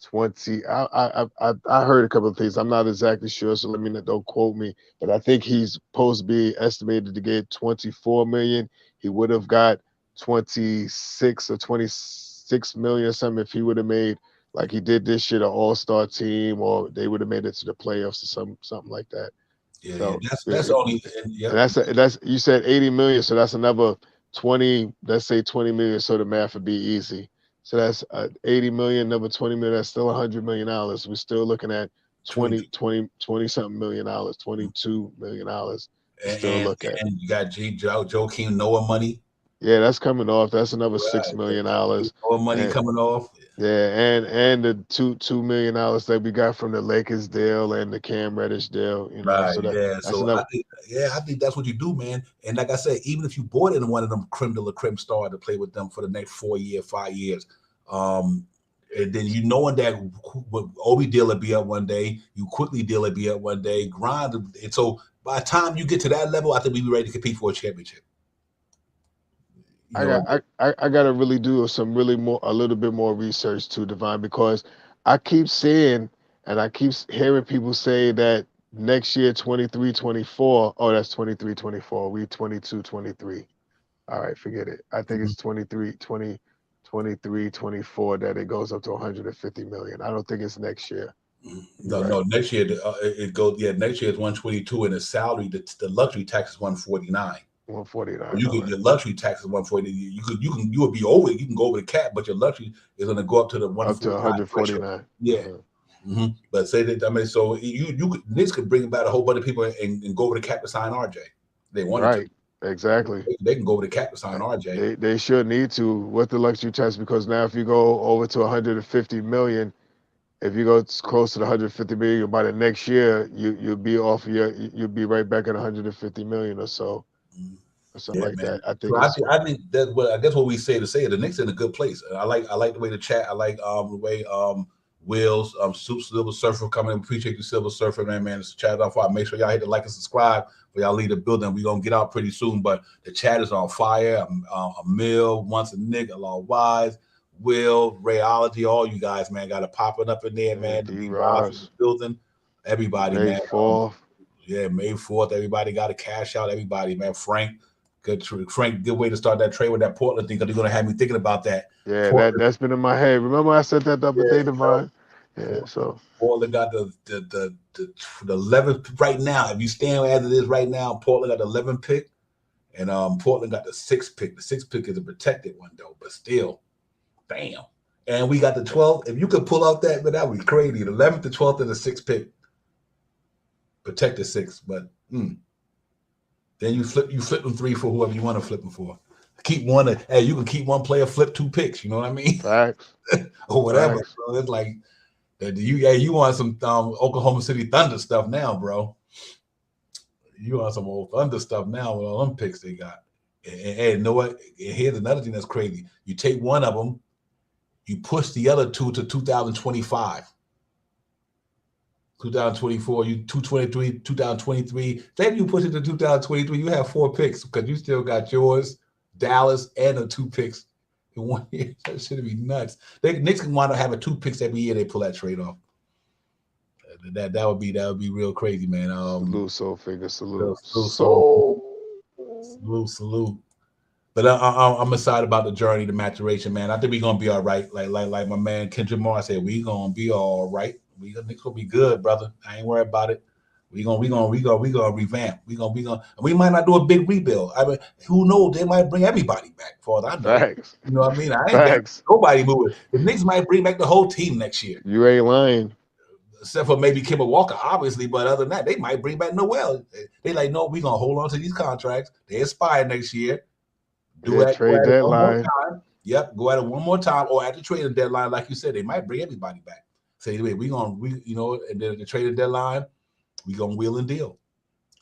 20. I heard a couple of things. I'm not exactly sure, so don't quote me. But I think he's supposed to be estimated to get 24 million. He would have got 26 or 26 million or something if he would have made, like he did this year, an all-star team, or they would have made it to the playoffs or something like that. Yeah, so that's only. That's you said 80 million, so that's another 20. Let's say 20 million, so the math would be easy. So that's 80 million, another 20 million. That's still $100 million. We're still looking at 20 something million dollars, $22 million. Still look at. And you got Joakim Noah money. Yeah, that's coming off. That's another $6 million. Noah money coming off. Yeah, and the $2 million that we got from the Lakers deal and the Cam Reddish deal, Right. So I think that's what you do, man. And like I said, even if you bought in one of them creme de la creme star to play with them for the next 4 years, 5 years, and then knowing that Obi deal will be up one day, you Quickly deal will be up one day, grind, and so by the time you get to that level, I think we'll be ready to compete for a championship. I got to really do a little bit more research too, Divine, because I keep seeing and I keep hearing people say that next year 23-24. Oh, that's 23-24. We 22-23. All right, forget it. I think it's 23-24 that it goes up to 150 million. I don't think it's next year. No, next year it goes. Yeah, next year is 122, and the salary, the luxury tax is 149. 149. You could, your luxury tax is 140. You would be over. You can go over the cap, but your luxury is going to go up to the 149. Yeah. But say that, I mean, so Knicks could bring about a whole bunch of people and go over the cap to sign RJ. They wanted to. Exactly. They can go over the cap to sign RJ. They should need to with the luxury tax, because now if you go over to 150 million, if you go close to the 150 million by the next year, you'll be right back at 150 million or so. Or something like that. I think. So I think that's what I guess what we say to say it. The Knicks in a good place. I like the way the chat. I like the way Will's Silver Surfer coming. Appreciate you, Silver Surfer, man. It's the chat on fire. Make sure y'all hit the like and subscribe. For y'all leave the building. We're gonna get out pretty soon, but the chat is on fire. Emil, Once a Nick, a lot wise, Will, Rayology, all you guys, man, got it popping up in there, man. The the building. Everybody, May man. 4th. May 4th. Everybody got to cash out. Everybody, man. Frank, good way to start that trade with that Portland thing, because they're gonna have me thinking about that. Yeah, that's been in my head. Remember I said that the other day, Divine? Yeah, so Portland got the 11th right now. If you stand as it is right now, Portland got the 11th pick, and Portland got the 6th pick. The 6th pick is a protected one though, but still, bam. And we got the 12th. If you could pull out that, but that would be crazy. The 11th, the 12th, and the 6th pick. Protected 6, but then you flip them 3 for whoever you want to flip them for. Keep one. Hey, you can keep one player, flip 2 picks. You know what I mean? Facts. Or whatever. Facts. So it's like you want some Oklahoma City Thunder stuff now, bro. You want some old Thunder stuff now with all them picks they got. And you know what? And here's another thing that's crazy. You take one of them, You push the other two to 2025. 2024, you 223, 2023. Say if you push it to 2023, you have 4 picks because you still got yours, Dallas, and the 2 picks in 1 year. That should be nuts. Knicks can wind up having 2 picks every year. They pull that trade off. That would be real crazy, man. Salute, soul finger, salute. Salute. But I'm excited about the journey, the maturation, man. I think we're gonna be all right. Like my man Kendrick Moore said, we gonna be all right. It's gonna be good, brother. I ain't worried about it. We gonna revamp. We might not do a big rebuild. I mean, who knows? They might bring everybody back. For all I know, Facts. You know what I mean? I ain't got nobody moving. The Knicks might bring back the whole team next year. You ain't lying. Except for maybe Kemba Walker, obviously. But other than that, they might bring back Noel. They like, no, we gonna hold on to these contracts. They expire next year. Trade deadline. Yep, go at it one more time, or at the trading deadline, like you said, they might bring everybody back. Say, wait, and then the trading deadline, we gonna wheel and deal.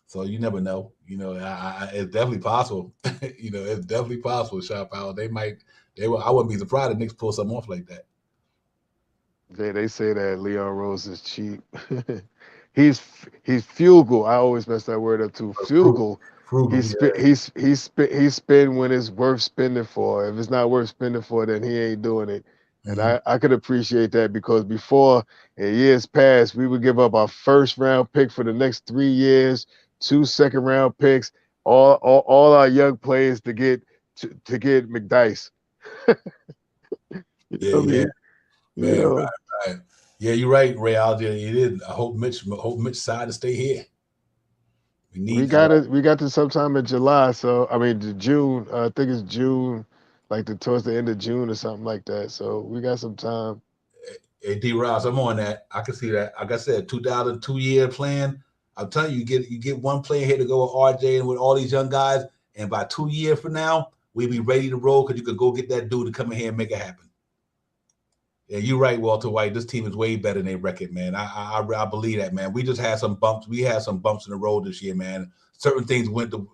So you never know. It's definitely possible. It's definitely possible. Shop out. I wouldn't be surprised if Knicks pull something off like that. They say that Leon Rose is cheap. He's frugal. I always mess that word up too. Frugal. He spend when it's worth spending for. If it's not worth spending for, then he ain't doing it. And I could appreciate that because before, in years past, we would give up our first round pick for the next 3 years, 2 second round picks, all our young players to get McDice. Yeah. Right. Yeah, you're right, Ray. It is. I hope Mitch decided to stay here. We got to sometime in July. So I mean, June. I think it's June, like towards the end of June or something like that. So we got some time. Hey, D. Ross, I'm on that. I can see that. Like I said, 2002-year plan. I'm telling you, you get one player here to go with RJ and with all these young guys, and by 2 years from now, we'll be ready to roll because you could go get that dude to come in here and make it happen. Yeah, you're right, Walter White. This team is way better than their record, man. I believe that, man. We just had some bumps. We had some bumps in the road this year, man. Certain things went the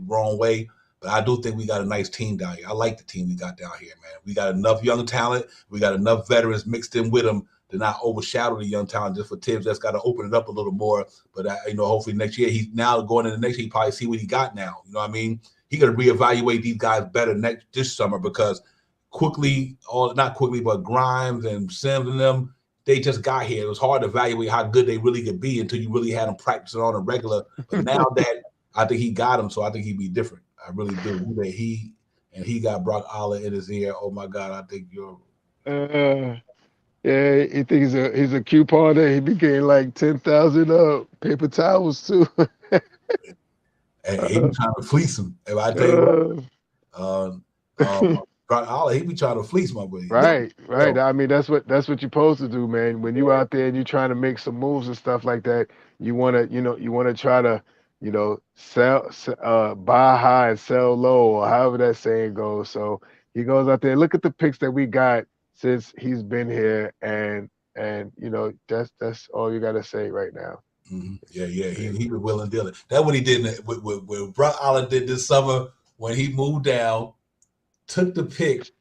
wrong way, but I do think we got a nice team down here. I like the team we got down here, man. We got enough young talent. We got enough veterans mixed in with them to not overshadow the young talent just for Tibbs. That's got to open it up a little more. But, hopefully next year, he's now going into next year, he probably see what he got now. You know what I mean? He got to reevaluate these guys better this summer because not quickly, but Grimes and Sims and them, they just got here. It was hard to evaluate how good they really could be until you really had them practicing on a regular. But now that I think he got them, so I think he'd be different. I really do. He got Brock Aller in his ear. Oh my God, I think you're. Yeah, he thinks he's a couponer. He became like 10,000 paper towels too. And he be trying to fleece him. If I tell you what, Brock Aller, he be trying to fleece my boy. Right. I mean, that's what you're supposed to do, man. When you out there and you're trying to make some moves and stuff like that, you want to try to, sell, buy high and sell low, or however that saying goes. So he goes out there, look at the picks that we got since he's been here, and that's all you got to say right now. Mm-hmm. Yeah, he was willing to deal it. That's what he did with Brock Aller did this summer when he moved down. Took the pick,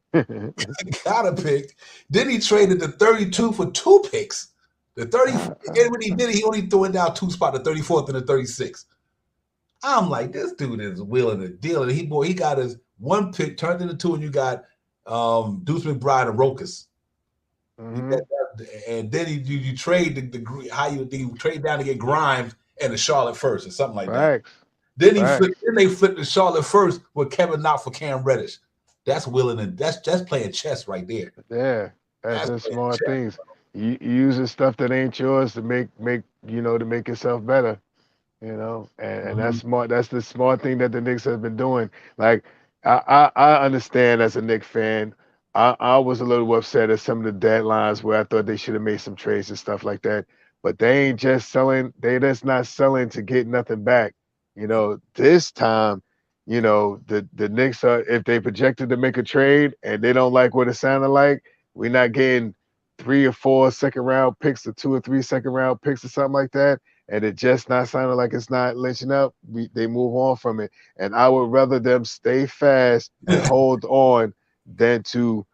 got a pick. Then he traded the 32 for 2 picks. The 30, and when he did it, he only threw it down 2 spots, the 34th and the 36th. I'm like, this dude is willing to deal it. He got his 1 pick turned into 2, and you got Deuce McBride and Rokas. Mm-hmm. And then you trade you trade down to get Grimes and the Charlotte first or something like that. Then they flipped the Charlotte first with Kevin Knott for Cam Reddish. That's willing and that's playing chess right there. Yeah, that's the smart things. You using stuff that ain't yours to make to make yourself better, and that's smart. That's the smart thing that the Knicks have been doing. Like I understand as a Knicks fan, I was a little upset at some of the deadlines where I thought they should have made some trades and stuff like that. But they ain't just selling. They just not selling to get nothing back. This time. The Knicks are, if they projected to make a trade and they don't like what it sounded like, we're not getting 3 or 4 second round picks or 2 or 3 second round picks or something like that, and it just not sounding like it's not lynching up, they move on from it. And I would rather them stay fast and hold on than to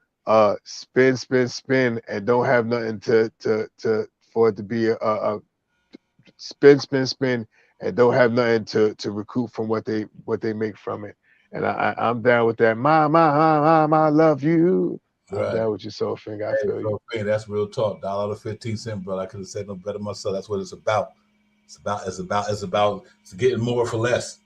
spin, and don't have nothing to for it to be a spin, and don't have nothing to recoup from what they make from it. And I'm down with that. I love you. I'm Right. down with your soul finger. I Hey, feel you. so man, that's real talk. $1.15, bro. I could have said no better myself. That's what it's about. It's getting more for less.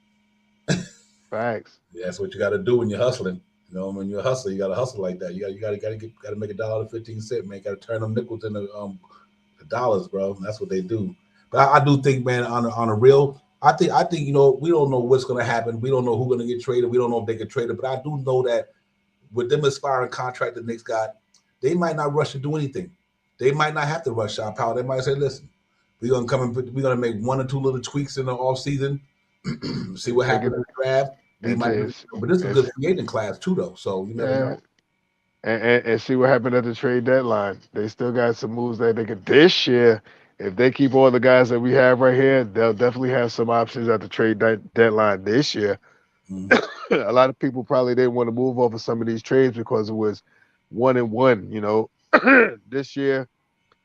Facts. Yeah, that's what you got to do when you're hustling. You know, when you're a hustler, you got to hustle like that. You got to make $1.15, man. Got to turn them nickels into the dollars, bro. That's what they do. But I do think, man, on a real, I think we don't know what's going to happen. We don't know who's going to get traded. We don't know if they get traded. But I do know that with them expiring contract the Knicks got, they might not rush to do anything. They might not have to rush Shy Power. They might say, listen, we're gonna make one or two little tweaks in the off season, see what Take happens it. in the draft. They It's, might, it's, but this is a good it's free agent class too, though. So you never yeah. know. And see what happened at the trade deadline. They still got some moves that they could this year. If they keep all the guys that we have right here, they'll definitely have some options at the trade deadline this year. Mm-hmm. A lot of people probably didn't want to move off of some of these trades because it was 1-1, this year,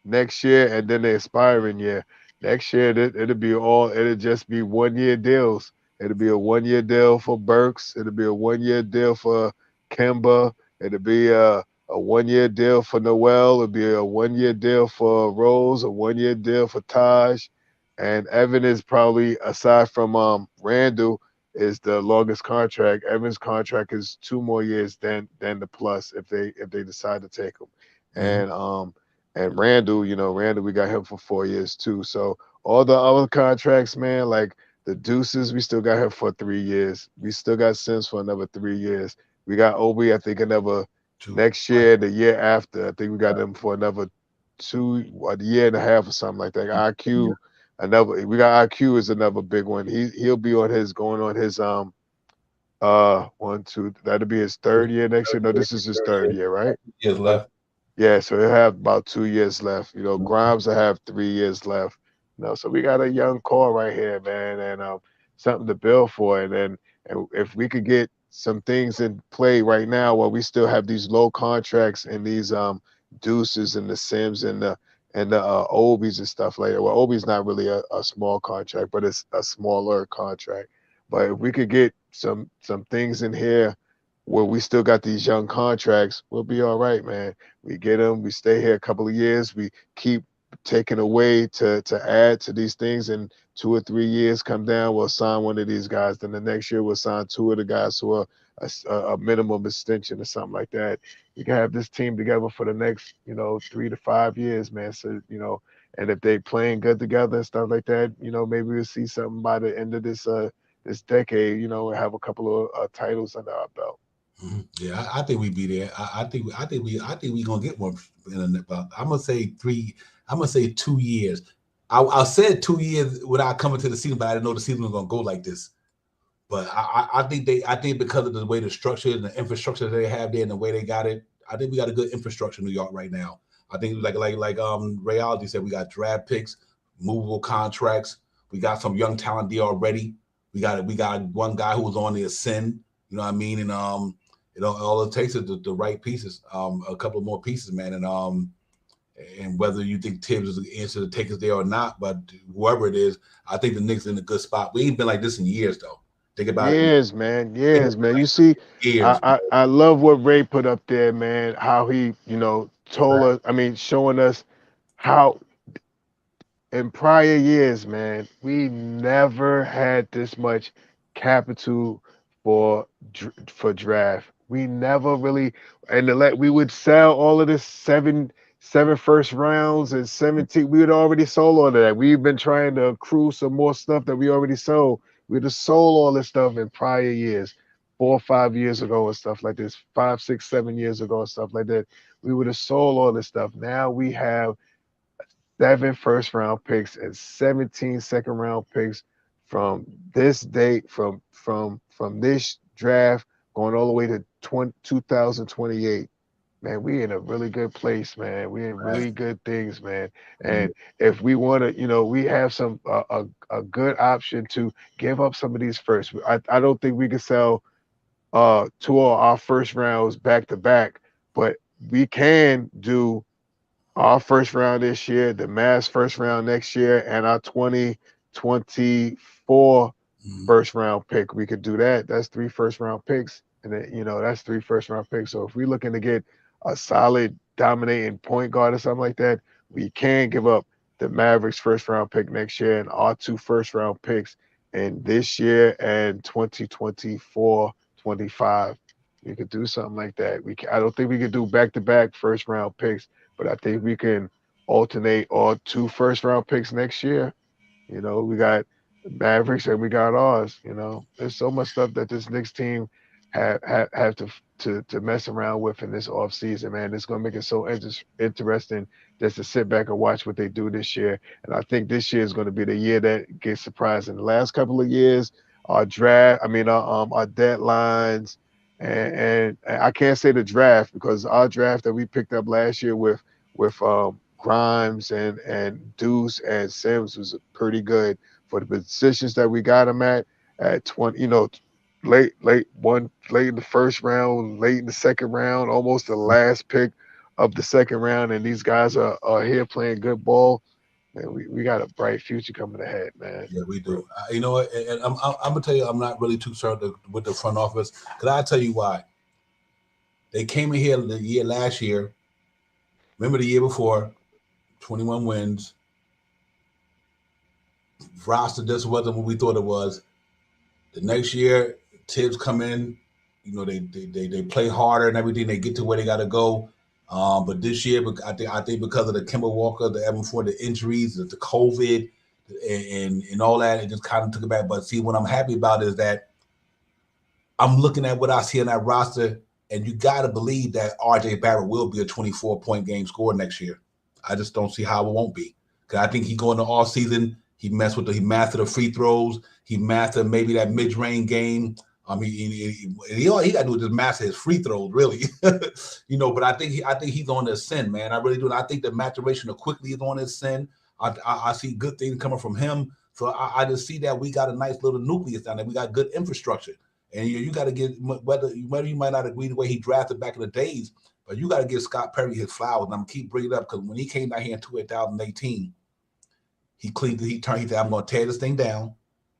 next year, and then the expiring year. Next year, it'll just be 1 year deals. It'll be a 1 year deal for Burks. It'll be a 1 year deal for Kemba. It'll be a 1 year deal for Noel. It'll be a 1 year deal for Rose, a 1 year deal for Taj. And Evan is probably, aside from Randall, is the longest contract. Evan's contract is 2 more years than the plus if they decide to take him. Mm-hmm. And Randall, Randall, we got him for 4 years too. So all the other contracts, man, like the Deuces, we still got him for 3 years. We still got Sims for another 3 years. We got Obi, I think another Two. next year, the year after. I think we got them for another a year and a half or something like that. IQ, another. We got IQ is another big one. He'll be going on his 1, 2. That'll be his third year next year. No, this is his third year, right? Years Uh, left. yeah, so he'll have about 2 years left. Grimes will have 3 years left. So we got a young core right here, man, and something to build for. And if we could get some things in play right now, while we still have these low contracts and these Deuces and the Sims and the Obies and stuff like that. Well, Obi's not really a small contract, but it's a smaller contract. But if we could get some things in here where we still got these young contracts, we'll be all right, man. We get them, we stay here a couple of years, we keep taking away to add to these things, and 2 or 3 years come down, we'll sign one of these guys. Then the next year we'll sign two of the guys who are a minimum extension or something like that. You can have this team together for the next 3 to 5 years, man. So and if they playing good together and stuff like that, maybe we'll see something by the end of this decade, and have a couple of titles under our belt. Mm-hmm. Yeah, I think we be there. I think we gonna get one in the. I'm gonna say 3. I'm gonna say 2 years. I said 2 years without coming to the season, but I didn't know the season was gonna go like this. But I think because of the way the structure and the infrastructure that they have there and the way they got it, I think we got a good infrastructure in New York right now. I think like Rayology said, we got draft picks, movable contracts. We got some young talent there already. We got one guy who was on the ascend. You know what I mean? And all it takes is the right pieces, a couple more pieces, man. And whether you think Tibbs is the answer to take us there or not, but whoever it is, I think the Knicks in a good spot. We ain't been like this in years, though. Think about it. Years, man. Years, man. You see, Years. I love what Ray put up there, man. How he, told Right. us, showing us how in prior years, man, we never had this much capital for draft. We never really, we would sell all of this seven first rounds and 17. We had already sold all of that. We've been trying to accrue some more stuff that we already sold. We'd have sold all this stuff in prior years, 4 or 5 years ago and stuff like this, 5, 6, 7 years ago and stuff like that. We would have sold all this stuff. Now we have 7 first-round picks and 17 second-round picks from this date, from this draft, going all the way to 2028. Man, we in a really good place, man. We in Right. really good things, man. Mhm. And if we want to, we have a good option to give up some of these first. I don't think we can sell two of our first rounds back to back, but we can do our first round this year, the Mavs first round next year, and our 2024 first round pick. We could do that. That's 3 first round picks. And then, that's 3 first round picks. So if we're looking to get a solid dominating point guard or something like that, we can give up the Mavericks first round pick next year and our 2 first round picks in this year and 2024, 25. We could do something like that. I don't think we could do back-to-back first round picks, but I think we can alternate all 2 first round picks next year. We got Mavericks and we got ours. There's so much stuff that this Knicks team have to mess around with in this off season, man. It's gonna make it so interesting just to sit back and watch what they do this year. And I think this year is going to be the year that gets surprising. The last couple of years, our deadlines, and I can't say the draft because our draft that we picked up last year with Grimes and Deuce and Sims was pretty good for the positions that we got them at 20, late in the first round, late in the second round, almost the last pick of the second round, and these guys are here playing good ball. Man, we got a bright future coming ahead, man. Yeah, we do. You know what? And I'm gonna tell you, I'm not really too certain with the front office because I'll tell you why. They came in here the last year. Remember the year before, 21 wins. Roster just wasn't what we thought it was. The next year, Tibbs come in. They play harder and everything. They get to where they got to go. But this year, I think because of the Kemba Walker, the Evan Ford, the injuries, the COVID, and all that, it just kind of took it back. But see, what I'm happy about is that I'm looking at what I see in that roster, and you got to believe that R.J. Barrett will be a 24-point game scorer next year. I just don't see how it won't be. Because I think he going to all season. He mastered the free throws. He mastered maybe that mid-range game. All he got to do is just master his free throws, really. But I think he's on the ascent, man. I really do. And I think the maturation of quickly is on his ascent. I see good things coming from him. So I just see that we got a nice little nucleus down there. We got good infrastructure. And you got to get, whether you might not agree the way he drafted back in the days, but you got to give Scott Perry his flowers. And I'm going to keep bringing it up because when he came down here in 2018, he said, I'm going to tear this thing down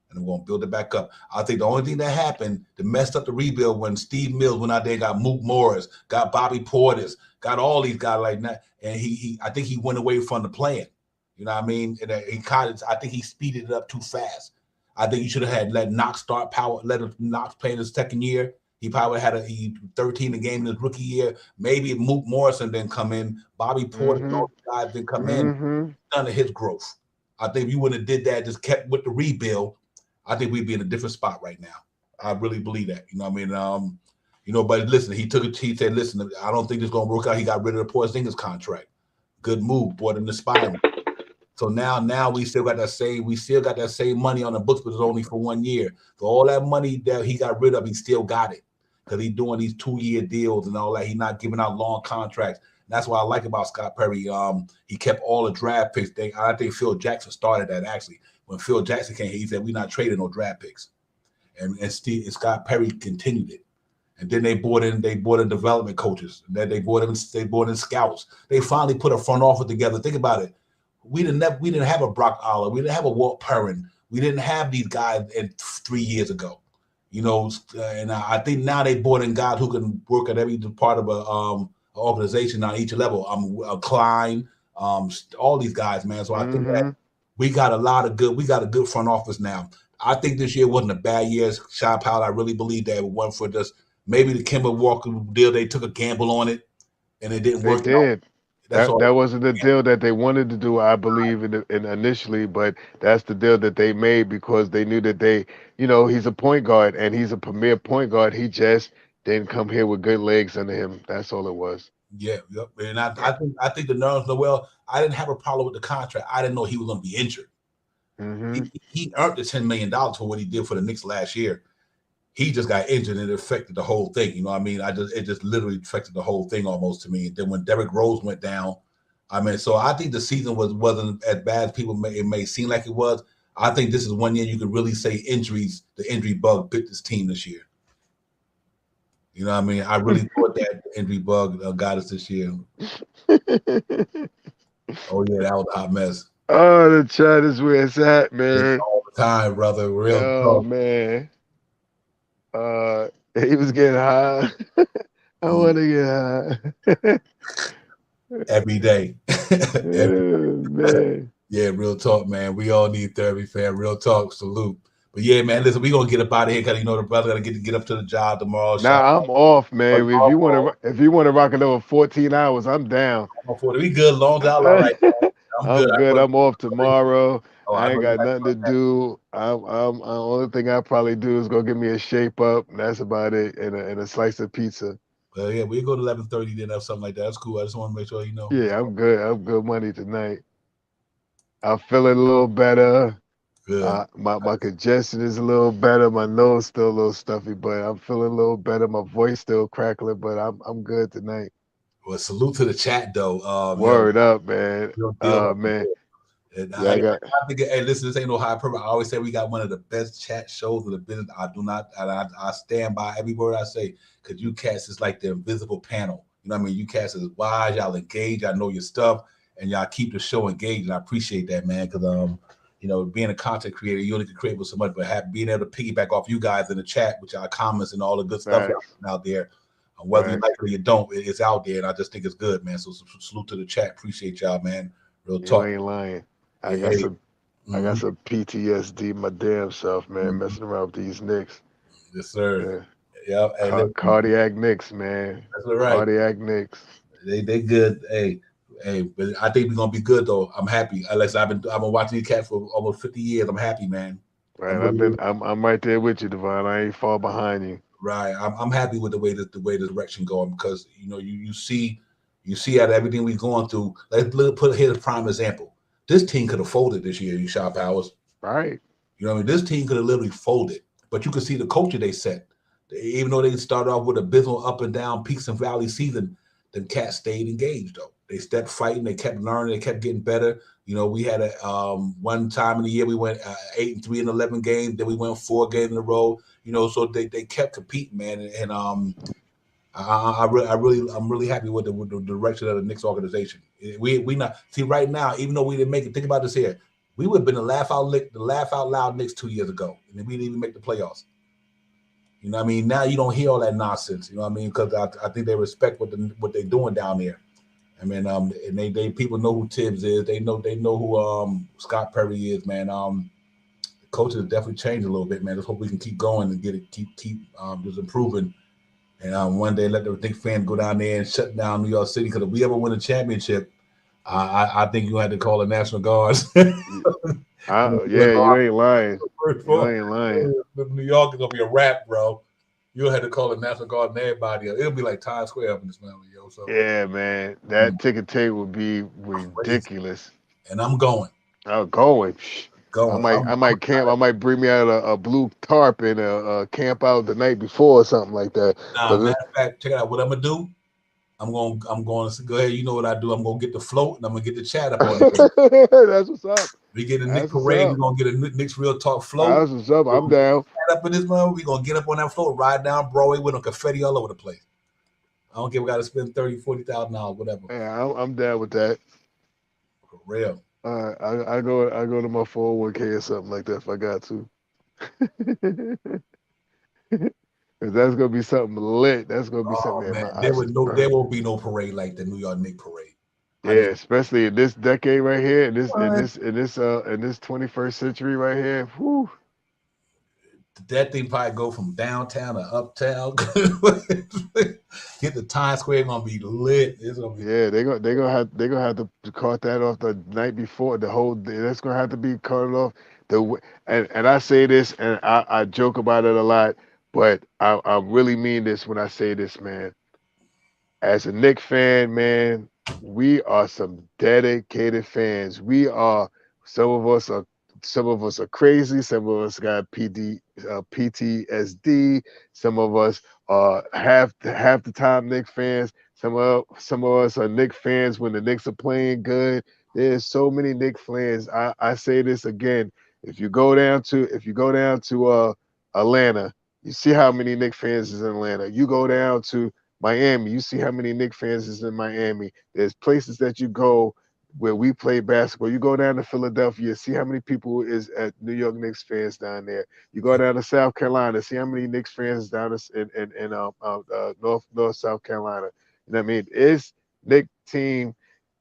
and I'm going to build it back up. I think the only thing that happened that messed up the rebuild when Steve Mills went out there and got Mook Morris, got Bobby Portis, got all these guys like that. And I think he went away from the plan. You know what I mean? And I think he speeded it up too fast. I think he should have let Knox let Knox play in his second year. He probably had 13 a game in his rookie year. Maybe if Mook Morrison didn't come in, Bobby Portis and all the guys didn't come in, none of his growth. I think if you wouldn't have did that, just kept with the rebuild, I think we'd be in a different spot right now. I really believe that. You know what I mean? But listen, he said, listen, I don't think this is going to work out. He got rid of the Porzingis contract. Good move, brought him to Spine. So now we still got that same money on the books, but it's only for 1 year. So all that money that he got rid of, he still got it because he's doing these 2-year deals and all that. He's not giving out long contracts. That's what I like about Scott Perry. He kept all the draft picks. I think Phil Jackson started that actually. When Phil Jackson came, he said, "We're not trading no draft picks," and Scott Perry continued it. And then they brought in development coaches. Then they brought in scouts. They finally put a front office together. Think about it. We didn't have a Brock Aller. We didn't have a Walt Perrin. We didn't have these guys 3 years ago. And I think now they brought in guys who can work at every part of a organization on each level. Klein, all these guys, man. So I think that we got a good front office now. I think this year wasn't a bad year. Sean Powell, I really believe that it wasn't for just maybe the Kemba Walker deal. They took a gamble on it and it didn't work. They did. That's all. That wasn't the deal that they wanted to do, I believe, in initially, but that's the deal that they made because they knew that he's a point guard and he's a premier point guard. He just didn't come here with good legs under him. That's all it was. Yeah, yep. And I think the Nerds know well. I didn't have a problem with the contract. I didn't know he was going to be injured. He earned the $10 million for what he did for the Knicks last year. He just got injured and it affected the whole thing. You know what I mean? It just literally affected the whole thing almost to me. And then when Derrick Rose went down, so I think the season wasn't as bad as it may seem like it was. I think this is 1 year you could really say the injury bug bit this team this year. You know what I mean? I really thought that injury bug got us this year. Oh yeah, that was a hot mess. Oh, the chat is where it's at, man. All the time, brother. Real Oh talk. man. He was getting high. I want to get high. Every day. Oh, man. Yeah, real talk, man. We all need therapy, fam. Real talk, salute. But yeah, man, listen, we gonna get up out of here because the brother gotta get up to the job tomorrow. Now I'm off, man. If you want Off. to, rock it over 14 hours, I'm down. We good, long as all right. I'm good. I'm good. I'm off tomorrow. I I ain't know you got nothing to do. The only thing I probably do is go get me a shape up, and that's about it, and a slice of pizza. Well, yeah, we go to 11:30 then or something like that. That's cool. I just want to make sure you know. Yeah, I'm good. I'm good money tonight. I'm feeling a little better. Good. My congestion is a little better. My nose still a little stuffy, but I'm feeling a little better. My voice still crackling, but I'm good tonight. Well, salute to the chat though. Word up, man. Man. And Yeah, I think, hey, listen, this ain't no high purpose. I always say we got one of the best chat shows in the business. I do not, and I stand by every word I say, because you cats is like the invisible panel. You know what I mean? You cats is wise, y'all engage, y'all know your stuff, and y'all keep the show engaged. And I appreciate that, man, because being a content creator, you only can create with so much, but being able to piggyback off you guys in the chat with y'all comments and all the good stuff out there. Whether you like it or you don't, it's out there, and I just think it's good, man. So salute to the chat. Appreciate y'all, man. Real talk. You ain't lying. I got some PTSD my damn self, man, messing around with these Knicks. Yes, sir. Yeah. Cardiac Knicks, man. That's all right. Cardiac Knicks. They good. Hey, but I think we're gonna be good though. I'm happy. Alex, I've been watching these cats for almost 50 years. I'm happy, man. Right. I'm right there with you, Devon. I ain't far behind you. Right. I'm happy with the way the direction going, because you see out of everything we're going through. Let's put here a prime example. This team could have folded this year, you Shot Powers. Right. You know what I mean? This team could have literally folded, but you can see the culture they set. Even though they started off with a abysmal up and down, peaks and valleys season, the cats stayed engaged though. They stepped fighting, they kept learning, they kept getting better. We had a one time in the year we went 8-3 in 11 games, then we went 4 games in a row. So they kept competing, man, and I'm really happy with the direction of the Knicks organization. We not see right now, even though we didn't make it. Think about this here: we would have been the laugh out loud Knicks 2 years ago, and we didn't even make the playoffs. You know what I mean? Now you don't hear all that nonsense. You know what I mean? Because I think they respect what they're doing down there. I mean, and they people know who Tibbs is. They know who Scott Perry is, man. The coaches have definitely changed a little bit, man. Let's hope we can keep going and keep just improving. And one day let the Knicks fans go down there and shut down New York City, because if we ever win a championship, I think you had to call the National Guards. You ain't lying. You ain't lying. New York is gonna be a wrap, bro. You'll have to call the National Guard and everybody else. It'll be like Times Square up in this family, yo. So yeah, man, that ticket tape would be ridiculous. And I'm going. I'm going. I might camp. I might bring me out a blue tarp and camp out the night before or something like that. Matter of fact, check it out. What I'm gonna do? I'm going to go ahead. You know what I do? I'm gonna get the float and I'm gonna get the chat up on it. That's what's up. We get a Knicks parade. We're gonna get a Knicks Real Talk float. That's what's up. I'm down. Up in this moment, we're gonna get up on that float, ride down Broadway with a confetti all over the place. I don't care. We got to spend $30,000-$40,000, whatever. Yeah, I'm down with that. For real. I go to my 401k or something like that if I got to. That's gonna be something lit. That's gonna be something. Man. There won't be no parade like the New York Knicks parade. Yeah, especially in this decade right here, in this 21st century right here. Whew. That thing probably go from downtown to uptown. Get the Times Square, gonna be lit. It's gonna be they're gonna have to cut that off the night before. The whole day. That's gonna have to be cut off. And I say this, and I joke about it a lot, but I really mean this when I say this, man. As a Knicks fan, man, we are some dedicated fans. We are. Some of us are crazy. Some of us got PTSD. Some of us are half the time Knicks fans. Some of us are Knicks fans when the Knicks are playing good. There's so many Knicks fans. I say this again. If you go down to Atlanta, You see how many Knicks fans is in Atlanta. You go down to Miami, you see how many Knicks fans is in Miami. There's places that you go where we play basketball. You go down to Philadelphia, see how many people is at New York Knicks fans down there. You go down to South Carolina, see how many Knicks fans down in North South Carolina. You know what I mean? It's Knicks team,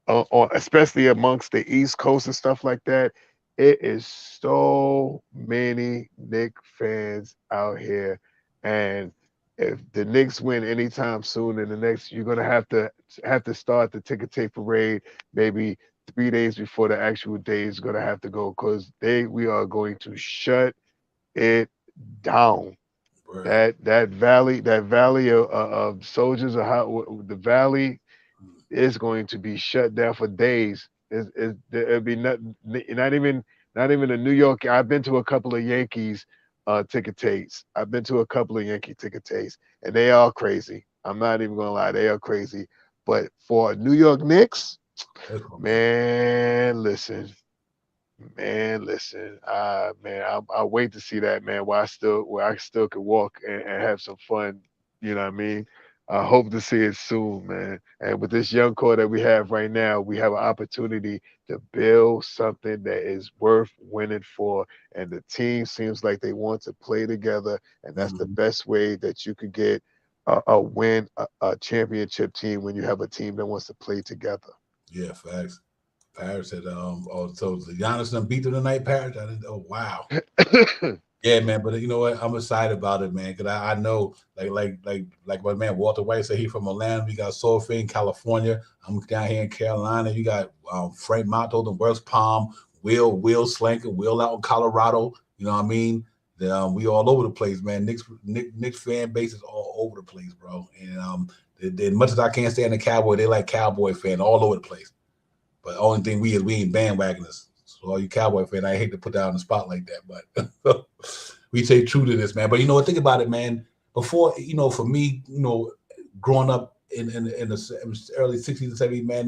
especially amongst the East Coast and stuff like that. It is so many Knicks fans out here, and if the Knicks win anytime soon in the next, you're gonna have to start the ticker tape parade maybe 3 days before the actual day is gonna have to go because we are going to shut it down. Word. That valley of soldiers, or how the valley is going to be shut down for days. It'll be not even a New York. I've been to a couple of Yankees ticket tapes. I've been to a couple of Yankee ticket tapes, and they are crazy. I'm not even gonna lie, they are crazy. But for New York Knicks, That's gonna be man, listen, man, I'll wait to see that, man. Where I still could walk and have some fun. You know what I mean? I hope to see it soon, man. And with this young core that we have right now, we have an opportunity to build something that is worth winning for. And the team seems like they want to play together, and that's the Mhm. best way that you could get a win, a championship team when you have a team that wants to play together. Yeah, facts. Paris said, oh, so the Giannis done beat them tonight, Paris? I didn't, oh, wow. Yeah, man, but you know what? I'm excited about it, man, because I know, like my man Walter White said, he from Atlanta. We got Sophie in California. I'm down here in Carolina. You got Frank Mato in West Palm, Will Slanker, Will out in Colorado. You know what I mean? We all over the place, man. Knicks fan base is all over the place, bro. And as much as I can't stand the Cowboy, they like Cowboy fan all over the place. But the only thing we ain't bandwagoners. So all you Cowboy fans, I hate to put that on the spot like that, but we stay true to this, man. But you know what? Think about it, man. Before, for me, growing up in the early '60s and '70s, man,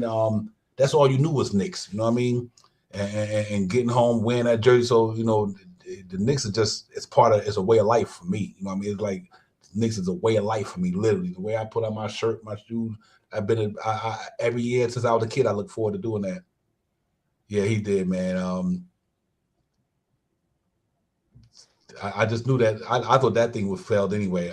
that's all you knew was Knicks. You know what I mean? And getting home wearing that jersey. So the Knicks is just it's a way of life for me. You know what I mean? It's like Knicks is a way of life for me, literally. The way I put on my shirt, my shoes. Every year since I was a kid, I look forward to doing that. Yeah, he did, man. I just knew that. I thought that thing was failed anyway.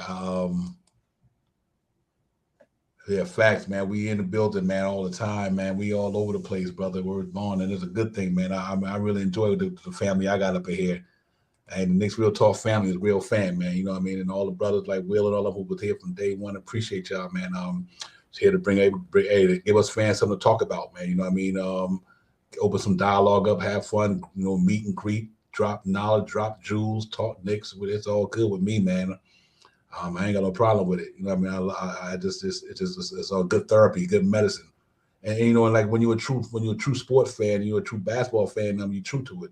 Yeah, facts, man. We in the building, man, all the time, man. We all over the place, brother. We're on, and it's a good thing, man. I really enjoy the family I got up in here. And the next Real Talk family is real fan, man. You know what I mean? And all the brothers like Will and all of them who was here from day one. Appreciate y'all, man. It's here to to give us fans something to talk about, man. You know what I mean? Open some dialogue up, have fun, meet and greet, drop knowledge, drop jewels, talk Knicks. It's all good with me, man. I ain't got no problem with it. You know what I mean? I just it's all good therapy, good medicine. And like when you're a true sports fan, you're a true basketball fan. I mean, you're true to it.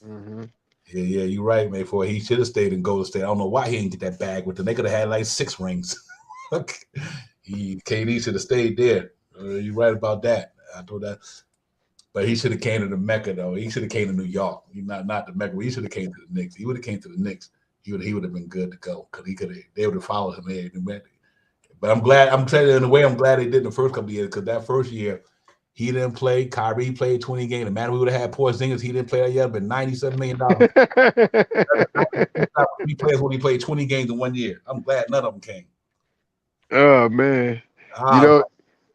Hmm. Yeah, you're right, man. For he should have stayed in Golden State. I don't know why he didn't get that bag with them. They could have had like 6 rings. KD should have stayed there. You're right about that. I told that. But he should have came to the Mecca though. He should have came to New York. He not the Mecca. He should have came to the Knicks. He would have came to the Knicks. He would have been good to go because they would have followed him there. But I'm glad. I'm telling you in a way. I'm glad they did in the first couple of years because that first year he didn't play. Kyrie played 20 games. The man we would have had Porzingis. He didn't play that yet, but $97 million. He players when he played 20 games in 1 year. I'm glad none of them came. Oh man, you Ah,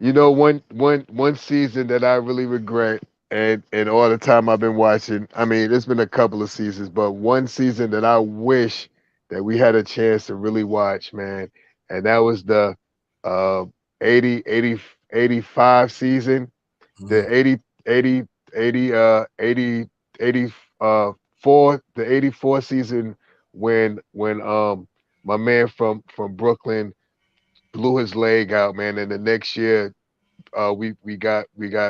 know, one season that I really regret, and all the time I've been watching. I mean, it's been a couple of seasons, but one season that I wish that we had a chance to really watch, man, and that was the uh 85 season, mm, the 80 four the 84 season when my man from Brooklyn blew his leg out, man. And the next year, we got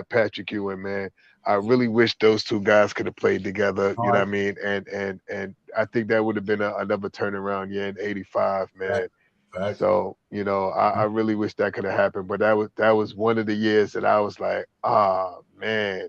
Patrick Ewing, man. I really wish those two guys could have played together. You know what I all mean? And I think that would have been another turnaround year in '85, right, man. facts. So I really wish that could have happened. But that was one of the years that I was like, ah, man.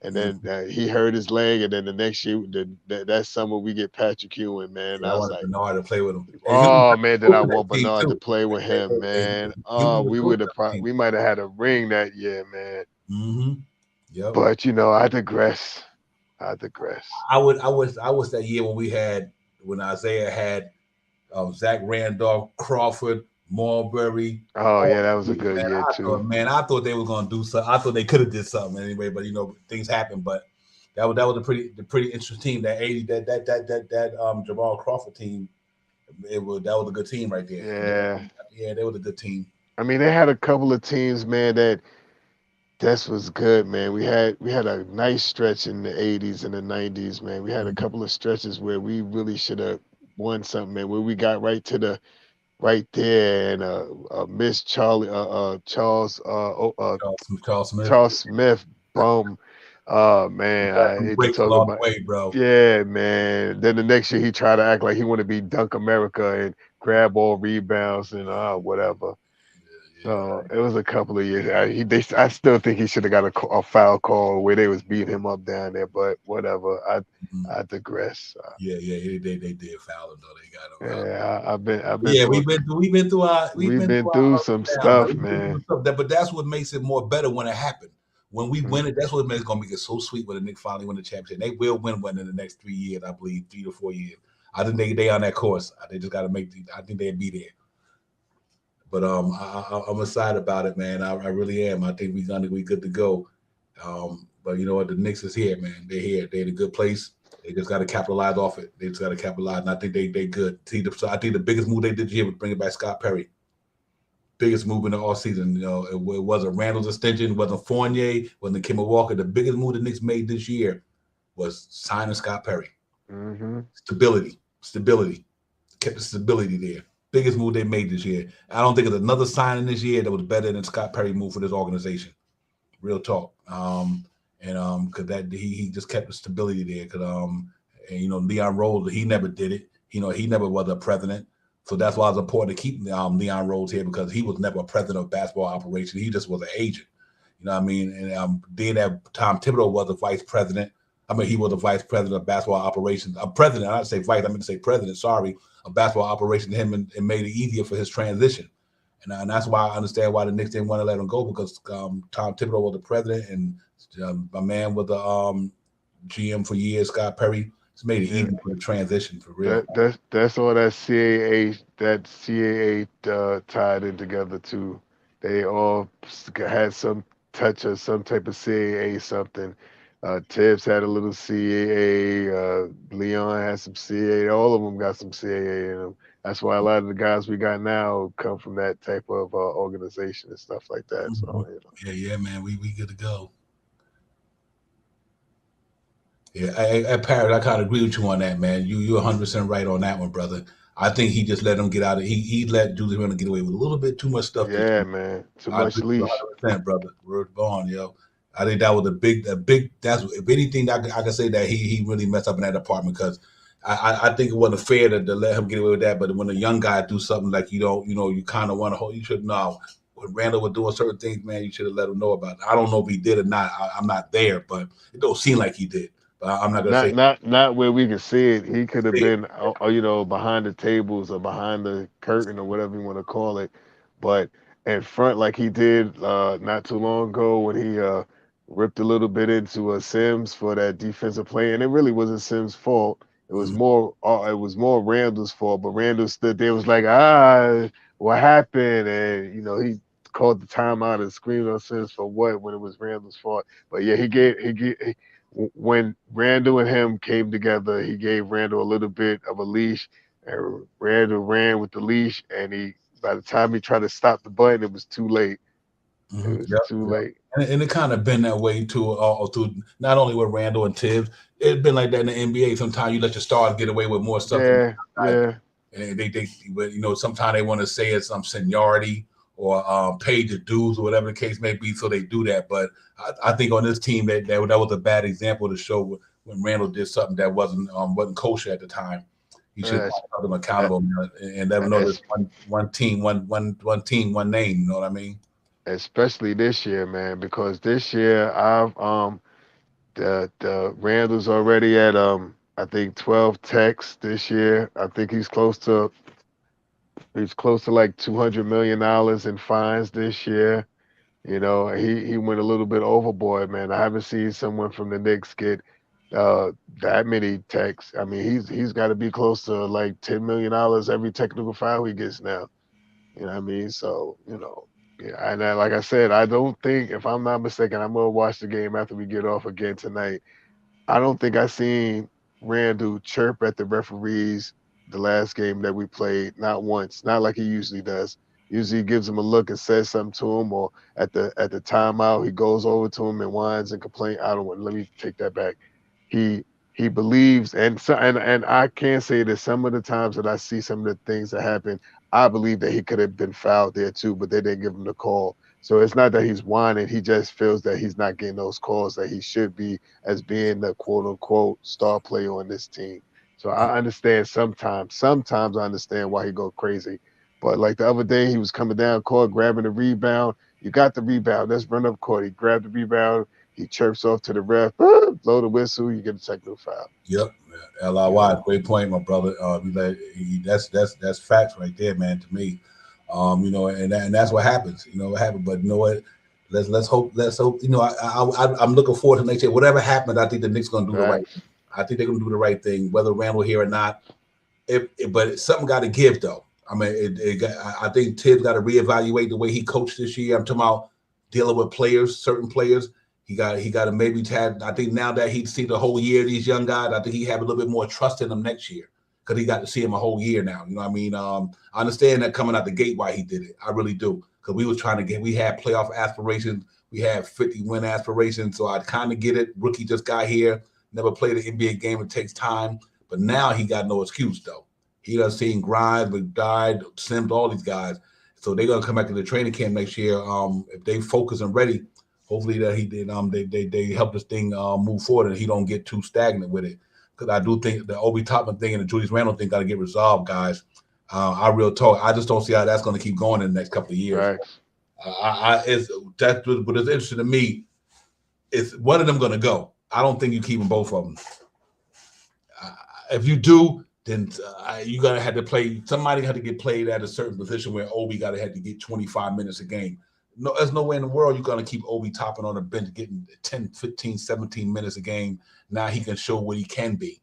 And then he hurt his leg, and then the next year, that summer, we get Patrick Ewing, man. Yeah, I I was wanted like, Bernard to play with him. And he was oh man, did I coaching that want team Bernard to too. play with him, man? Oh, Ewing we was would have coaching that we might have had a ring that year, man. team. Yep. But I digress. I digress. I was that year when Isaiah had Zach Randolph, Crawford, Marbury. Oh All yeah, that was a these, good year too. I thought they were gonna do something. I thought they could have did something anyway, but things happen. But that was a pretty interesting team. That 80 that Jamal Crawford team. That was a good team right there. Yeah. Yeah, they was a good team. I mean, they had a couple of teams, man, that was good, man. We had a nice stretch in the 80s and the 90s, man. We had a couple of stretches where we really should have won something, man, where we got right there, and Miss Charles Smith. Charles Smith, boom. Man, I hate to Breaks talk along the about. way, bro. Yeah, man. Then the next year he tried to act like he want to be Dunk America and grab all rebounds and whatever. So it was a couple of years. I still think he should have got a foul call where they was beating him up down there, but whatever. I digress. Yeah, they did foul him though. They got him. Yeah, I've been Yeah, through we've been through through our some down, stuff, man. but that's what makes it more better when it happened. When we Mm. win it, that's what makes it gonna make it so sweet when the Knicks finally win the championship. They will win one in the next 3 years, I believe, 3 to 4 years. I think they on that course. They just got to I think they'll be there. But I'm excited about it, man. I really am. I think we good to go. But you know what? The Knicks is here, man. They're here. They're in a good place. They just got to capitalize off it. They just got to capitalize, and I think they good. So I think the biggest move they did this year was bringing back Scott Perry. Biggest move in the offseason. It wasn't Randall's extension, it wasn't Fournier, wasn't Kemba Walker. The biggest move the Knicks made this year was signing Scott Perry. Mm-hmm. Stability. Kept the stability there. Biggest move they made this year. I don't think there's another signing this year that was better than Scott Perry move for this organization. Real talk. Because that he just kept the stability there. Because Leon Rose, he never did it. He never was a president. So that's why it's important to keep Leon Rose here, because he was never a president of basketball operation. He just was an agent. You know what I mean? And then that Tom Thibodeau was a vice president. I mean, he was the vice president of basketball operations. A president, I didn't say vice, I meant to say president, sorry, of basketball operations to him, and made it easier for his transition. And that's why I understand why the Knicks didn't want to let him go, because Tom Thibodeau was the president, and my man was the GM for years, Scott Perry. It's made it easy for the transition, for real. That's all that CAA tied in together too. They all had some touch of some type of CAA something. Tibbs had a little CAA. Leon had some CAA. All of them got some CAA in them. That's why a lot of the guys we got now come from that type of organization and stuff like that. Mm-hmm. So yeah, man, we good to go. Yeah, Parrot, I kind of agree with you on that, man. You're 100% right on that one, brother. I think he just let him get out of. He let Julius Randle get away with a little bit too much stuff. Yeah, man, too much leash. 100%, brother. Word on, yo. I think that was a big. That's if anything, I can say that he really messed up in that department, because I think it wasn't fair to let him get away with that. But when a young guy do something like you kind of want to hold. You should know when Randall was doing certain things, man. You should have let him know about it. I don't know if he did or not. I'm not there, but it don't seem like he did. I'm not gonna say not where we can see it. He could have been, behind the tables or behind the curtain or whatever you want to call it, but in front, like he did not too long ago when he ripped a little bit into Sims for that defensive play, and it really wasn't Sims' fault. It was more Randall's fault. But Randall stood there, was like, what happened? And he called the timeout and screamed on Sims for what, when it was Randall's fault. But yeah, when Randall and him came together, he gave Randall a little bit of a leash, and Randall ran with the leash, and by the time he tried to stop the button, it was too late. It was too late. And it kind of been that way too, through not only with Randall and Tibbs. It's been like that in the NBA. Sometimes you let your stars get away with more stuff. Yeah. And but sometimes they want to say it's some seniority or pay the dues or whatever the case may be, so they do that. But I think on this team that was a bad example to show when Randall did something that wasn't kosher at the time. He should hold them accountable and let them know there's one team, one name. You know what I mean? Especially this year, man, because this year The Randall's already at I think 12 techs this year. I think he's close to like $200 million in fines this year. You know, he went a little bit overboard, man. I haven't seen someone from the Knicks get that many techs. I mean, he's got to be close to like $10 million every technical foul he gets now. You know what I mean? So, yeah, and like I said, I don't think, if I'm not mistaken, I'm gonna watch the game after we get off again tonight. I don't think I seen Randall chirp at the referees the last game that we played, not once, not like he usually does. Usually he gives him a look and says something to him, or at the timeout he goes over to him and whines and complains. I don't want. Let me take that back. He believes, and I can say that some of the times that I see some of the things that happen, I believe that he could have been fouled there too, but they didn't give him the call. So it's not that he's whining; he just feels that he's not getting those calls that he should be as being the quote unquote star player on this team. So I understand sometimes. Sometimes I understand why he go crazy. But like the other day, he was coming down court, grabbing the rebound. You got the rebound. Let's run up court. He grabbed the rebound. He chirps off to the ref. Blow the whistle. You get a technical foul. Yep. You LIY, know. great point, my brother. That's facts right there, man. To me, and that's what happens. You know what happened, but you know what? Let's hope. I'm looking forward to next year. Whatever happens, I think the Knicks gonna do the right. Facts. I think they're gonna do the right thing, whether Randall here or not. But something got to give though. I mean, I think Tibbs got to reevaluate the way he coached this year. I'm talking about dealing with players, certain players. He got to maybe have. I think now that he's seen the whole year these young guys, I think he have a little bit more trust in them next year because he got to see him a whole year now. You know what I mean? I understand that coming out the gate why he did it. I really do because we was trying to we had playoff aspirations, we had 50-win aspirations, so I kind of get it. Rookie just got here, never played an NBA game. It takes time, but now he got no excuse though. He done seen Grimes, McDyde, Sims, all these guys. So they're gonna come back to the training camp next year. If they focus and ready, hopefully that he did. They help this thing move forward and he don't get too stagnant with it. Because I do think the Obi Toppin thing and the Julius Randle thing got to get resolved, guys. I real talk. I just don't see how that's going to keep going in the next couple of years. Facts. It's that's what is interesting to me. Is one of them going to go? I don't think you keep them both of them. If you do, then you gotta have to play. Somebody had to get played at a certain position where Obi gotta have to get 25 minutes a game. No, there's no way in the world you're gonna keep Obi Toppin on the bench getting 10, 15, 17 minutes a game. Now he can show what he can be.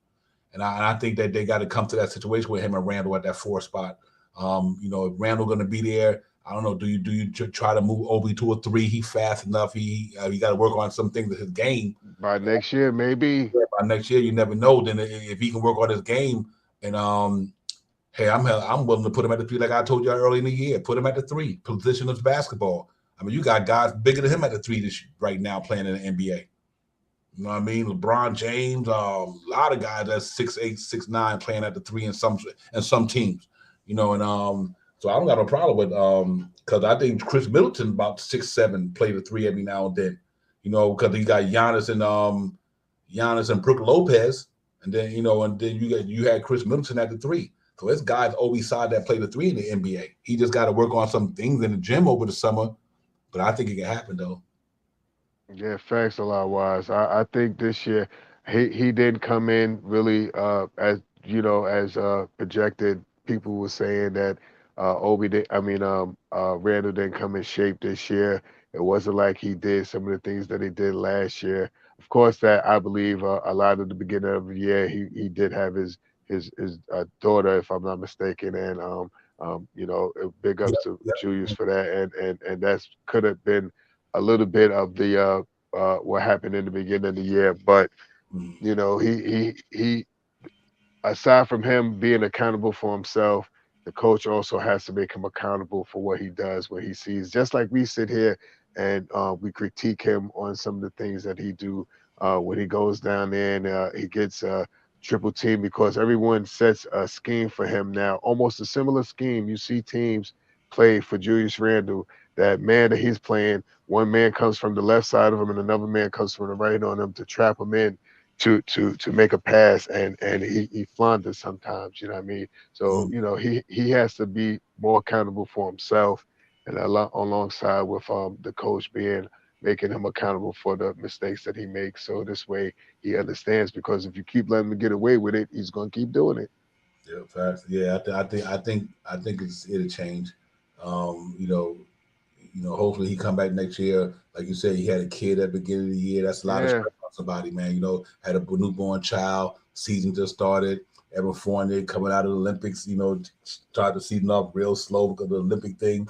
And I think that they got to come to that situation with him and Randall at that 4 spot. If Randall going to be there, I don't know. Do you try to move Obi to a 3? He fast enough. He got to work on some things with his game. By next year, maybe. By next year, you never know. Then if he can work on his game, and hey, I'm willing to put him at the 3, like I told you early in the year. Put him at the 3, positionless basketball. I mean, you got guys bigger than him at the 3 right now playing in the NBA. You know what I mean? LeBron James, a lot of guys that's 6'8", 6'9", playing at the 3 in some teams. So I don't got no problem with because I think Chris Middleton about 6'7", play the 3 every now and then. Because he got Giannis and Brook Lopez, and then you had Chris Middleton at the 3. So it's guys Obi side that play the 3 in the NBA. He just got to work on some things in the gym over the summer, but I think it can happen though. Yeah, facts a lot wise. I think this year he didn't come in really as projected. People were saying that Randall didn't come in shape this year. It wasn't like he did some of the things that he did last year. Of course, that I believe a lot of the beginning of the year he did have his daughter, if I'm not mistaken, and big ups to Yep. Julius for that, and that's could have been a little bit of the what happened in the beginning of the year. But he aside from him being accountable for himself, the coach also has to make him accountable for what he does when he sees. Just like we sit here and we critique him on some of the things that he do when he goes down there and he gets triple team because everyone sets a scheme for him now, almost a similar scheme. You see teams play for Julius Randle. That man that he's playing, one man comes from the left side of him and another man comes from the right on him to trap him in to make a pass, and he flounders sometimes. You know what I mean? So he has to be more accountable for himself, and alongside with the coach being making him accountable for the mistakes that he makes. So this way he understands, because if you keep letting him get away with it, he's going to keep doing it. Yeah, facts. Yeah, I think it'll change. You know, hopefully he come back next year. Like you said, he had a kid at the beginning of the year. That's a lot of Yeah, stress on somebody, man. Had a newborn child. Season just started. Ever Fournier coming out of the Olympics. Started the season off real slow because of the Olympic thing.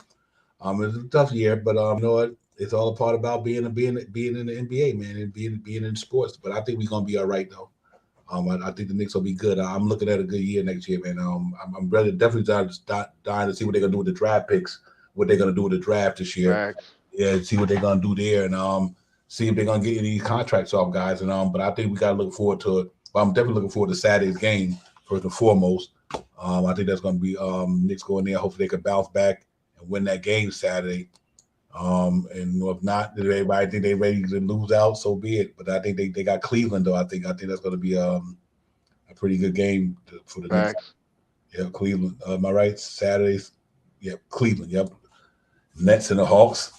It's a tough year, but you know what? It's all a part about being in the NBA, man, and being in sports. But I think we're gonna be all right though. I think the Knicks will be good. I'm looking at a good year next year, man. I'm really definitely dying to see what they're gonna do with the draft picks, what they're gonna do with the draft this year. facts. Yeah, see what they're gonna do there, and see if they're gonna get any contracts off guys. And but I think we gotta look forward to it. But I'm definitely looking forward to Saturday's game first and foremost. I think that's gonna be Knicks going there. Hopefully they can bounce back and win that game Saturday. And if not, did everybody think they ready to lose out? So be it. But I think they got Cleveland though. I think that's going to be a pretty good game for the Knicks. Facts. Yeah, Cleveland. Am I right? Saturdays. Yep, Cleveland. Yep. Nets and the Hawks.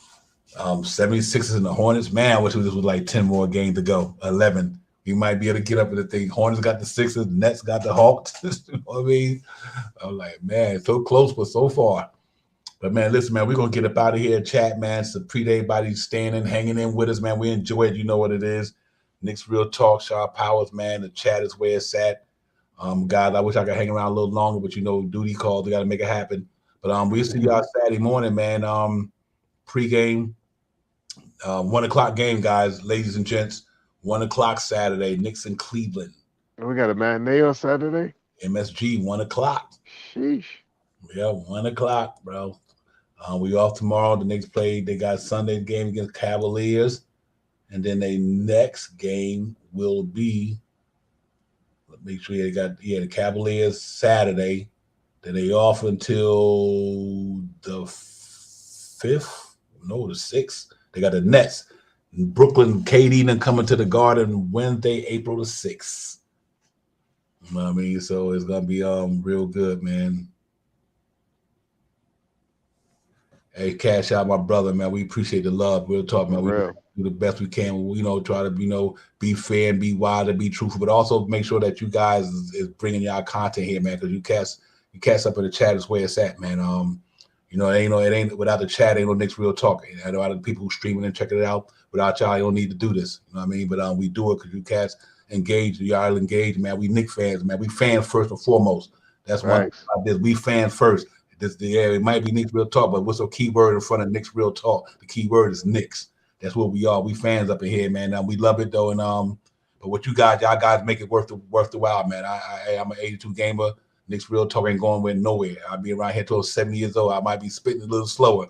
76ers and the Hornets. Man, I wish this was like 10 more games to go. 11. You might be able to get up in the thing. Hornets got the Sixers. Nets got the Hawks. You know what I mean? I'm like, man, so close, but so far. But, man, listen, man, we're going to get up out of here, chat, man. So appreciate everybody staying in, hanging in with us, man. We enjoy it. You know what it is. Knicks Real Talk, Sharp Powers, man. The chat is where it's at. Guys, I wish I could hang around a little longer, but, duty calls. We got to make it happen. But we'll see y'all Saturday morning, man. Pre-game, 1 o'clock game, guys, ladies and gents. 1 o'clock Saturday, Knicks in Cleveland. We got a matinee on Saturday? MSG, 1 o'clock. Sheesh. Yeah, 1 o'clock, bro. We off tomorrow. The Knicks play. They got Sunday game against Cavaliers, and then their next game will be. Let me make sure they got the Cavaliers Saturday. Then they off until the 5th. No, the 6th. They got the Nets. Brooklyn, KD, then coming to the Garden Wednesday, April the 6th. You know what I mean? So it's gonna be real good, man. Hey, cash out my brother, man. We appreciate the love. Real talk, man. We do the best we can. Try to be fair and be wild and be truthful, but also make sure that you guys is bringing y'all content here, man. Because you cast up in the chat is where it's at, man. It ain't without the chat, ain't no Knicks Real Talk. I know a lot of people who streaming and checking it out. Without y'all, you don't need to do this. You know what I mean? But we do it because you cats engage. Y'all engage, man. We Knicks fans, man. We fans first and foremost. That's one thing about this. We fans first. It might be Knicks Real Talk, but what's a key word in front of Knicks Real Talk? The key word is Knicks. That's what we are. We fans up in here, man. We love it though, and but what y'all guys make it worth the while, man. I'm an 82 gamer. Knicks Real Talk ain't going nowhere. I'll be around here till 70 years old. I might be spitting a little slower.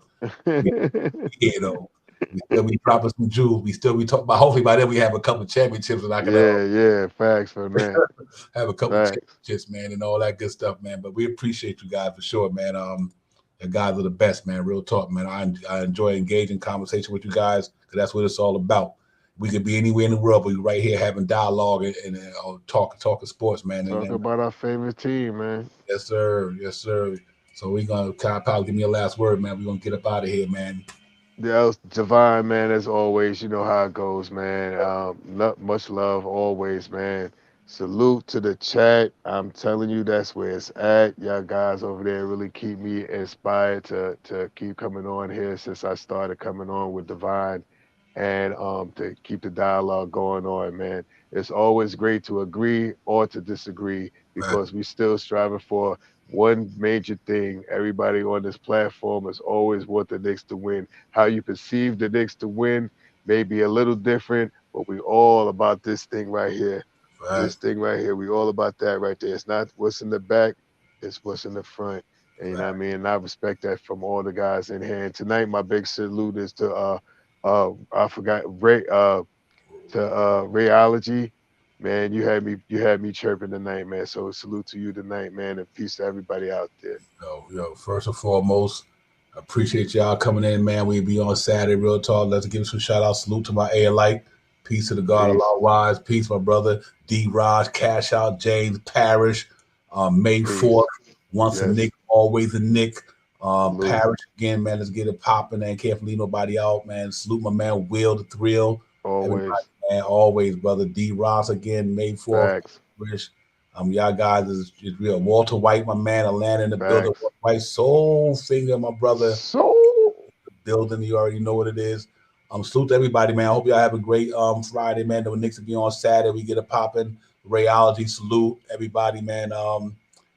We still be dropping some jewels. We talk about. Hopefully by then we have a couple of championships and I can. Facts for that. Have a couple of championships, man, and all that good stuff, man. But we appreciate you guys for sure, man. The guys are the best, man. Real talk, man. I enjoy engaging conversation with you guys because that's what it's all about. We could be anywhere in the world, but we're right here having dialogue and talking sports, man. Talk about our favorite team, man. Yes, sir. Yes, sir. So we're gonna Kyle, give me a last word, man. We're gonna get up out of here, man. Yeah, Javon, man, as always, you know how it goes, man. Much love always, man. Salute to the chat. I'm telling you, that's where it's at. Y'all guys over there really keep me inspired to keep coming on here since I started coming on with Divine, and to keep the dialogue going on, man. It's always great to agree or to disagree because we still striving for one major thing. Everybody on this platform is always want the Knicks to win. How you perceive the Knicks to win may be a little different, but we all about this thing right here. This thing right here, we all about that right there. It's not what's in the back, it's what's in the front. And you know what I mean? And I respect that from all the guys in here. And tonight my big salute is to I forgot Ray Rayology. Man, you had me chirping tonight, man. So salute to you tonight, man, and peace to everybody out there. Yo, first and foremost, appreciate y'all coming in, man. We'll be on Saturday, Real Talk. Let's give some shout out. Salute to my A-Light. Peace to the God of all wise. Peace, my brother. D. Raj, Cash Out, James Parrish, May 4th. Once a Nick, always a Nick. Parish again, man. Let's get it popping, and can't leave nobody out, man. Salute my man Will the Thrill. Always. Everybody, man, always, brother. D Ross again, May 4th. Facts. Rich. Y'all guys is real. Walter White, my man, Atlanta in the building. Facts. Walter White, Soul Finger, my brother. So Building, you already know what it is. Salute to everybody, man. I hope y'all have a great Friday, man. The Knicks will be on Saturday. We get it popping. Rayology, salute everybody, man.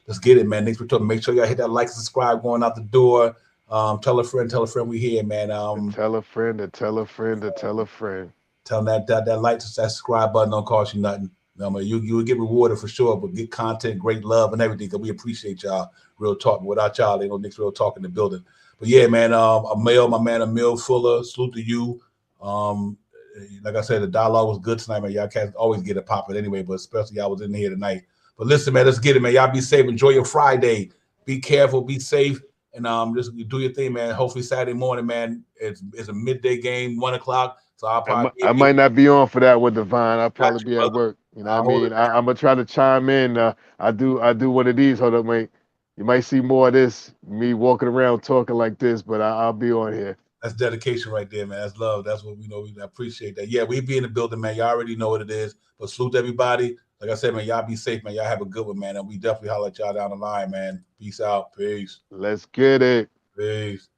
Let's get it, man. Knicks return. Make sure y'all hit that like and subscribe going out the door. Tell a friend, we here, man. tell a friend to tell a friend to tell a friend. Tell them that like to subscribe button don't cost you nothing. You will get rewarded for sure, but get content, great love, and everything. Cause we appreciate y'all. Real talk. Without y'all, ain't no Knicks real talk in the building. But yeah, man, my man Emil Fuller, salute to you. Like I said, the dialogue was good tonight, man. Y'all can't always get it popping anyway, but especially y'all was in here tonight. But listen, man, let's get it, man. Y'all be safe. Enjoy your Friday. Be careful, be safe, and just do your thing, man. Hopefully Saturday morning, man. It's a midday game, 1 o'clock. So I might not be on for that with Divine. I'll probably be at work. You know what I mean? I'm gonna try to chime in. I do one of these. Hold up, mate. You might see more of this, me walking around talking like this, but I'll be on here. That's dedication right there, man. That's love. That's what we know. We appreciate that. Yeah, we be in the building, man. Y'all already know what it is. But salute to everybody. Like I said, man, y'all be safe, man. Y'all have a good one, man. And we definitely holler at y'all down the line, man. Peace out. Peace. Let's get it. Peace.